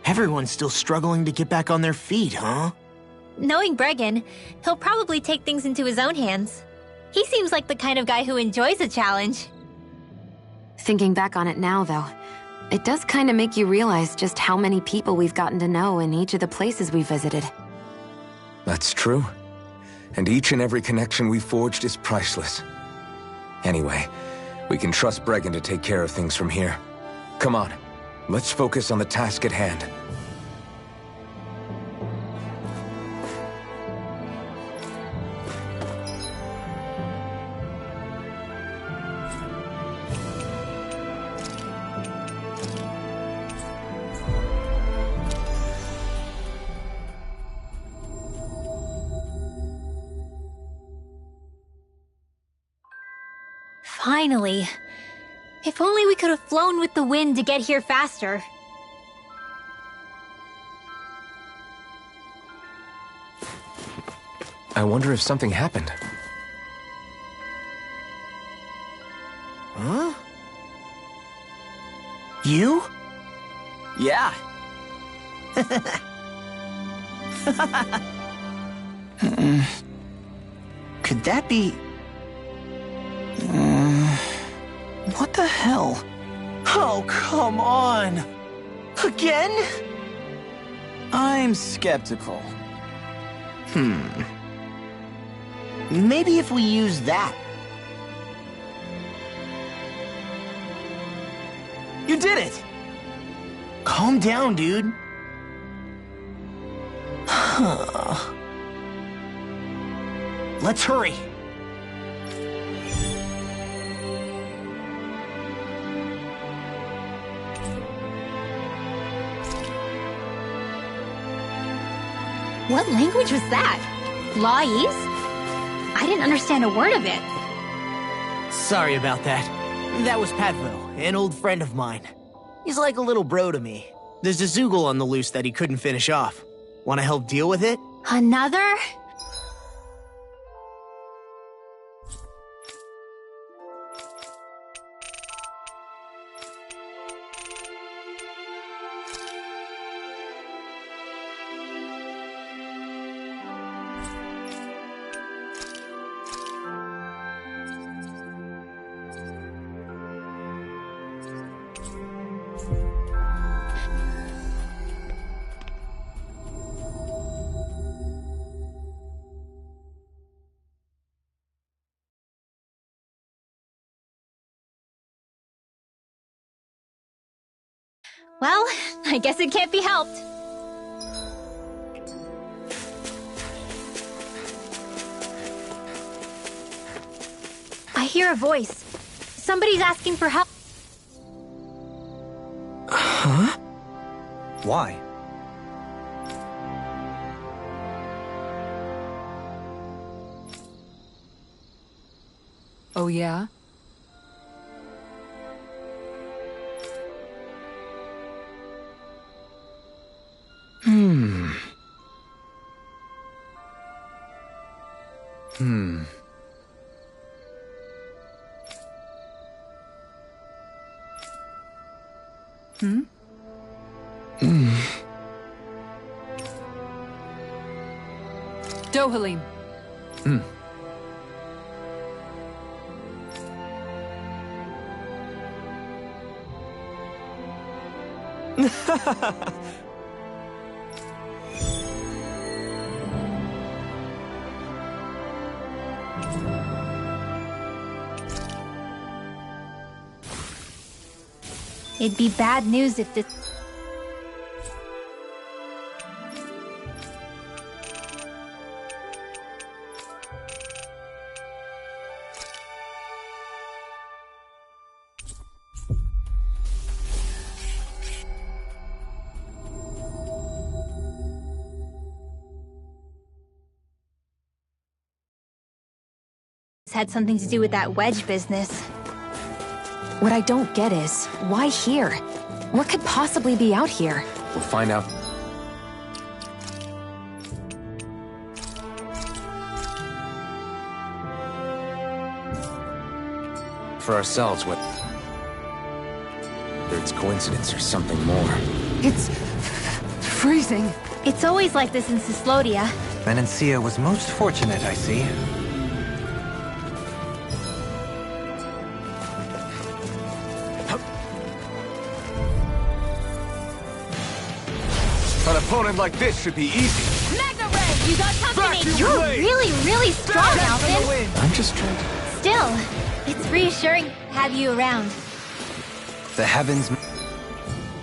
Speaker 1: everyone's still struggling to get back on their feet, huh?
Speaker 2: Knowing Bregan, he'll probably take things into his own hands. He seems like the kind of guy who enjoys a challenge.
Speaker 3: Thinking back on it now, though, it does kind of make you realize just how many people we've gotten to know in each of the places we visited.
Speaker 4: That's true. And each and every connection we forged is priceless. Anyway, we can trust Bregan to take care of things from here. Come on, let's focus on the task at hand.
Speaker 2: Finally. If only we could have flown with the wind to get here faster.
Speaker 4: I wonder if something happened.
Speaker 1: Huh? You? Yeah. Could that be... What the hell? Oh, come on! Again? I'm skeptical. Maybe if we use that. You did it! Calm down, dude. Let's hurry.
Speaker 2: What language was that? Lawese? I didn't understand a word of it.
Speaker 1: Sorry about that. That was Patvo, an old friend of mine. He's like a little bro to me. There's a Zoogle on the loose that he couldn't finish off. Want to help deal with it?
Speaker 2: Another? Well, I guess it can't be helped. I hear a voice. Somebody's asking for help.
Speaker 1: Huh?
Speaker 6: Why?
Speaker 5: Oh yeah? Dohalim.
Speaker 2: It'd be bad news if this... had something to do with that wedge business.
Speaker 3: What I don't get is, why here? What could possibly be out here?
Speaker 4: We'll find out. For ourselves, whether it's coincidence or something more.
Speaker 8: It's freezing.
Speaker 2: It's always like this in Cyslodia.
Speaker 6: Venencia was most fortunate, I see.
Speaker 9: An opponent like this should be easy.
Speaker 2: Magna Ray! You got company!
Speaker 9: Vacuum
Speaker 2: You're
Speaker 9: blade!
Speaker 2: really strong, Alvin!
Speaker 4: I'm just trying to...
Speaker 2: Still, it's reassuring to have you around.
Speaker 6: The heavens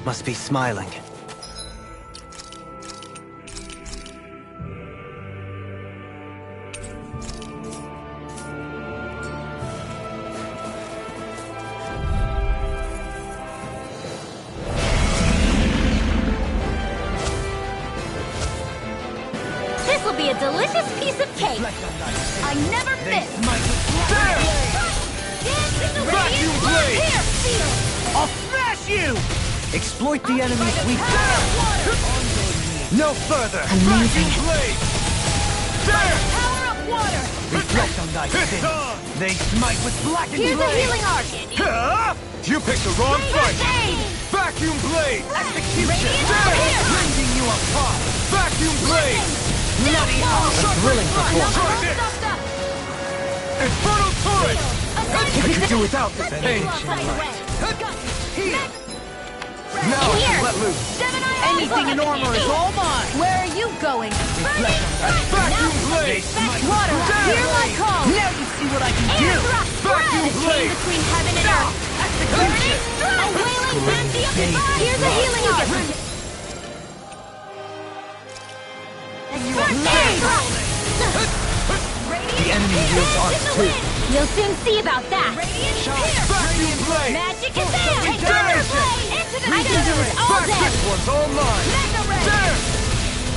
Speaker 6: must be smiling.
Speaker 2: This'll be a delicious piece of cake. I never miss.
Speaker 9: There!
Speaker 2: Dance in the
Speaker 9: Vacuum
Speaker 2: radiant
Speaker 9: blade!
Speaker 2: here, feel.
Speaker 1: I'll smash you!
Speaker 6: Exploit the enemy's weakness.
Speaker 9: No further!
Speaker 3: Amazing.
Speaker 9: Vacuum blade! There!
Speaker 2: Power of
Speaker 9: water!
Speaker 6: Reflect on thy
Speaker 9: It's
Speaker 6: sins.
Speaker 9: on!
Speaker 6: They smite with blackened
Speaker 3: Here's a
Speaker 6: blade.
Speaker 3: healing arc!
Speaker 9: You picked the wrong fight!
Speaker 3: Blade!
Speaker 9: Vacuum blade!
Speaker 6: Execution!
Speaker 3: Here!
Speaker 6: Rending you apart!
Speaker 9: Vacuum blade!
Speaker 6: Bloody hell! A thrilling performance.
Speaker 9: Try this! Infernal turret!
Speaker 6: I could do without this pain.
Speaker 9: Now I
Speaker 3: Here.
Speaker 9: can let loose!
Speaker 3: Anything in armor is all mine! Where are you going?
Speaker 9: Vacuum blade!
Speaker 3: Water, hear my call!
Speaker 6: Now you see what I can do!
Speaker 9: Vacuum
Speaker 3: The chain
Speaker 9: blade!
Speaker 3: between heaven and earth!
Speaker 6: Execution!
Speaker 3: A wailing wind! Here's a healing arc!
Speaker 6: The enemy wields arcs too.
Speaker 3: You'll soon see about that!
Speaker 9: Vacuum blade!
Speaker 3: Magic is there!
Speaker 9: Damage!
Speaker 3: I can do it all day!
Speaker 9: This one's all mine! There!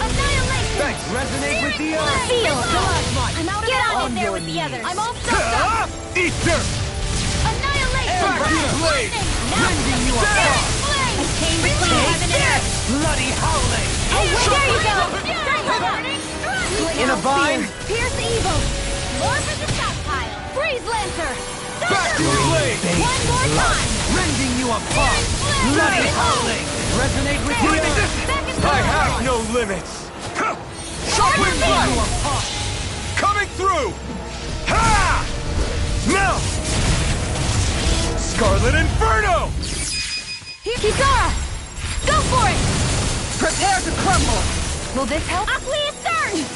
Speaker 3: Annihilation!
Speaker 6: Thanks, resonate with the earth.
Speaker 3: Feel! Get on in there with the others! I'm all stuffed up!
Speaker 9: Eat dirt!
Speaker 3: Annihilation!
Speaker 9: Vacuum blade!
Speaker 6: Rending you apart.
Speaker 3: A chain between heaven and earth!
Speaker 6: Bloody howling.
Speaker 3: Oh, there you go!
Speaker 6: In a vine.
Speaker 3: Pierce evil! More for the stockpile! Freeze Lancer!
Speaker 9: Vacuum blade!
Speaker 3: One more time!
Speaker 6: Rending you apart. Bloody howling. Resonate with the earth.
Speaker 9: I have no limits! Sharpen
Speaker 6: Rending you
Speaker 9: blade!
Speaker 6: apart.
Speaker 9: Coming through! Ha! Now! Scarlet Inferno!
Speaker 3: Kisara! Go for it!
Speaker 8: Prepare to crumble!
Speaker 3: Will this help? Aquila Stern!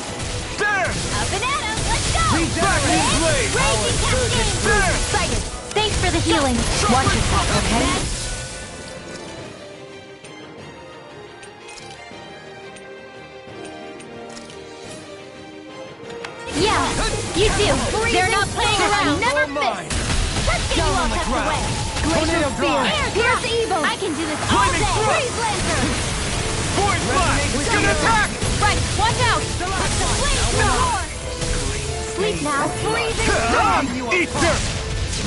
Speaker 9: There!
Speaker 3: Up and at 'em! Let's go!
Speaker 9: Vacuum blade!
Speaker 3: Raging Cascade!
Speaker 9: There!
Speaker 3: Excited! Thanks for the healing. Watch yourself, okay? Yeah, you do. They're not playing around. Never miss. Let's get you all tucked away. Glacial Spear. Pierce evil. I can do this all
Speaker 9: Flaming
Speaker 3: day.
Speaker 9: thrust.
Speaker 3: Freeze Lancer.
Speaker 9: Point blast! Good attack!
Speaker 3: Right, watch out. Flame roar. Sleep now. Freezing.
Speaker 9: Eat dirt!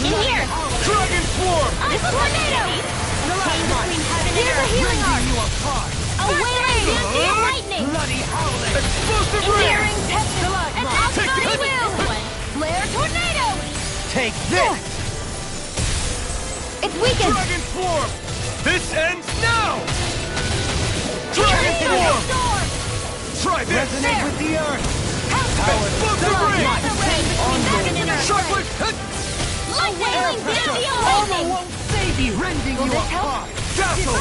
Speaker 3: In here.
Speaker 9: Dragon Swarm!
Speaker 3: This tornado. Chain between heaven and earth. Here's a healing arc. A wailing dancing lightning.
Speaker 6: Bloody howling.
Speaker 9: Explosive ring!
Speaker 3: Searing tempest. An outside will. Flare tornado.
Speaker 6: Take this.
Speaker 3: It's weakened.
Speaker 9: Dragon Swarm! This ends now! Dragon Swarm! Try this!
Speaker 6: Resonate with the earth.
Speaker 9: Explosive ring! Chocolate!
Speaker 3: A wailing dancing lightning.
Speaker 6: Won't save you. Rending you apart.
Speaker 9: Dazzle!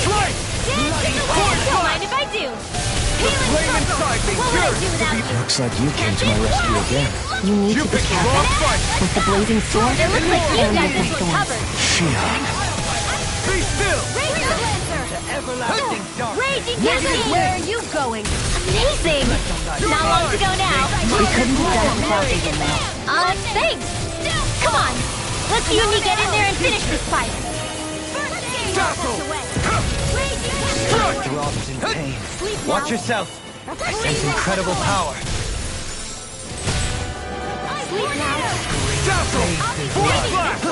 Speaker 9: Strike!
Speaker 3: Don't mind if I do. Healing
Speaker 9: Flame
Speaker 3: circle.
Speaker 9: inside me
Speaker 3: What would I
Speaker 9: yearns
Speaker 3: do
Speaker 9: to
Speaker 3: without
Speaker 9: be...
Speaker 3: you?
Speaker 4: Looks like you came to my rescue again.
Speaker 3: You need
Speaker 9: You
Speaker 3: to be
Speaker 9: picked the
Speaker 3: careful.
Speaker 9: wrong fight!
Speaker 3: With the blazing sword, it looks like you got this one covered.
Speaker 4: Shion.
Speaker 9: Be still!
Speaker 3: Razor Lancer!
Speaker 6: Everlasting dark.
Speaker 3: Raging Cascade! Where are you going? Amazing! Not long to go now.
Speaker 4: We couldn't have done it without you, man.
Speaker 3: Thanks! Come on! Let's see when you get in there and finish this fight!
Speaker 9: Dazzle!
Speaker 6: Throbs in pain. Watch yourself. I sense incredible power.
Speaker 3: Sleep now.
Speaker 9: Dazzle! Force blast!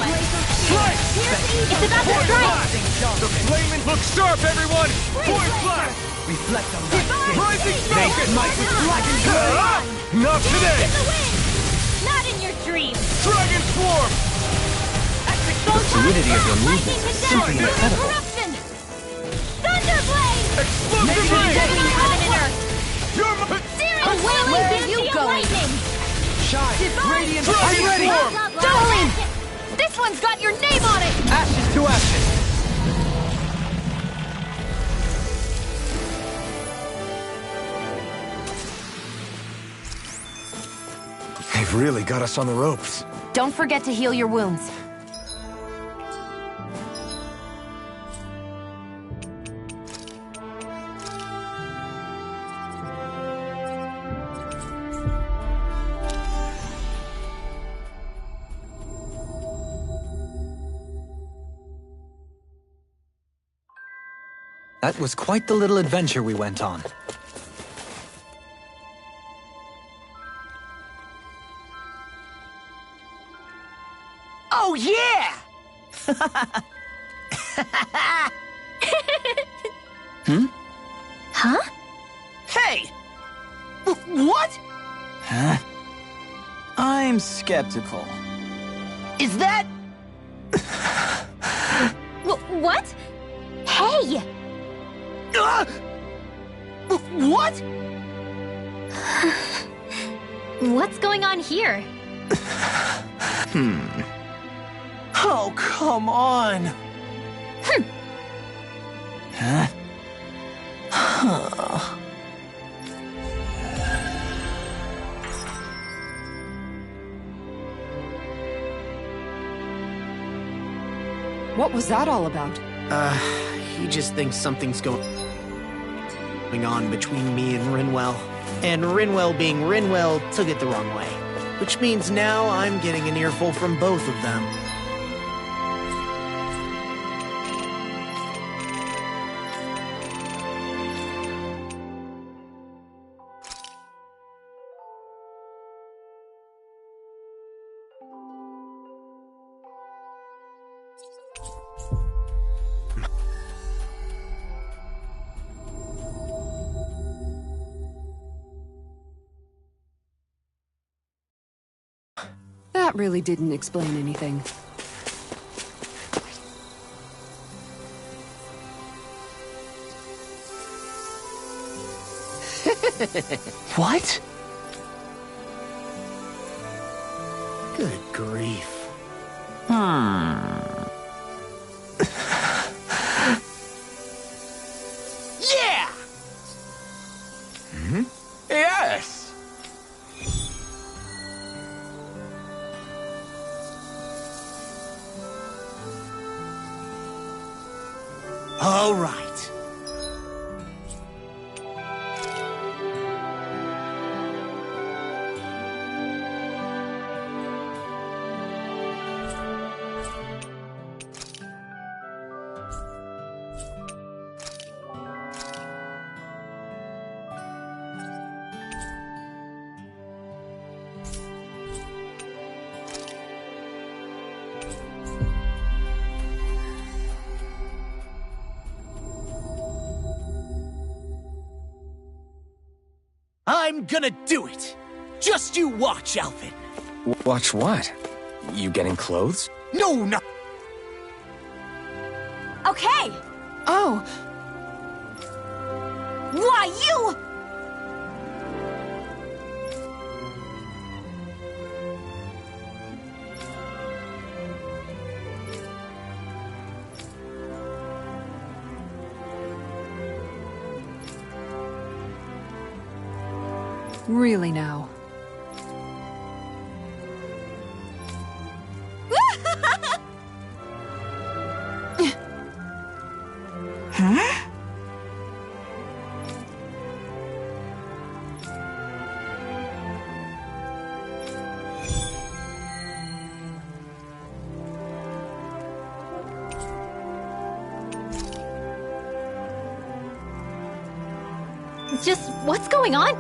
Speaker 9: Strike!
Speaker 3: It's about to strike!
Speaker 9: The flaming... Look sharp, everyone! Force blast!
Speaker 6: Reflect on that skin.
Speaker 9: Rising
Speaker 6: They
Speaker 9: Falcon!
Speaker 6: smite with blackened blade.
Speaker 9: Not today!
Speaker 3: In the wind! Not in your dreams!
Speaker 9: Dragon Swarm!
Speaker 3: The
Speaker 4: fluidity of your movement is simply incredible.
Speaker 3: Corruption! Thunderblade!
Speaker 9: Explosive ring!
Speaker 3: Between heaven and earth!
Speaker 9: You're my...
Speaker 3: A wailing dancing lightning!
Speaker 6: Shine. Radiant.
Speaker 9: Dragon
Speaker 6: I'm ready.
Speaker 9: Swarm!
Speaker 3: Darling! This one's got your name on it!
Speaker 6: Ashes to ashes.
Speaker 4: They've really got us on the ropes.
Speaker 3: Don't forget to heal your wounds.
Speaker 6: That was quite the little adventure we went on.
Speaker 1: Oh, yeah!
Speaker 3: Huh?
Speaker 1: Hey! What?
Speaker 6: Huh?
Speaker 1: I'm skeptical. Is that...
Speaker 2: What? Hey!
Speaker 1: What?
Speaker 2: What's going on here?
Speaker 1: Oh, come on. Huh?
Speaker 8: What was that all about?
Speaker 1: He just thinks something's going on between me and Rinwell. And Rinwell being Rinwell took it the wrong way. Which means now I'm getting an earful from both of them.
Speaker 8: That really didn't explain anything.
Speaker 1: What? Good grief. Yeah!
Speaker 9: Yes!
Speaker 1: All right. I'm gonna do it. Just you watch, Alvin.
Speaker 4: Watch what? You getting clothes?
Speaker 1: No, no.
Speaker 2: Okay!
Speaker 8: Oh!
Speaker 2: Why, you...
Speaker 8: Really now.
Speaker 1: Huh?
Speaker 2: Just, what's going on?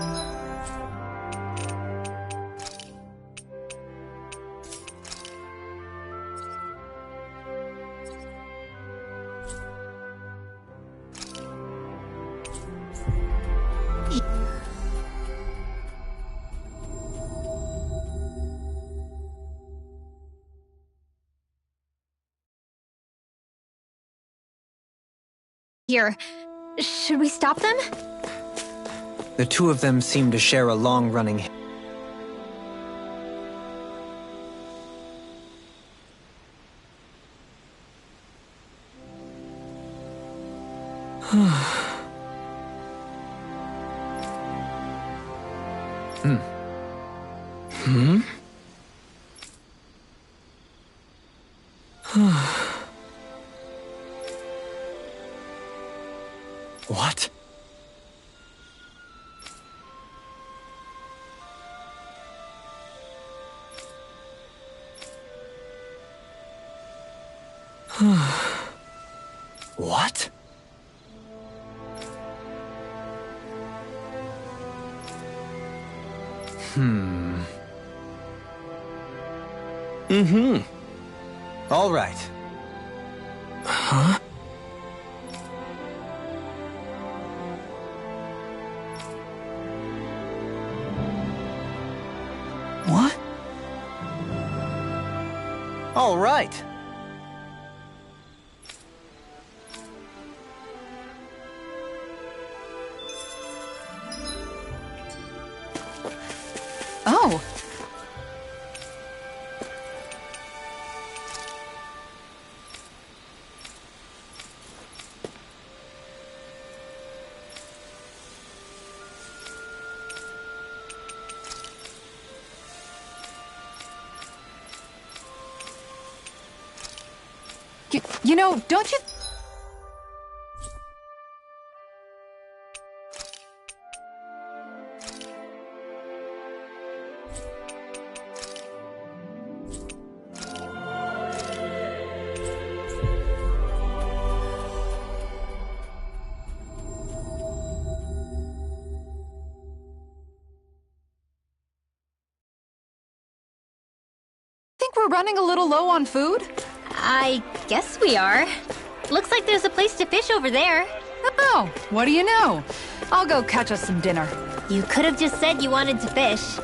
Speaker 2: Here, should we stop them?
Speaker 6: The two of them seem to share a long-running... What? What? All right.
Speaker 1: Huh? What?
Speaker 6: All right.
Speaker 8: Oh. You know, don't you... think we're running a little low on food?
Speaker 2: I guess we are. Looks like there's a place to fish over there.
Speaker 8: Oh, what do you know? I'll go catch us some dinner.
Speaker 2: You could have just said you wanted to fish.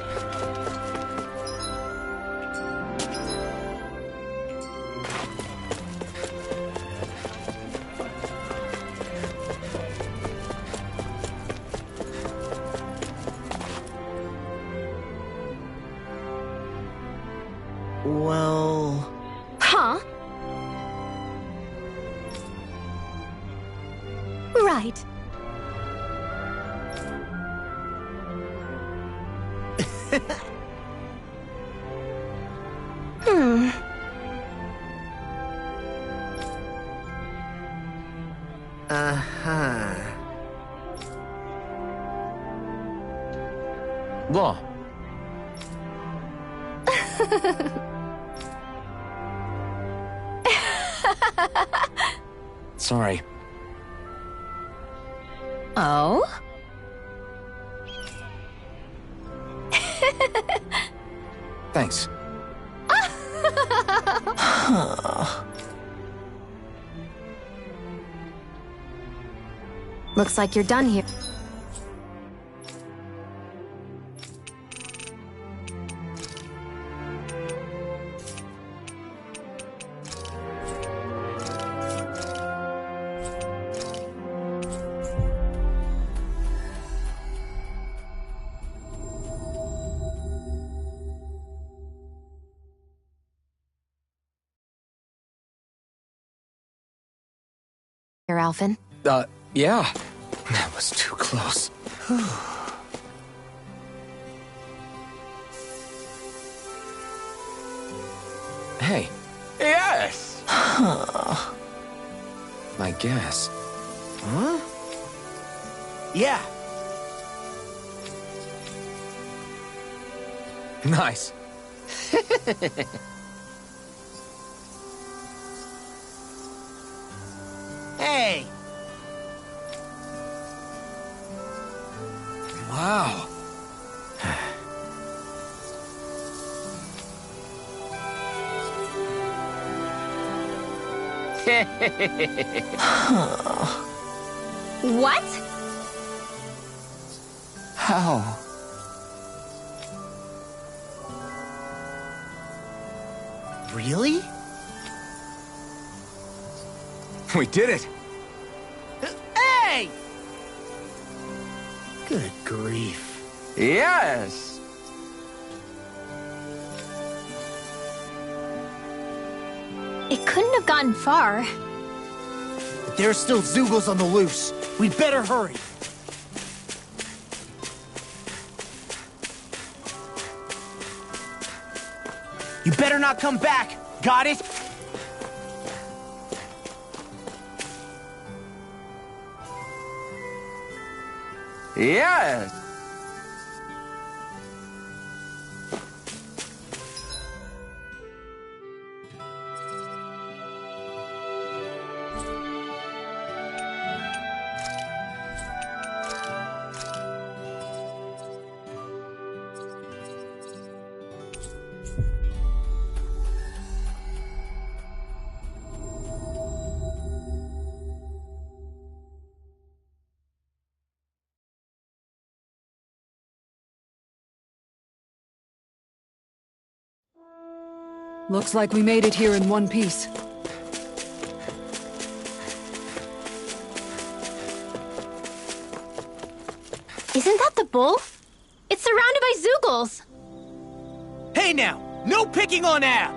Speaker 1: Well...
Speaker 3: Huh? Right.
Speaker 1: Uh-huh.
Speaker 4: Law. Sorry.
Speaker 2: Oh?
Speaker 4: Thanks.
Speaker 3: Looks like you're done here. Here, Alphen.
Speaker 4: Yeah. That was too close. Hey.
Speaker 9: Yes!
Speaker 4: I guess.
Speaker 1: Huh? Yeah.
Speaker 4: Nice.
Speaker 1: Hey!
Speaker 4: Wow.
Speaker 2: What?
Speaker 4: How?
Speaker 1: Really?
Speaker 4: We did it!
Speaker 1: Hey! Good grief.
Speaker 9: Yes!
Speaker 2: It couldn't have gone far.
Speaker 1: But there's still Zoogles on the loose. We'd better hurry. You better not come back. Got it?
Speaker 9: Yes!
Speaker 8: Looks like we made it here in one piece.
Speaker 2: Isn't that the bull? It's surrounded by Zoogles!
Speaker 1: Hey now! No picking on Ab!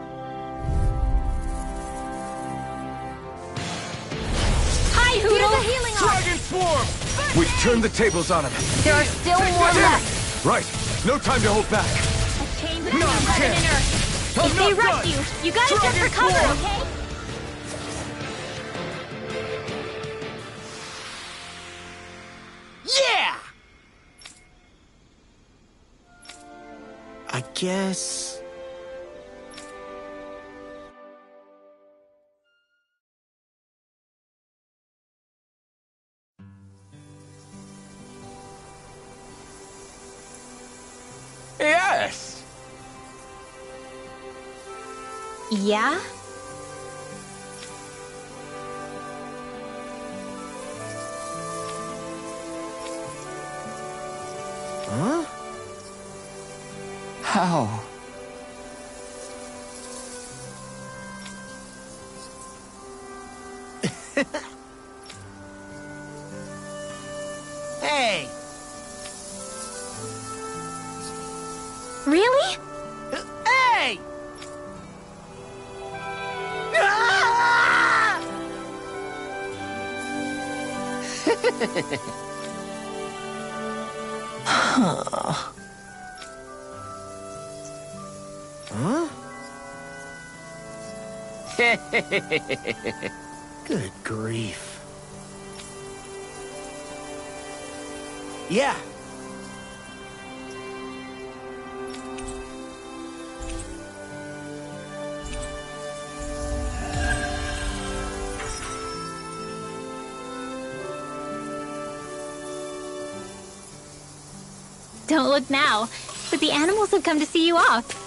Speaker 2: Hi, Hoodle!
Speaker 3: Here's a healing arm!
Speaker 9: Dragon form!
Speaker 4: We've turned the tables on him.
Speaker 3: There are still more left.
Speaker 4: Right. No time to hold back.
Speaker 2: A chain between
Speaker 9: No
Speaker 2: heaven
Speaker 9: chance.
Speaker 2: and earth.
Speaker 9: I'm
Speaker 2: If they
Speaker 9: not
Speaker 2: rush
Speaker 9: done.
Speaker 2: you gotta jump for
Speaker 9: Dragon
Speaker 2: cover,
Speaker 9: form.
Speaker 2: okay?
Speaker 1: Yeah! I guess...
Speaker 9: Yes!
Speaker 2: Yeah?
Speaker 1: Huh?
Speaker 9: How?
Speaker 1: Hey!
Speaker 2: Really?
Speaker 1: Hey! Ah! Huh? Good grief. Yeah.
Speaker 2: Don't look now, but the animals have come to see you off.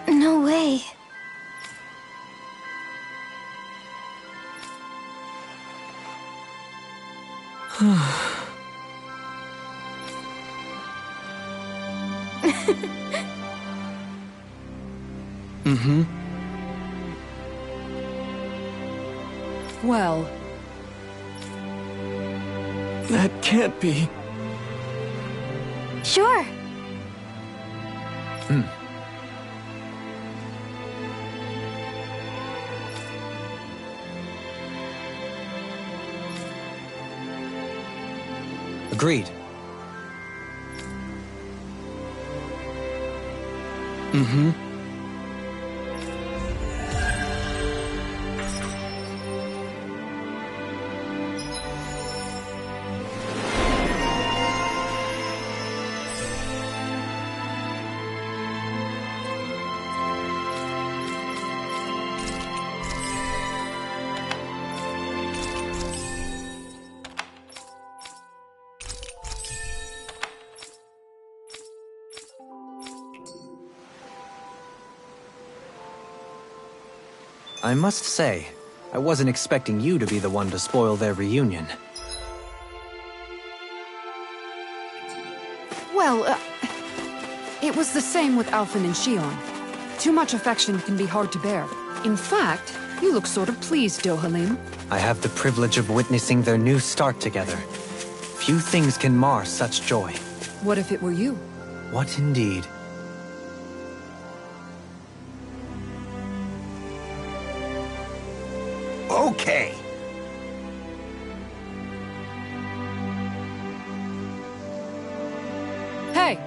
Speaker 2: No way.
Speaker 7: Mm-hmm.
Speaker 8: Well,
Speaker 7: That can't be.
Speaker 2: Sure.
Speaker 6: Agreed.
Speaker 7: Mm-hmm.
Speaker 6: I must say, I wasn't expecting you to be the one to spoil their reunion.
Speaker 8: well, it was the same with Alphen and Shion. Too much affection can be hard to bear. In fact, you look sort of pleased, Dohalim.
Speaker 6: I have the privilege of witnessing their new start together. Few things can mar such joy.
Speaker 8: What if it were you?
Speaker 6: What indeed?
Speaker 9: Okay.
Speaker 8: Hey!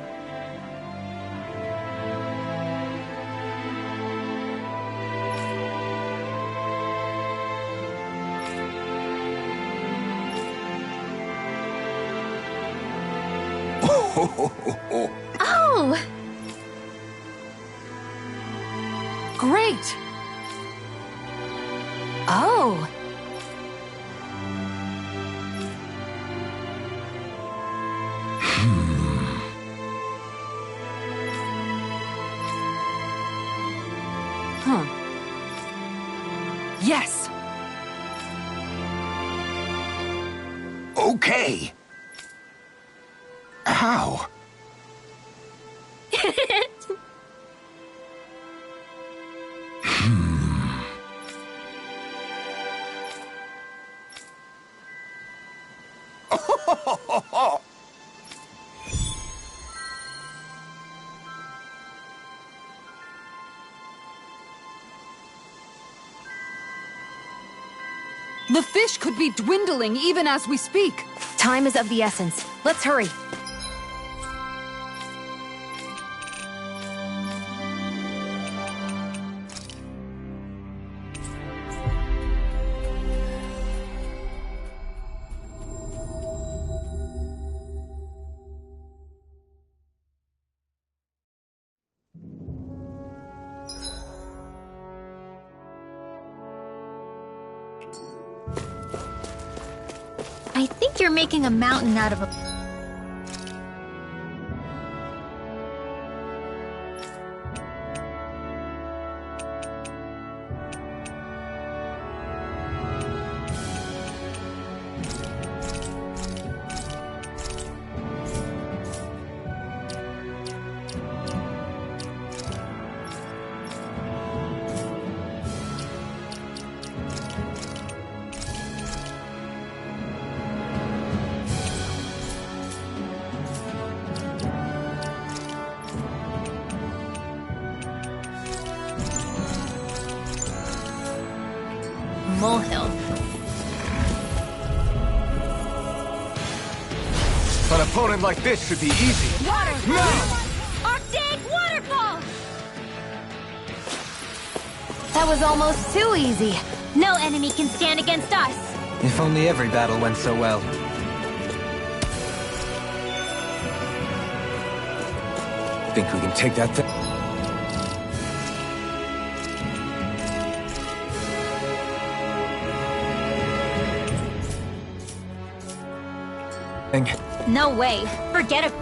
Speaker 2: Oh!
Speaker 8: Great!
Speaker 3: Oh.
Speaker 8: Huh. Yes!
Speaker 4: Okay. How?
Speaker 8: The fish could be dwindling even as we speak.
Speaker 3: Time is of the essence. Let's hurry.
Speaker 2: I think you're making a mountain out of a... molehill.
Speaker 9: An opponent like this should be easy.
Speaker 3: Waterfall! Arctic waterfall! That was almost too easy. No enemy can stand against us.
Speaker 6: If only every battle went so well.
Speaker 4: Think we can take that thing?
Speaker 2: No way. Forget it.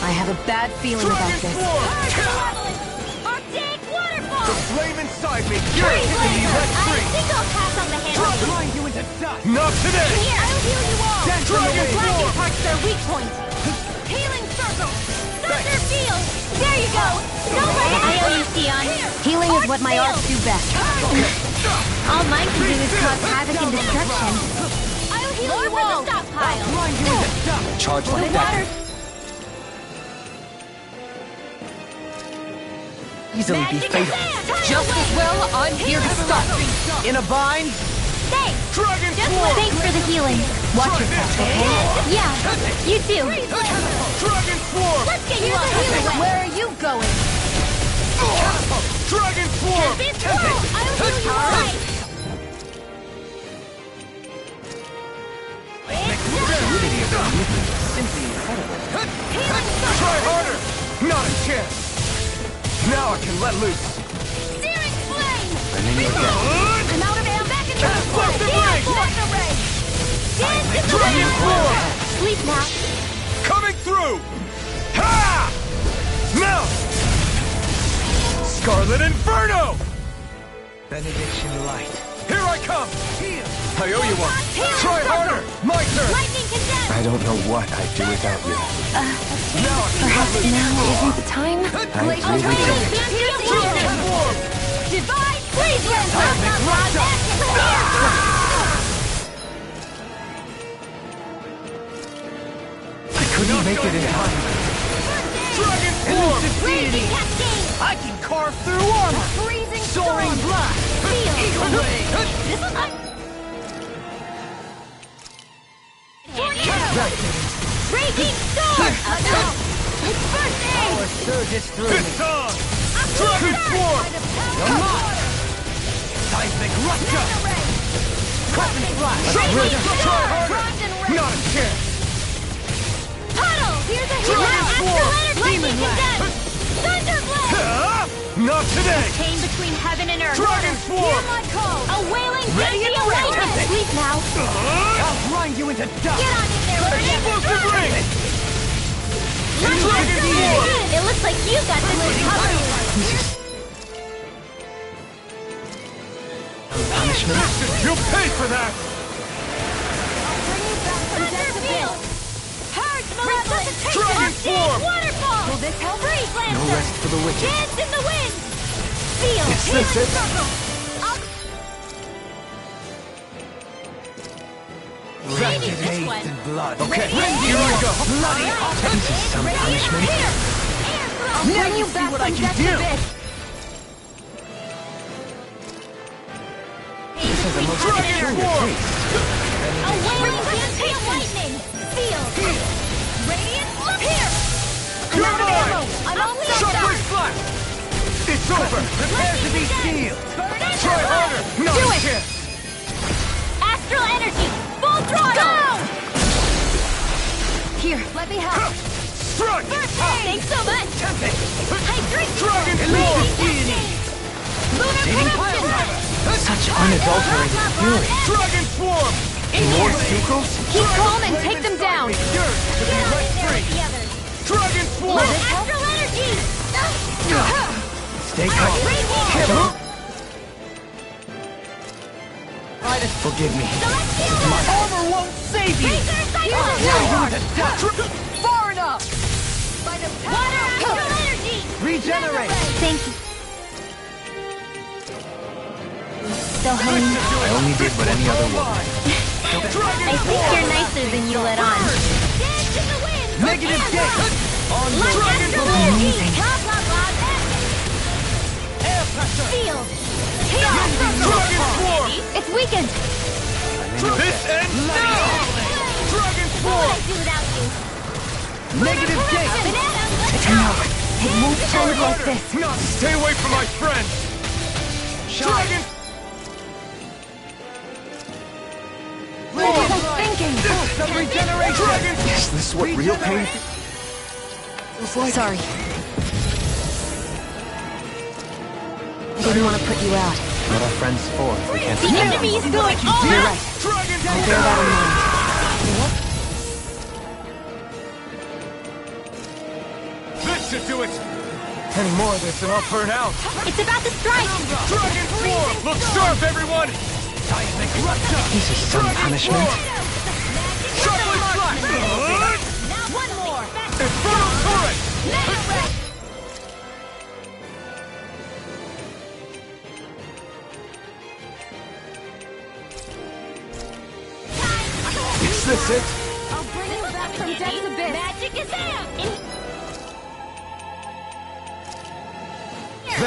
Speaker 3: I have a bad feeling about this.
Speaker 2: Arctic waterfall!
Speaker 9: The flame inside me yearns to be let
Speaker 2: I
Speaker 9: free.
Speaker 2: think I'll pass on the handle.
Speaker 9: Grind you into dust. Not today.
Speaker 2: Here, I'll heal you all.
Speaker 9: Dragon
Speaker 2: Blinding
Speaker 9: Form.
Speaker 2: part's their weak point. Healing circle. Thunder field. There you go. Don't let it. I owe you, Sion.
Speaker 3: Healing is what my arts do best.
Speaker 2: All mine can do is cause havoc and destruction. I'll heal you all. The stockpile.
Speaker 9: Grind you into dust.
Speaker 6: Charge like
Speaker 2: The
Speaker 6: that.
Speaker 2: water's
Speaker 6: Easily be fatal.
Speaker 8: Just as well, I'm here to stop.
Speaker 1: In a bind?
Speaker 2: Thanks.
Speaker 9: Dragon
Speaker 2: Just
Speaker 9: Form.
Speaker 2: thanks for the healing.
Speaker 8: Watch yourself, okay?
Speaker 2: Yeah, you too.
Speaker 9: Dragon Form.
Speaker 2: Let's get you the healing. Where are you going?
Speaker 9: Dragon Form.
Speaker 2: This world, I'll heal you all.
Speaker 9: Try harder. Not a chance. Now I can let loose.
Speaker 2: Searing flame.
Speaker 9: I'm
Speaker 2: out of ammo. Back in the
Speaker 9: Explosive ring.
Speaker 2: Dance in the
Speaker 9: Dragon
Speaker 2: wind.
Speaker 9: Form.
Speaker 2: Sleep now.
Speaker 9: Coming through. Ha! Now. Scarlet Inferno.
Speaker 6: Benediction light.
Speaker 9: Here I come. I owe you one. Try harder. My turn.
Speaker 2: Lightning condensed.
Speaker 4: I don't know what I'd do without you.
Speaker 9: Now I can let loose.
Speaker 3: Now isn't the time?
Speaker 4: I really don't.
Speaker 9: Dragon Form.
Speaker 2: Divide Cleveland.
Speaker 6: I couldn't make it in time.
Speaker 9: Dragon Form.
Speaker 2: Blazing cascade.
Speaker 1: I can carve through armor!
Speaker 2: Freezing
Speaker 1: Soaring
Speaker 2: storm.
Speaker 1: blast!
Speaker 2: Feel.
Speaker 1: Away!
Speaker 2: This is my... Tornado. Raging storm. It's first aid.
Speaker 1: Our surge is through me.
Speaker 9: It's on. Dragon Form.
Speaker 1: Seismic rupture! Cosmic flash!
Speaker 9: Try harder. Not a chance.
Speaker 2: Puddle.
Speaker 3: Here's a
Speaker 9: Dragon
Speaker 3: Astral
Speaker 9: Swarm!
Speaker 3: Energy! Lightning condemned! Thunderblade!
Speaker 9: Not today!
Speaker 3: Chain between heaven and earth.
Speaker 9: Dragon Swarm!
Speaker 3: Hear my call! A wailing
Speaker 9: Ready
Speaker 3: Genji
Speaker 9: and ready.
Speaker 3: awakening! Sleep now!
Speaker 9: I'll grind you into dust!
Speaker 3: Get on in there, Ernie!
Speaker 9: Explosive ring!
Speaker 3: Dragon Swarm! It looks like you got this recovered!
Speaker 6: Punishment?
Speaker 9: You'll pay for that! Dragon Swarm!
Speaker 3: Waterfall! Will this help? Freeze
Speaker 6: No
Speaker 3: Lancer!
Speaker 6: rest for the wicked.
Speaker 3: Dance in the wind! Feel
Speaker 6: Is this
Speaker 3: healing
Speaker 6: it?
Speaker 3: circle! Maybe this one.
Speaker 6: Blood.
Speaker 9: Okay, here we go!
Speaker 6: Bloody This is some punishment.
Speaker 3: I'll bring you back
Speaker 9: what I
Speaker 3: from
Speaker 9: can
Speaker 3: death
Speaker 9: do.
Speaker 3: to this!
Speaker 6: This has a most
Speaker 9: Dragon
Speaker 6: peculiar
Speaker 9: Swarm!
Speaker 6: taste.
Speaker 3: A wailing Genji lightning! Feel! Radiant, look here! I'm
Speaker 9: You're
Speaker 3: out of
Speaker 9: mine!
Speaker 3: ammo! I'm almost
Speaker 9: Shockwave
Speaker 3: done!
Speaker 9: Flash! It's over!
Speaker 3: Prepare to be
Speaker 9: sealed! Try harder! No
Speaker 3: Do it!
Speaker 9: chance!
Speaker 3: Astral energy! Full throttle! Go! Here, let me help.
Speaker 9: Strike!
Speaker 3: Thanks so much! I drink
Speaker 9: Dragon Swarm!
Speaker 3: Lunar connection!
Speaker 6: Such unadulterated fury.
Speaker 9: Dragon Swarm!
Speaker 6: More sequels?
Speaker 3: Keep calm and take them down!
Speaker 9: Yours to be let free! Dragon Swarm!
Speaker 3: Astral energy!
Speaker 6: Stay calm.
Speaker 3: Radiant!
Speaker 6: Forgive me.
Speaker 3: My
Speaker 9: Armor won't save you!
Speaker 3: Far enough! By the Water astral energy!
Speaker 6: Regenerate.
Speaker 2: Thank you. So, honey,
Speaker 6: I only did what any other would.
Speaker 2: I think you're nicer than you let on.
Speaker 3: Dance in the wind!
Speaker 9: Negative gate! On
Speaker 3: Like
Speaker 9: Dragon
Speaker 3: astral
Speaker 9: Swarm!
Speaker 3: energy! Blah, blah, blah,
Speaker 9: Air pressure!
Speaker 3: Field!
Speaker 9: Dragon Swarm!
Speaker 3: It's weakened!
Speaker 9: This ends now! Dragon
Speaker 3: What would
Speaker 9: Swarm!
Speaker 3: I do without you?
Speaker 9: Negative gate!
Speaker 3: Banana, let's
Speaker 6: No,
Speaker 3: go!
Speaker 6: it won't end like this.
Speaker 9: No, stay away from my friend! Dragon
Speaker 3: What was I thinking?
Speaker 9: Some regeneration! Dragon
Speaker 6: Is this what real pain feels like?
Speaker 3: Sorry. I didn't want to put you out.
Speaker 6: What are friends for if we can't
Speaker 3: The enemy is going all
Speaker 6: You're
Speaker 3: out!
Speaker 6: right.
Speaker 9: Dragon
Speaker 3: Bear that in mind.
Speaker 9: This should do it! Any more of this and I'll burn out!
Speaker 3: It's about to strike!
Speaker 9: Dragon Swarm! Look sharp, everyone!
Speaker 6: This is some punishment.
Speaker 9: Shockwave Flash!
Speaker 3: Now one more!
Speaker 9: Infernal Turret! Is this it?
Speaker 3: I'll bring you back from death's abyss! Magic is out!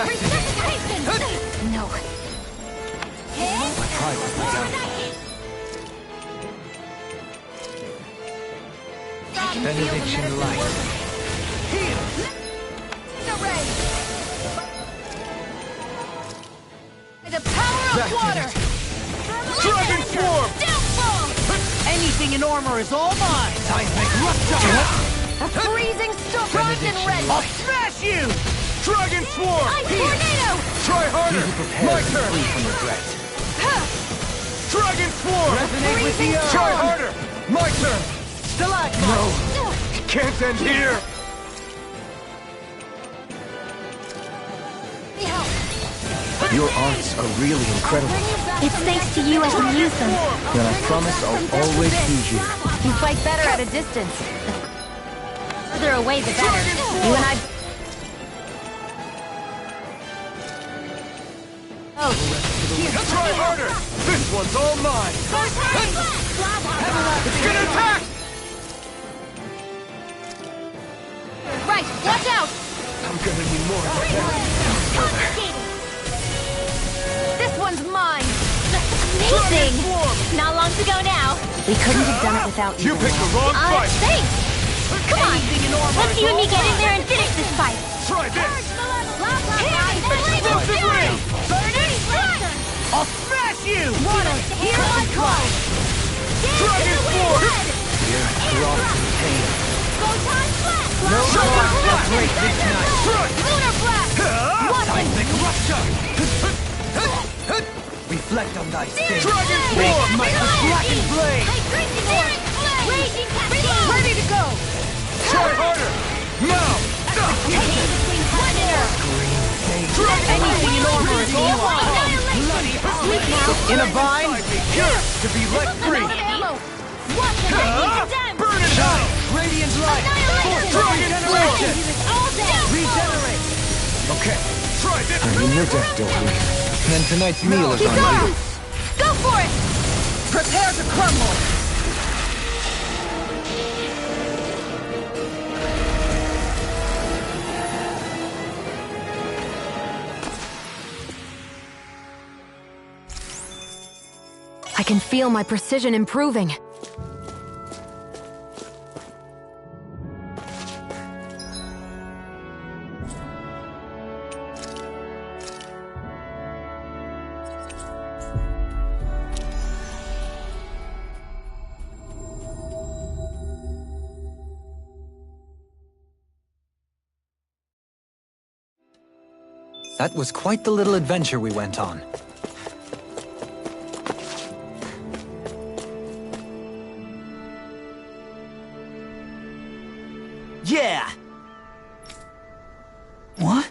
Speaker 3: Resuscitation! No.
Speaker 6: Benediction light.
Speaker 3: The power of water!
Speaker 9: Dragon Swarm!
Speaker 3: Downfall!
Speaker 1: Anything in armor is all mine!
Speaker 6: Seismic rupture.
Speaker 3: A freezing storm! Frozen red!
Speaker 9: I'll smash you! Dragon Swarm!
Speaker 3: Ice tornado!
Speaker 9: Try harder! My
Speaker 6: Prepare
Speaker 9: turn!
Speaker 6: free from regret.
Speaker 9: Dragon Swarm!
Speaker 6: Resonate with the earth.
Speaker 9: Try harder! My turn!
Speaker 6: No.
Speaker 9: It can't end here!
Speaker 6: Your arts are really incredible.
Speaker 2: It's thanks to you I can use them.
Speaker 6: Then I promise I'll always be here.
Speaker 3: You fight better at a distance. The further away, the better. You and I... Oh,
Speaker 9: Try harder! This one's all mine! It's gonna attack!
Speaker 3: right, watch out!
Speaker 9: I'm gonna need more of that.
Speaker 3: This one's mine!
Speaker 9: Dragon
Speaker 3: Amazing!
Speaker 9: Swarm!
Speaker 3: Not long to go now. We couldn't have done it without
Speaker 9: You picked the wrong fight!
Speaker 3: Thanks! Come on! Let's you and me get in there and finish this fight!
Speaker 9: Try this!
Speaker 3: Explosive ring! Burning strike!
Speaker 9: I'll smash you!
Speaker 3: Water, hear my call!
Speaker 9: Dragon Swarm!
Speaker 6: Fear, wrath, and pain. No one will break this night.
Speaker 9: Lunar blast!
Speaker 6: Seismic rupture! Reflect on thy state.
Speaker 9: Dragon
Speaker 6: Make
Speaker 9: form!
Speaker 6: might with blackened blade.
Speaker 9: Raging flame! Ready to go! Try harder! Now!
Speaker 6: Anything in armor is all bloody in a vine.
Speaker 9: Yours to be let free! Burn it out!
Speaker 6: Radiant light.
Speaker 9: Dragon
Speaker 6: Regeneration.
Speaker 9: form!
Speaker 6: Regenerate.
Speaker 9: Okay, try this!
Speaker 4: I mean, your death, Dory.
Speaker 6: Then tonight's meal is on you.
Speaker 9: Go for it! Prepare to crumble!
Speaker 3: I can feel my precision improving.
Speaker 6: That was quite the little adventure we went on.
Speaker 1: Yeah!
Speaker 10: What?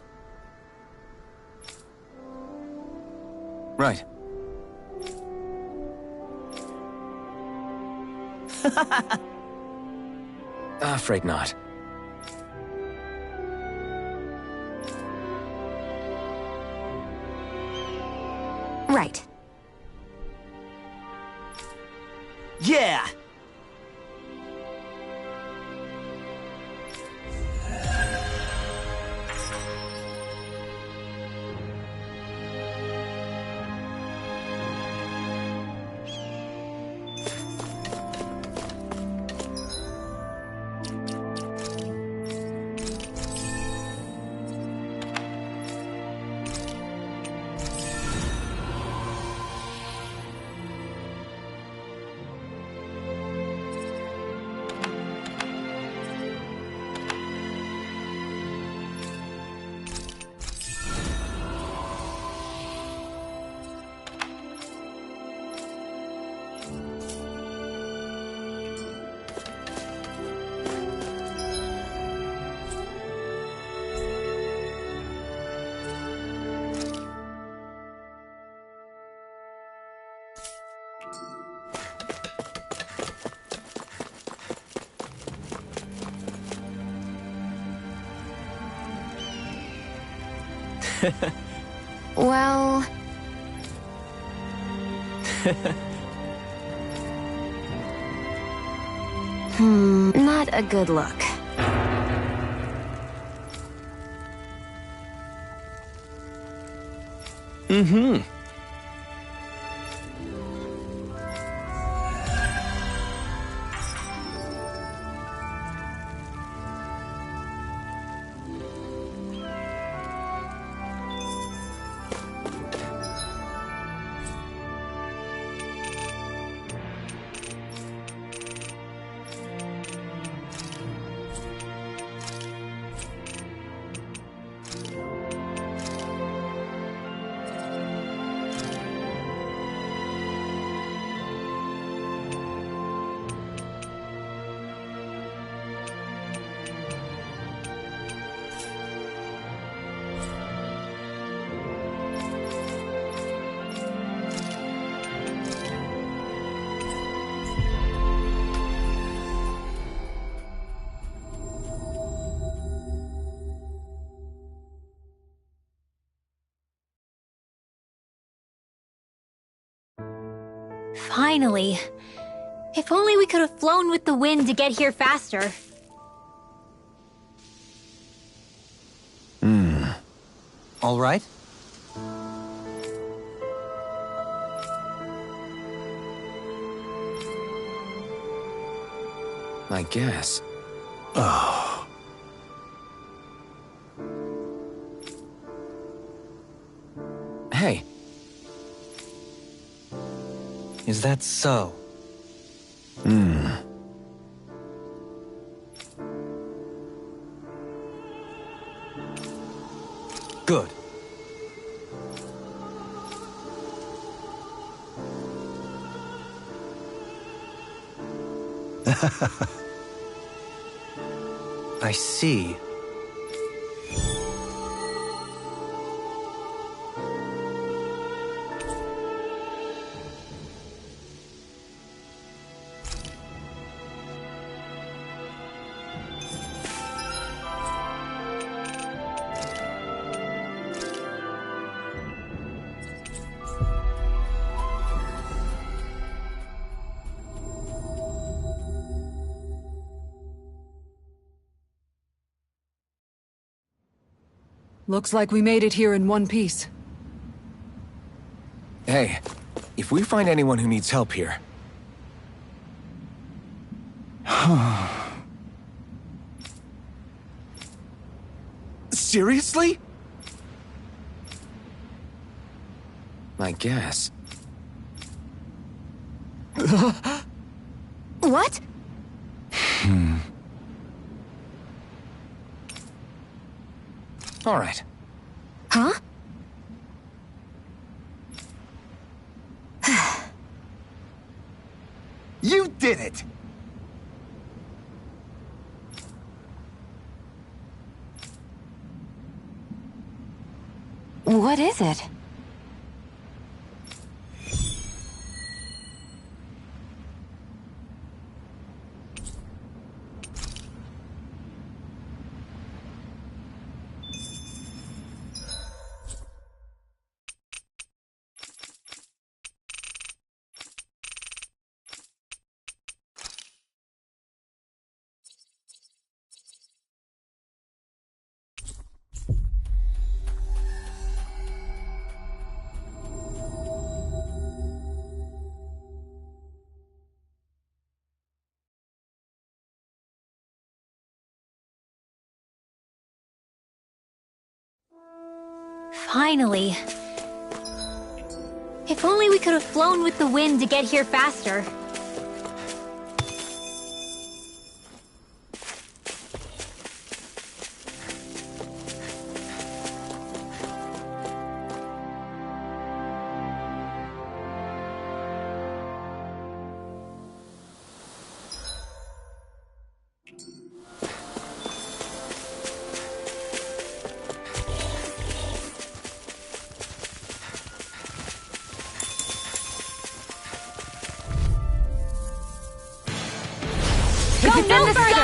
Speaker 4: Right. Afraid not.
Speaker 3: Right.
Speaker 1: Yeah!
Speaker 3: Well... not a good look.
Speaker 7: Mm-hmm.
Speaker 2: Finally. If only we could have flown with the wind to get here faster.
Speaker 6: All right?
Speaker 4: I guess. Hey,
Speaker 6: Is that Good. I see.
Speaker 8: Looks like we made it here in one piece.
Speaker 4: Hey, if we find anyone who needs help here... Seriously? I guess.
Speaker 2: What?
Speaker 4: All right.
Speaker 2: Huh?
Speaker 9: You did it!
Speaker 3: What is it?
Speaker 2: Finally. If only we could have flown with the wind to get here faster.
Speaker 3: No further!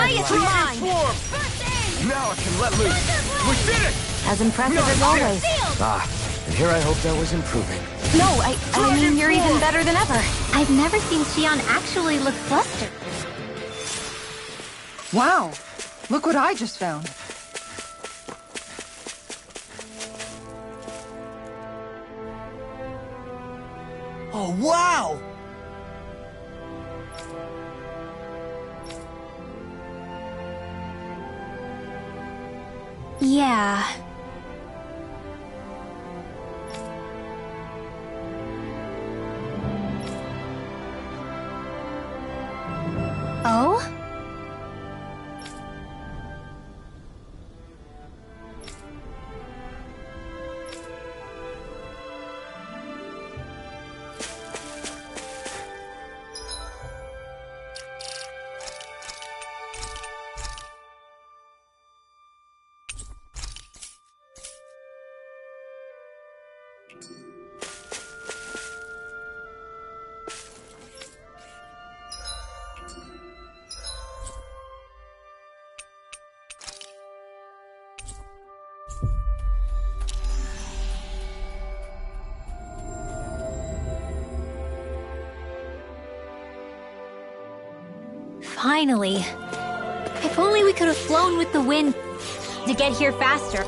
Speaker 9: Now I can let loose. We did it!
Speaker 3: As impressive as always.
Speaker 4: Ah, and here I hope that was improving.
Speaker 3: No, I mean, you're even better than ever.
Speaker 2: I've never seen Xion actually look flustered.
Speaker 8: Wow! Look what I just found.
Speaker 9: Oh, wow!
Speaker 2: Yeah. Oh? Finally. If only we could have flown with the wind to get here faster.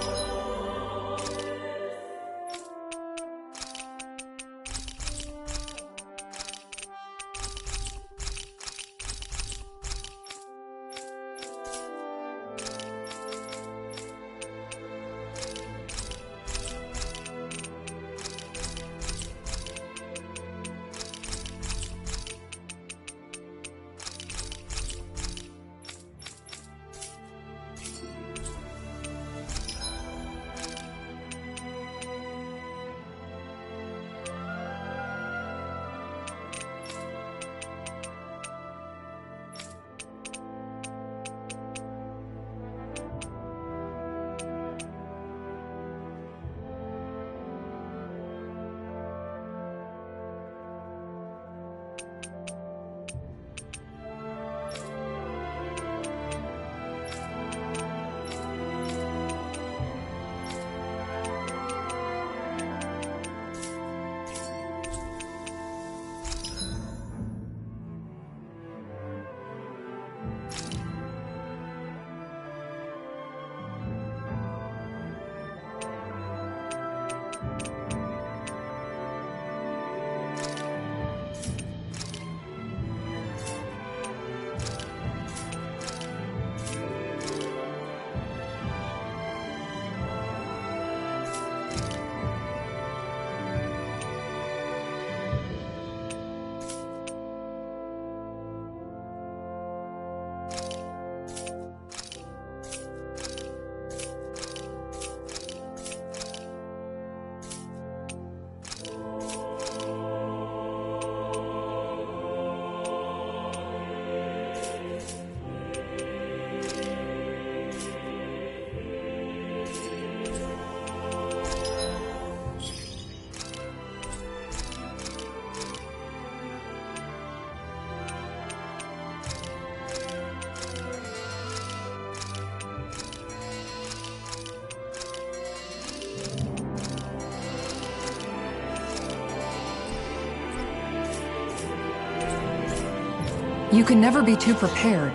Speaker 8: You can never be too prepared.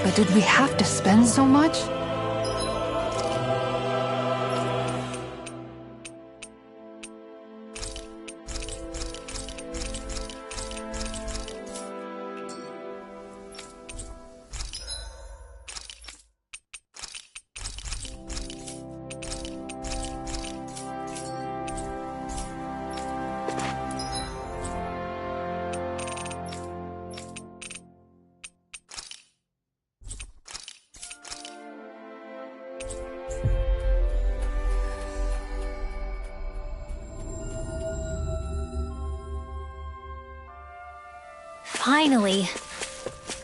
Speaker 8: But did we have to spend so much?
Speaker 2: Finally.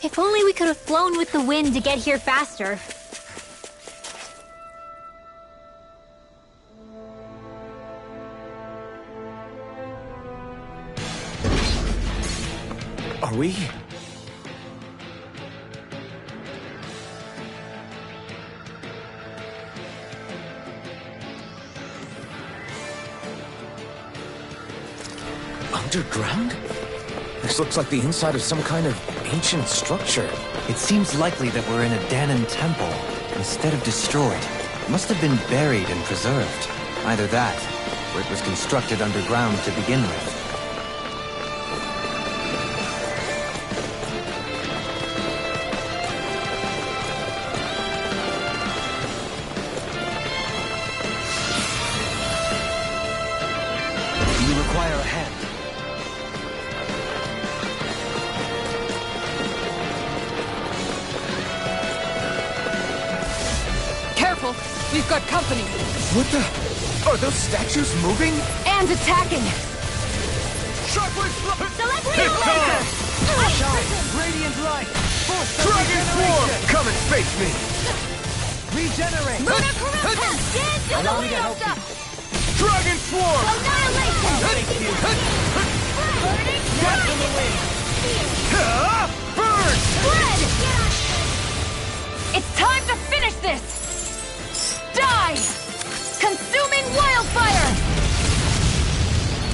Speaker 2: If only we could have flown with the wind to get here faster.
Speaker 4: Are we? Underground? This looks like the inside of some kind of ancient structure.
Speaker 6: It seems likely that we're in a Danon temple, instead of destroyed. It must have been buried and preserved. Either that, or it was constructed underground to begin with. Do you require a hand?
Speaker 8: Careful! We've got company!
Speaker 4: What the? Are those statues moving?
Speaker 3: And attacking!
Speaker 9: It's time!
Speaker 6: Radiant light! Force of
Speaker 9: Dragon Swarm!
Speaker 6: regeneration!
Speaker 9: Come and face me!
Speaker 6: Regenerate! Allow me to help you.
Speaker 9: Dragon Swarm!
Speaker 6: Death in the wind!
Speaker 9: Burn!
Speaker 3: It's time to finish this! Die! Consuming wildfire!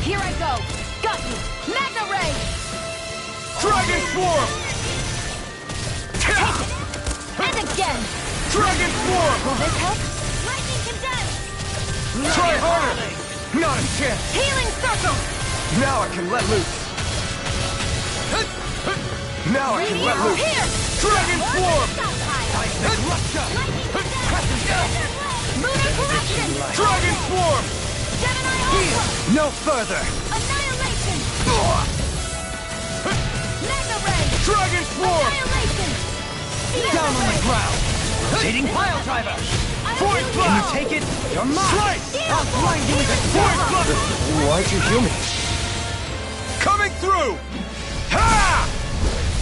Speaker 3: Here I go! Got you! Magna Ray!
Speaker 9: Dragon Swarm!
Speaker 3: And again!
Speaker 9: Dragon Swarm!
Speaker 3: Will this help? Lightning condensed!
Speaker 9: Try harder! Not a chance!
Speaker 3: Healing circle!
Speaker 9: Now I can let loose! Now I can let loose!
Speaker 3: Here!
Speaker 9: Dragon Swarm!
Speaker 3: Lunar corruption!
Speaker 9: Dragon Swarm!
Speaker 3: Gemini Alpha!
Speaker 6: No further!
Speaker 3: Annihilation! Magna Ray!
Speaker 9: Dragon Swarm!
Speaker 3: Annihilation!
Speaker 6: Down on the ground! Rotating pile driver!
Speaker 9: Void
Speaker 6: Can you
Speaker 9: Blast!
Speaker 6: take it? You're mine!
Speaker 9: Slice!
Speaker 6: I'll blind you with a
Speaker 9: Void Blast!
Speaker 4: Why'd you heal me?
Speaker 9: Coming through! Ha!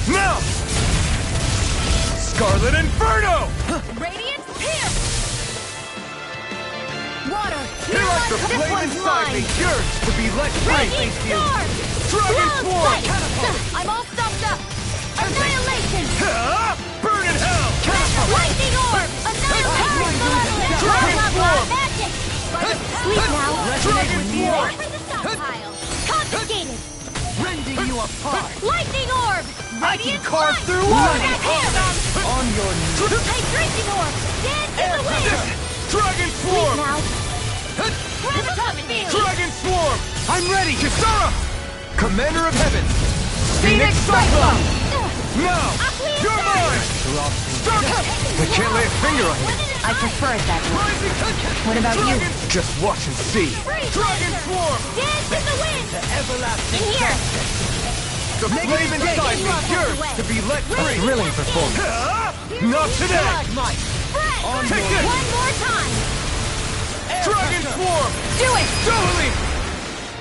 Speaker 9: Now! Scarlet Inferno!
Speaker 3: Radiant Pierce! Water!
Speaker 9: Here like the
Speaker 3: This
Speaker 9: flame
Speaker 3: one's
Speaker 9: inside me
Speaker 3: mine!
Speaker 9: yearns to be let free!
Speaker 3: Radiant Storm!
Speaker 9: Dragon
Speaker 3: Cloud
Speaker 9: Swarm!
Speaker 3: Sight! I'm all stuffed up! Annihilation!
Speaker 9: Ha! Burn in hell!
Speaker 3: Lightning Orb! Annihilation!
Speaker 9: Dragon Swarm!
Speaker 3: Magic! Sleep now!
Speaker 9: Dragon Swarm!
Speaker 3: Over the stockpile! Confiscated!
Speaker 6: rending you apart!
Speaker 3: Lightning Orb!
Speaker 6: I can
Speaker 3: Radiant
Speaker 6: carve
Speaker 3: Light!
Speaker 6: through
Speaker 3: Right
Speaker 6: one!
Speaker 3: here!
Speaker 6: On your knees!
Speaker 3: Hydration Orb! Dance in the wind!
Speaker 9: Dragon
Speaker 3: Sleep
Speaker 9: Swarm!
Speaker 3: now! Graviton!
Speaker 9: Dragon Swarm!
Speaker 4: I'm ready, Kisara! Commander of Heaven!
Speaker 3: Phoenix Cyclone!
Speaker 9: Now! You're mine! Start!
Speaker 4: I can't lay a finger on you.
Speaker 3: I prefer it that way.
Speaker 9: Rising!
Speaker 3: What about you?
Speaker 4: Just watch and see.
Speaker 9: Dragon Swarm!
Speaker 3: Dance in the wind!
Speaker 6: Everlasting
Speaker 3: In here!
Speaker 9: The flame inside me yearns to be let free!
Speaker 6: thrilling performance!
Speaker 9: Ha! Not today!
Speaker 6: Might!
Speaker 3: Fred!
Speaker 9: Take this!
Speaker 3: One more time!
Speaker 9: Dragon Swarm!
Speaker 3: Do it!
Speaker 9: Totally!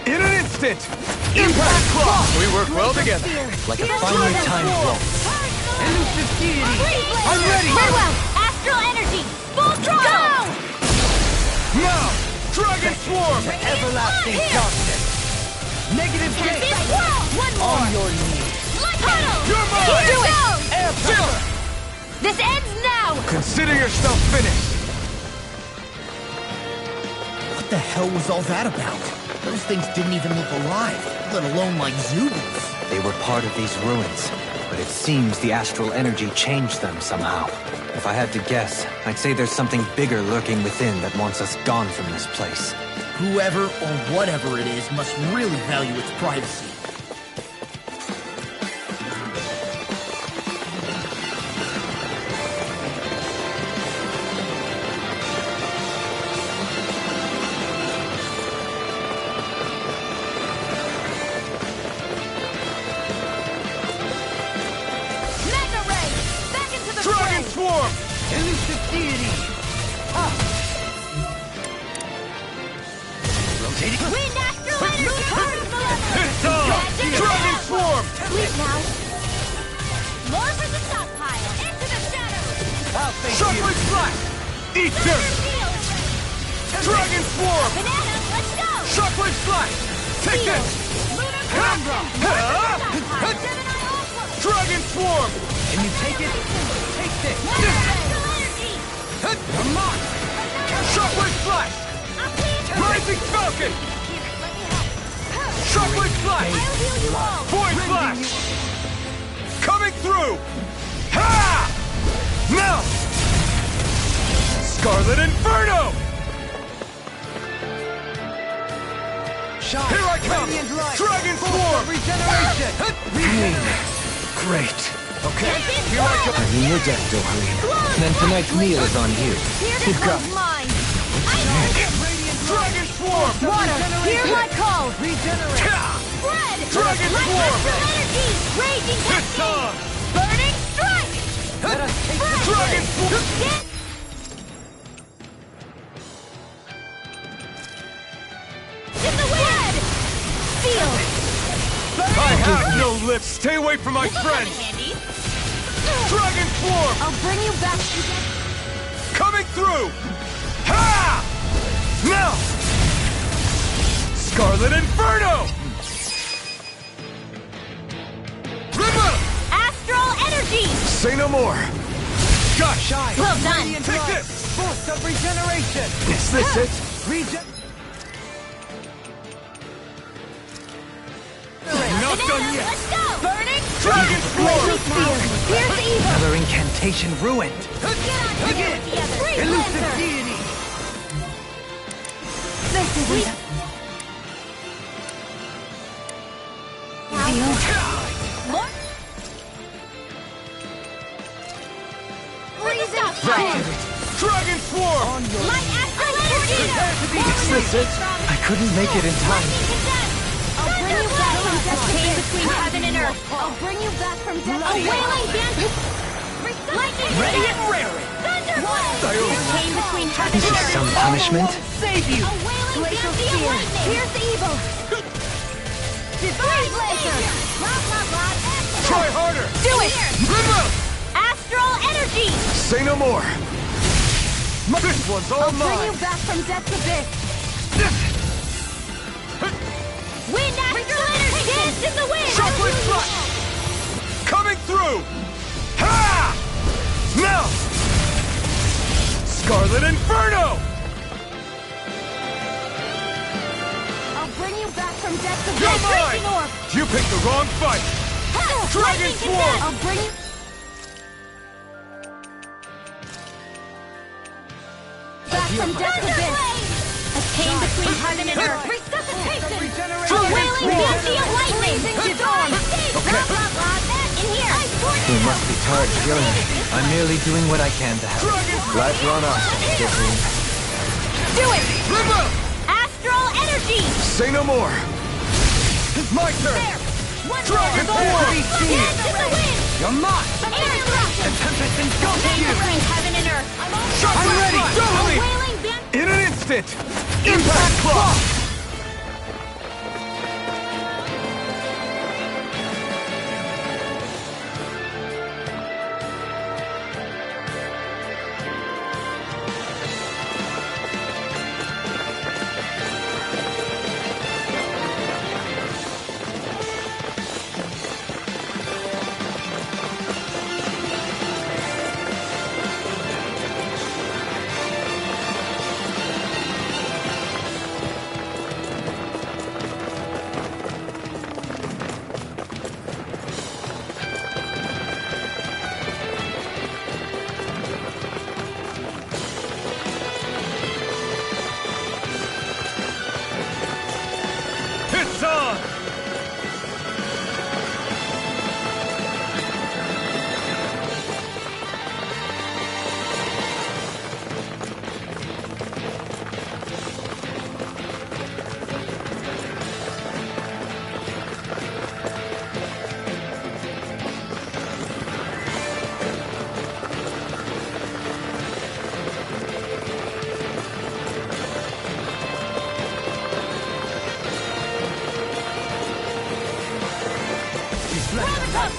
Speaker 9: In an instant! Impact Claw! We work well together.
Speaker 6: Like a finely timed blow.
Speaker 9: Elusive deity!
Speaker 3: I'm ready! Farewell! Astral energy! Full throttle! Go!
Speaker 9: Now! Dragon Swarm!
Speaker 6: Everlasting
Speaker 3: Here!
Speaker 6: darkness! Negative
Speaker 3: Tempest
Speaker 6: gate!
Speaker 3: Swirl! One more!
Speaker 6: On your knees!
Speaker 3: Tunnel!
Speaker 9: You're mine!
Speaker 3: Here it goes!
Speaker 6: Air power!
Speaker 3: This ends now!
Speaker 9: Consider yourself finished!
Speaker 1: What the hell was all that about? Those things didn't even look alive, let alone like Zubans.
Speaker 6: They were part of these ruins, but but it seems the astral energy changed them somehow. If I had to guess, I'd say there's something bigger lurking within that wants us gone from this place.
Speaker 12: Whoever or whatever it is must really value its privacy.
Speaker 6: Then tonight's meal is on you.
Speaker 2: You've got mine.
Speaker 9: Dragon Swarm!
Speaker 2: Water, hear my call.
Speaker 9: Regenerate!
Speaker 2: Spread!
Speaker 9: Dragon Swarm!
Speaker 2: Energy! Raging cascade! Burning strike!
Speaker 9: Let us take the Dragon Swarm!
Speaker 2: In the wind! Feel!
Speaker 9: I have no lips! Stay away from my friends! Dragon Swarm!
Speaker 2: I'll bring you back.
Speaker 9: Coming through! Ha! Now! Scarlet Inferno!
Speaker 2: Astral energy!
Speaker 9: Say no more! Gosh!
Speaker 2: Well done!
Speaker 9: Take this!
Speaker 6: Force of regeneration!
Speaker 9: Is this it? Not done yet!
Speaker 2: Let's go! Burning
Speaker 9: Dragon Swarm!
Speaker 2: Here's evil!
Speaker 6: Another incantation ruined.
Speaker 2: Begin!
Speaker 6: Elusive deity!
Speaker 2: This isn't...
Speaker 9: Dragon Swarm!
Speaker 2: Light astral energy!
Speaker 6: Is this it? I couldn't make it in time.
Speaker 2: I'll bring you back from death between heaven and earth. I'll bring you back from death. A wailing band. Lightning
Speaker 9: Radiant Raring!
Speaker 2: Thunderblade. Chain between heaven
Speaker 6: This
Speaker 2: and
Speaker 6: is
Speaker 2: earth.
Speaker 6: some punishment.
Speaker 9: Save you!
Speaker 2: A wailing band of lightning. Here's the evil. Divine Blazer.
Speaker 9: Try harder!
Speaker 2: Do it. Astral energy.
Speaker 9: Say no more! This one's all
Speaker 2: I'll bring
Speaker 9: mine!
Speaker 2: you back from death's abyss. Wind astral energy. Dance in the wind.
Speaker 9: Chocolate Flush! Coming through! Ha! Now! Scarlet Inferno!
Speaker 2: I'll bring you back from death's abyss.
Speaker 9: You're mine!
Speaker 2: Raging orb.
Speaker 9: You picked the wrong fight! Dragon
Speaker 2: Lightning
Speaker 9: Swarm!
Speaker 2: condensed. I'll bring you back from death's abyss. A chain between heaven and earth. Resuscitation. A wailing banshee of lightning. Storm. In here.
Speaker 6: You must be tired of killing me. I'm merely doing what I can to help.
Speaker 4: Life run off, Dickling.
Speaker 2: Do it. Astral energy.
Speaker 9: Say no more! It's my turn! Dragon Swarm!
Speaker 2: Dance in the wind.
Speaker 6: You're mine!
Speaker 2: Air thrust.
Speaker 6: The Tempest engulfs
Speaker 2: Chain
Speaker 6: you!
Speaker 2: between heaven and earth.
Speaker 9: I'm ready!
Speaker 2: A
Speaker 9: Totally!
Speaker 2: wailing banshee.
Speaker 9: In an instant! Impact Clock!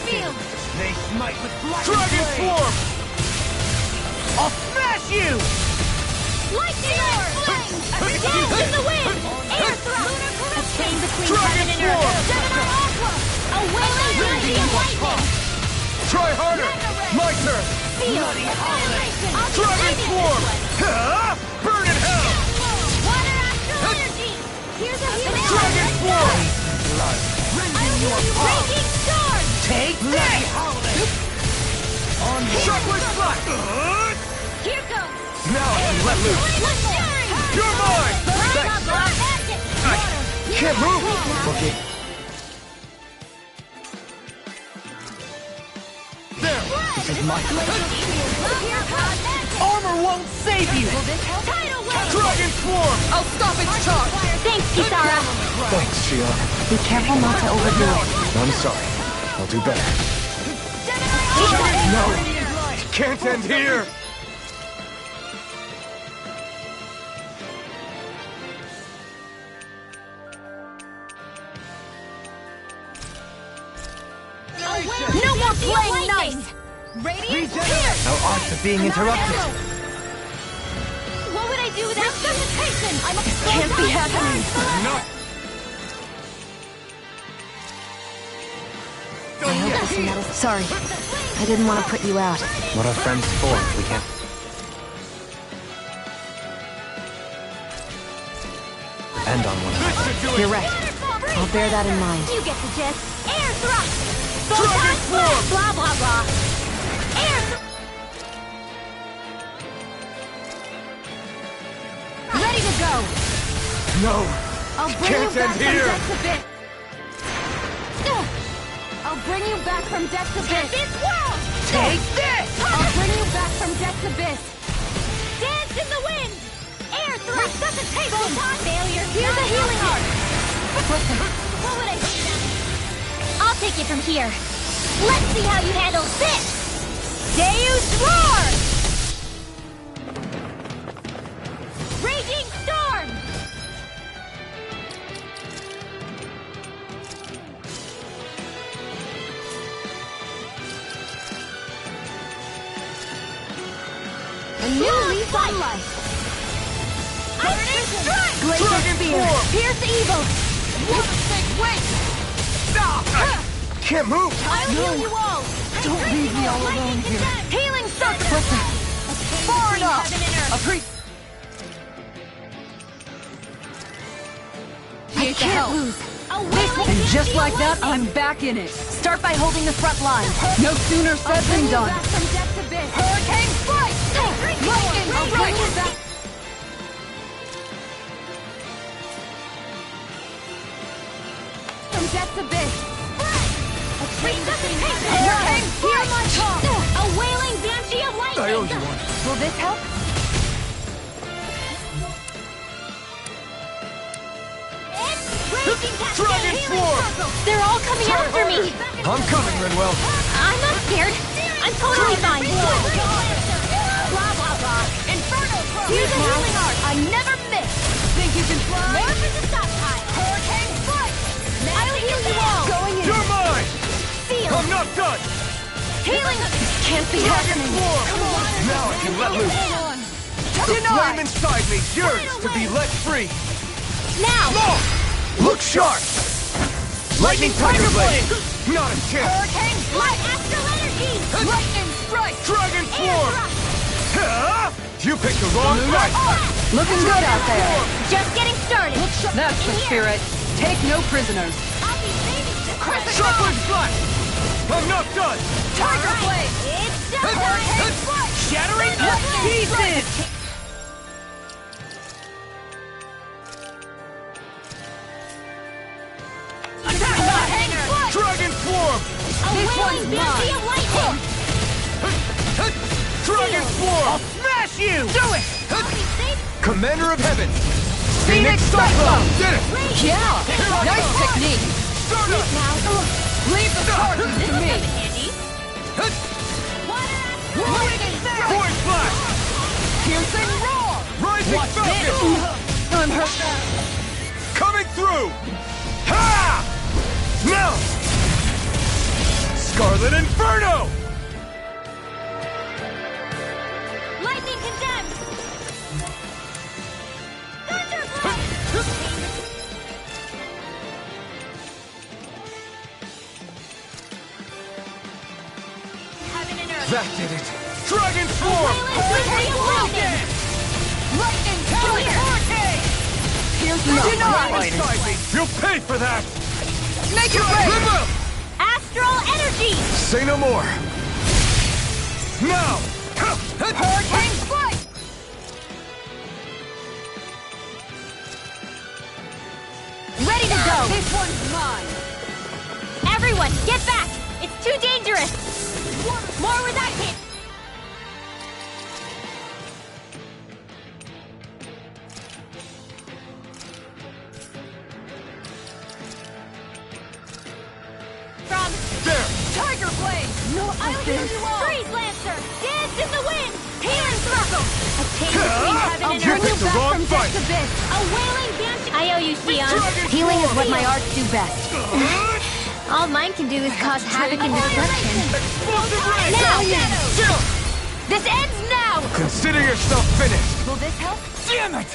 Speaker 12: field! They smite with black
Speaker 9: Dragon form!
Speaker 12: I'll smash you!
Speaker 2: Lightning flame! Dance in the wind! Air thrust! A chain between
Speaker 9: Dragon
Speaker 2: heaven and earth!
Speaker 9: form!
Speaker 2: Gemini Aqua! A wailing energy of lightning!
Speaker 9: Try harder! My turn!
Speaker 2: Field! Annihilation!
Speaker 9: Dragon form! Burn in hell!
Speaker 2: Water astral energy! Here's a healing!
Speaker 9: Dragon form!
Speaker 2: Breaking storm!
Speaker 12: Take that!
Speaker 9: Shockwave flash!
Speaker 2: Here goes!
Speaker 9: Now I can let loose! You're mine! Can't move! Okay. There!
Speaker 12: This is my armor won't save you!
Speaker 9: Dragon form!
Speaker 8: I'll stop its charge!
Speaker 2: Thanks, Kisara!
Speaker 4: Thanks, Sheila.
Speaker 3: Be careful not to overdo it.
Speaker 4: I'm sorry. I'll do better.
Speaker 9: No! It can't end here!
Speaker 2: No more playing nice! Radiant here!
Speaker 6: Our arts are being interrupted.
Speaker 2: What would I do without resuscitation? I'm a
Speaker 8: Can't be happening!
Speaker 9: No!
Speaker 3: I hope this is not a... Sorry. I didn't want to put you out.
Speaker 6: What are friends for if we can't... End on one another.
Speaker 3: You're right. I'll bear that in mind.
Speaker 2: You get the gist. Air thrust!
Speaker 9: Dragon form!
Speaker 2: Blah, blah, blah. Air Ready to go!
Speaker 9: No!
Speaker 2: I'll bring
Speaker 9: Can't
Speaker 2: you back
Speaker 9: end here.
Speaker 2: from death to bit. I'll bring you back from death to bis. This world!
Speaker 12: Take this!
Speaker 2: I'll bring you back from death to bis. Dance in the wind! Air thrust! Resuscitation! Failure! Here's a healing art! Listen, what would I do now? I'll take it from here. Let's see how you handle this! Deus Roar! Raging Storm! A new leaf on life! Burning Strike! Glacier
Speaker 9: Dragon
Speaker 2: Spear!
Speaker 9: form!
Speaker 2: Pierce evil!
Speaker 8: What a big weight!
Speaker 9: Can't move!
Speaker 2: I'll heal you all!
Speaker 8: Don't leave me all alone here.
Speaker 2: Healing Circle!
Speaker 8: Far enough!
Speaker 3: I can't lose.
Speaker 8: And just like that, I'm back in it.
Speaker 3: Start by holding the front line.
Speaker 8: No sooner said than done.
Speaker 2: Hurricane Strike!
Speaker 8: Lightning
Speaker 2: I'll bring you back! From death to bis! Resuscitation! Hurricane Strike! Hear my call! A wailing banshee of lightning!
Speaker 9: I owe you one.
Speaker 2: Will this help?
Speaker 9: Dragon form!
Speaker 2: They're all coming after me!
Speaker 9: I'm coming, Rinwell.
Speaker 2: I'm not scared. I'm totally fine. Blah, blah, blah. Inferno Throw! Here's a healing art! I never miss!
Speaker 8: Think you can fly?
Speaker 2: More for the stockpile! Hurricane Strike! I'll heal you all!
Speaker 8: Going in.
Speaker 9: You're mine!
Speaker 2: Seal!
Speaker 9: I'm not done!
Speaker 2: Healing!
Speaker 8: Can't be
Speaker 9: Dragon
Speaker 8: happening.
Speaker 9: form! Now I can let loose. The flame inside me yearns to be let free.
Speaker 2: Now!
Speaker 9: Look sharp! Lightning Tiger Blade! Not a chance!
Speaker 2: Hurricane Strike! Astral energy!
Speaker 8: Lightning strike!
Speaker 9: Dragon
Speaker 2: Air
Speaker 9: form!
Speaker 2: thrust!
Speaker 9: Huh? You picked the wrong fight!
Speaker 8: Looking good out there.
Speaker 2: Just getting started!
Speaker 8: That's the spirit. Take no prisoners.
Speaker 2: I'll be babysitting!
Speaker 9: Shockwave Flash! I'm not done!
Speaker 8: Tiger blade!
Speaker 2: It's done!
Speaker 12: Shattering to pieces!
Speaker 9: Dragon form!
Speaker 2: This one's mine!
Speaker 9: Dragon form!
Speaker 12: Smash you! Do it!
Speaker 9: Commander of Heaven!
Speaker 8: Phoenix
Speaker 9: Cyclone! Did it!
Speaker 8: Yeah! Nice technique!
Speaker 9: Start up!
Speaker 8: Leave the charges to me!
Speaker 9: Void Flash!
Speaker 8: Piercing roar!
Speaker 9: Rising Falcon!
Speaker 8: I'm hurt.
Speaker 9: Coming through! Ha! Now! Scarlet Inferno!
Speaker 3: Lightning condemned! Thunderblast! Heaven and earth!
Speaker 9: That did it! Dragon Swarm!
Speaker 3: Lightning!
Speaker 9: You'll pay for that!
Speaker 8: Make it rain!
Speaker 9: Rinwell!
Speaker 3: Astral energy!
Speaker 9: Say no more! Now!
Speaker 8: Hurricane flight!
Speaker 3: Ready to go!
Speaker 8: This one's mine!
Speaker 3: Everyone, get back! It's too dangerous! More where that came! From
Speaker 9: There!
Speaker 8: Tiger Blade! No,
Speaker 3: I'll heal you all! Freeze Lancer! Dance in the wind! Healing Circle! A chain between heaven
Speaker 8: I'll
Speaker 3: and
Speaker 8: bring
Speaker 3: earth!
Speaker 8: you back from
Speaker 9: fight.
Speaker 8: death abyss!
Speaker 3: A wailing banshee! I owe you, Xion.
Speaker 8: Healing is what my arts do best.
Speaker 2: All mine can do is cause havoc and destruction.
Speaker 9: Explosive ray!
Speaker 3: Now! This ends now!
Speaker 9: Consider yourself finished!
Speaker 3: Will this help?
Speaker 12: Damn it!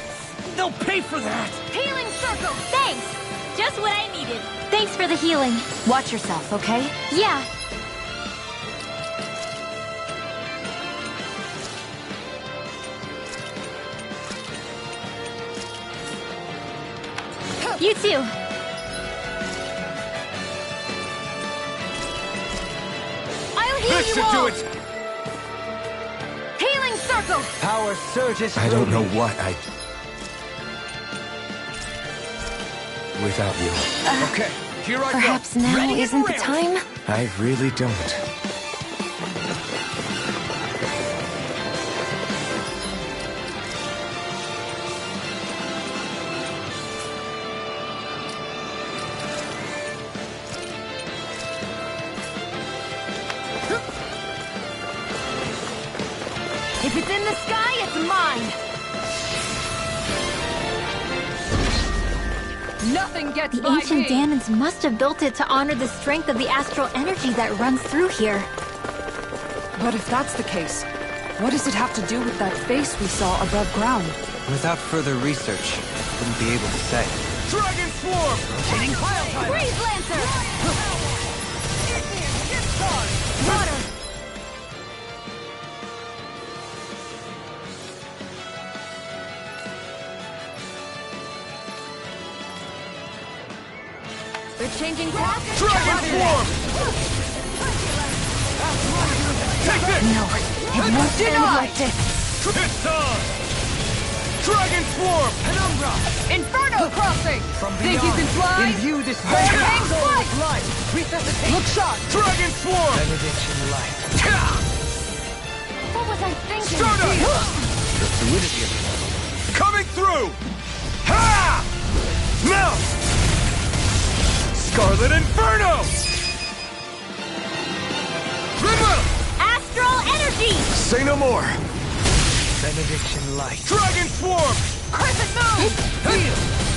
Speaker 12: They'll pay for that!
Speaker 3: Healing Circle! Thanks! Just what I needed.
Speaker 2: Thanks for the healing.
Speaker 3: Watch yourself, okay?
Speaker 2: Yeah. You too.
Speaker 3: I'll heal
Speaker 9: This
Speaker 3: you
Speaker 9: should
Speaker 3: all!
Speaker 9: do it!
Speaker 3: Healing Circle!
Speaker 6: Power surges
Speaker 4: I
Speaker 6: through
Speaker 4: don't know
Speaker 6: me.
Speaker 4: what without you.
Speaker 9: Okay, here I
Speaker 3: Perhaps
Speaker 9: go!
Speaker 3: now
Speaker 12: Ready and
Speaker 3: isn't the
Speaker 12: railed.
Speaker 3: time?
Speaker 4: I really don't.
Speaker 3: If it's in the sky, it's mine!
Speaker 8: Nothing gets
Speaker 2: The
Speaker 8: by
Speaker 2: ancient
Speaker 8: me!
Speaker 2: Danons must have built it to honor the strength of the astral energy that runs through here.
Speaker 8: But if that's the case, what does it have to do with that face we saw above ground?
Speaker 6: Without further research, I wouldn't be able to say.
Speaker 9: Dragon Swarm!
Speaker 3: Freeze Lancer! Water! They're changing tack.
Speaker 9: Dragon Swarm! Take this!
Speaker 3: No, it won't end like this.
Speaker 9: It's on! Dragon Swarm!
Speaker 6: Penumbra!
Speaker 8: Inferno crossing!
Speaker 6: From
Speaker 8: Think
Speaker 6: beyond,
Speaker 8: you can fly?
Speaker 6: imbue this
Speaker 8: Hurricane
Speaker 6: soul
Speaker 8: flight!
Speaker 6: with life! Resuscitate!
Speaker 8: Look sharp!
Speaker 9: Dragon Swarm!
Speaker 6: Benediction light.
Speaker 3: What was I thinking?
Speaker 9: Stardust!
Speaker 6: The fluidity of it.
Speaker 9: Coming through! Ha! Now! Scarlet Inferno! Rinwell!
Speaker 3: Astral energy!
Speaker 9: Say no more!
Speaker 6: Benediction light.
Speaker 9: Dragon Swarm!
Speaker 3: Crescent moon!
Speaker 9: Heal!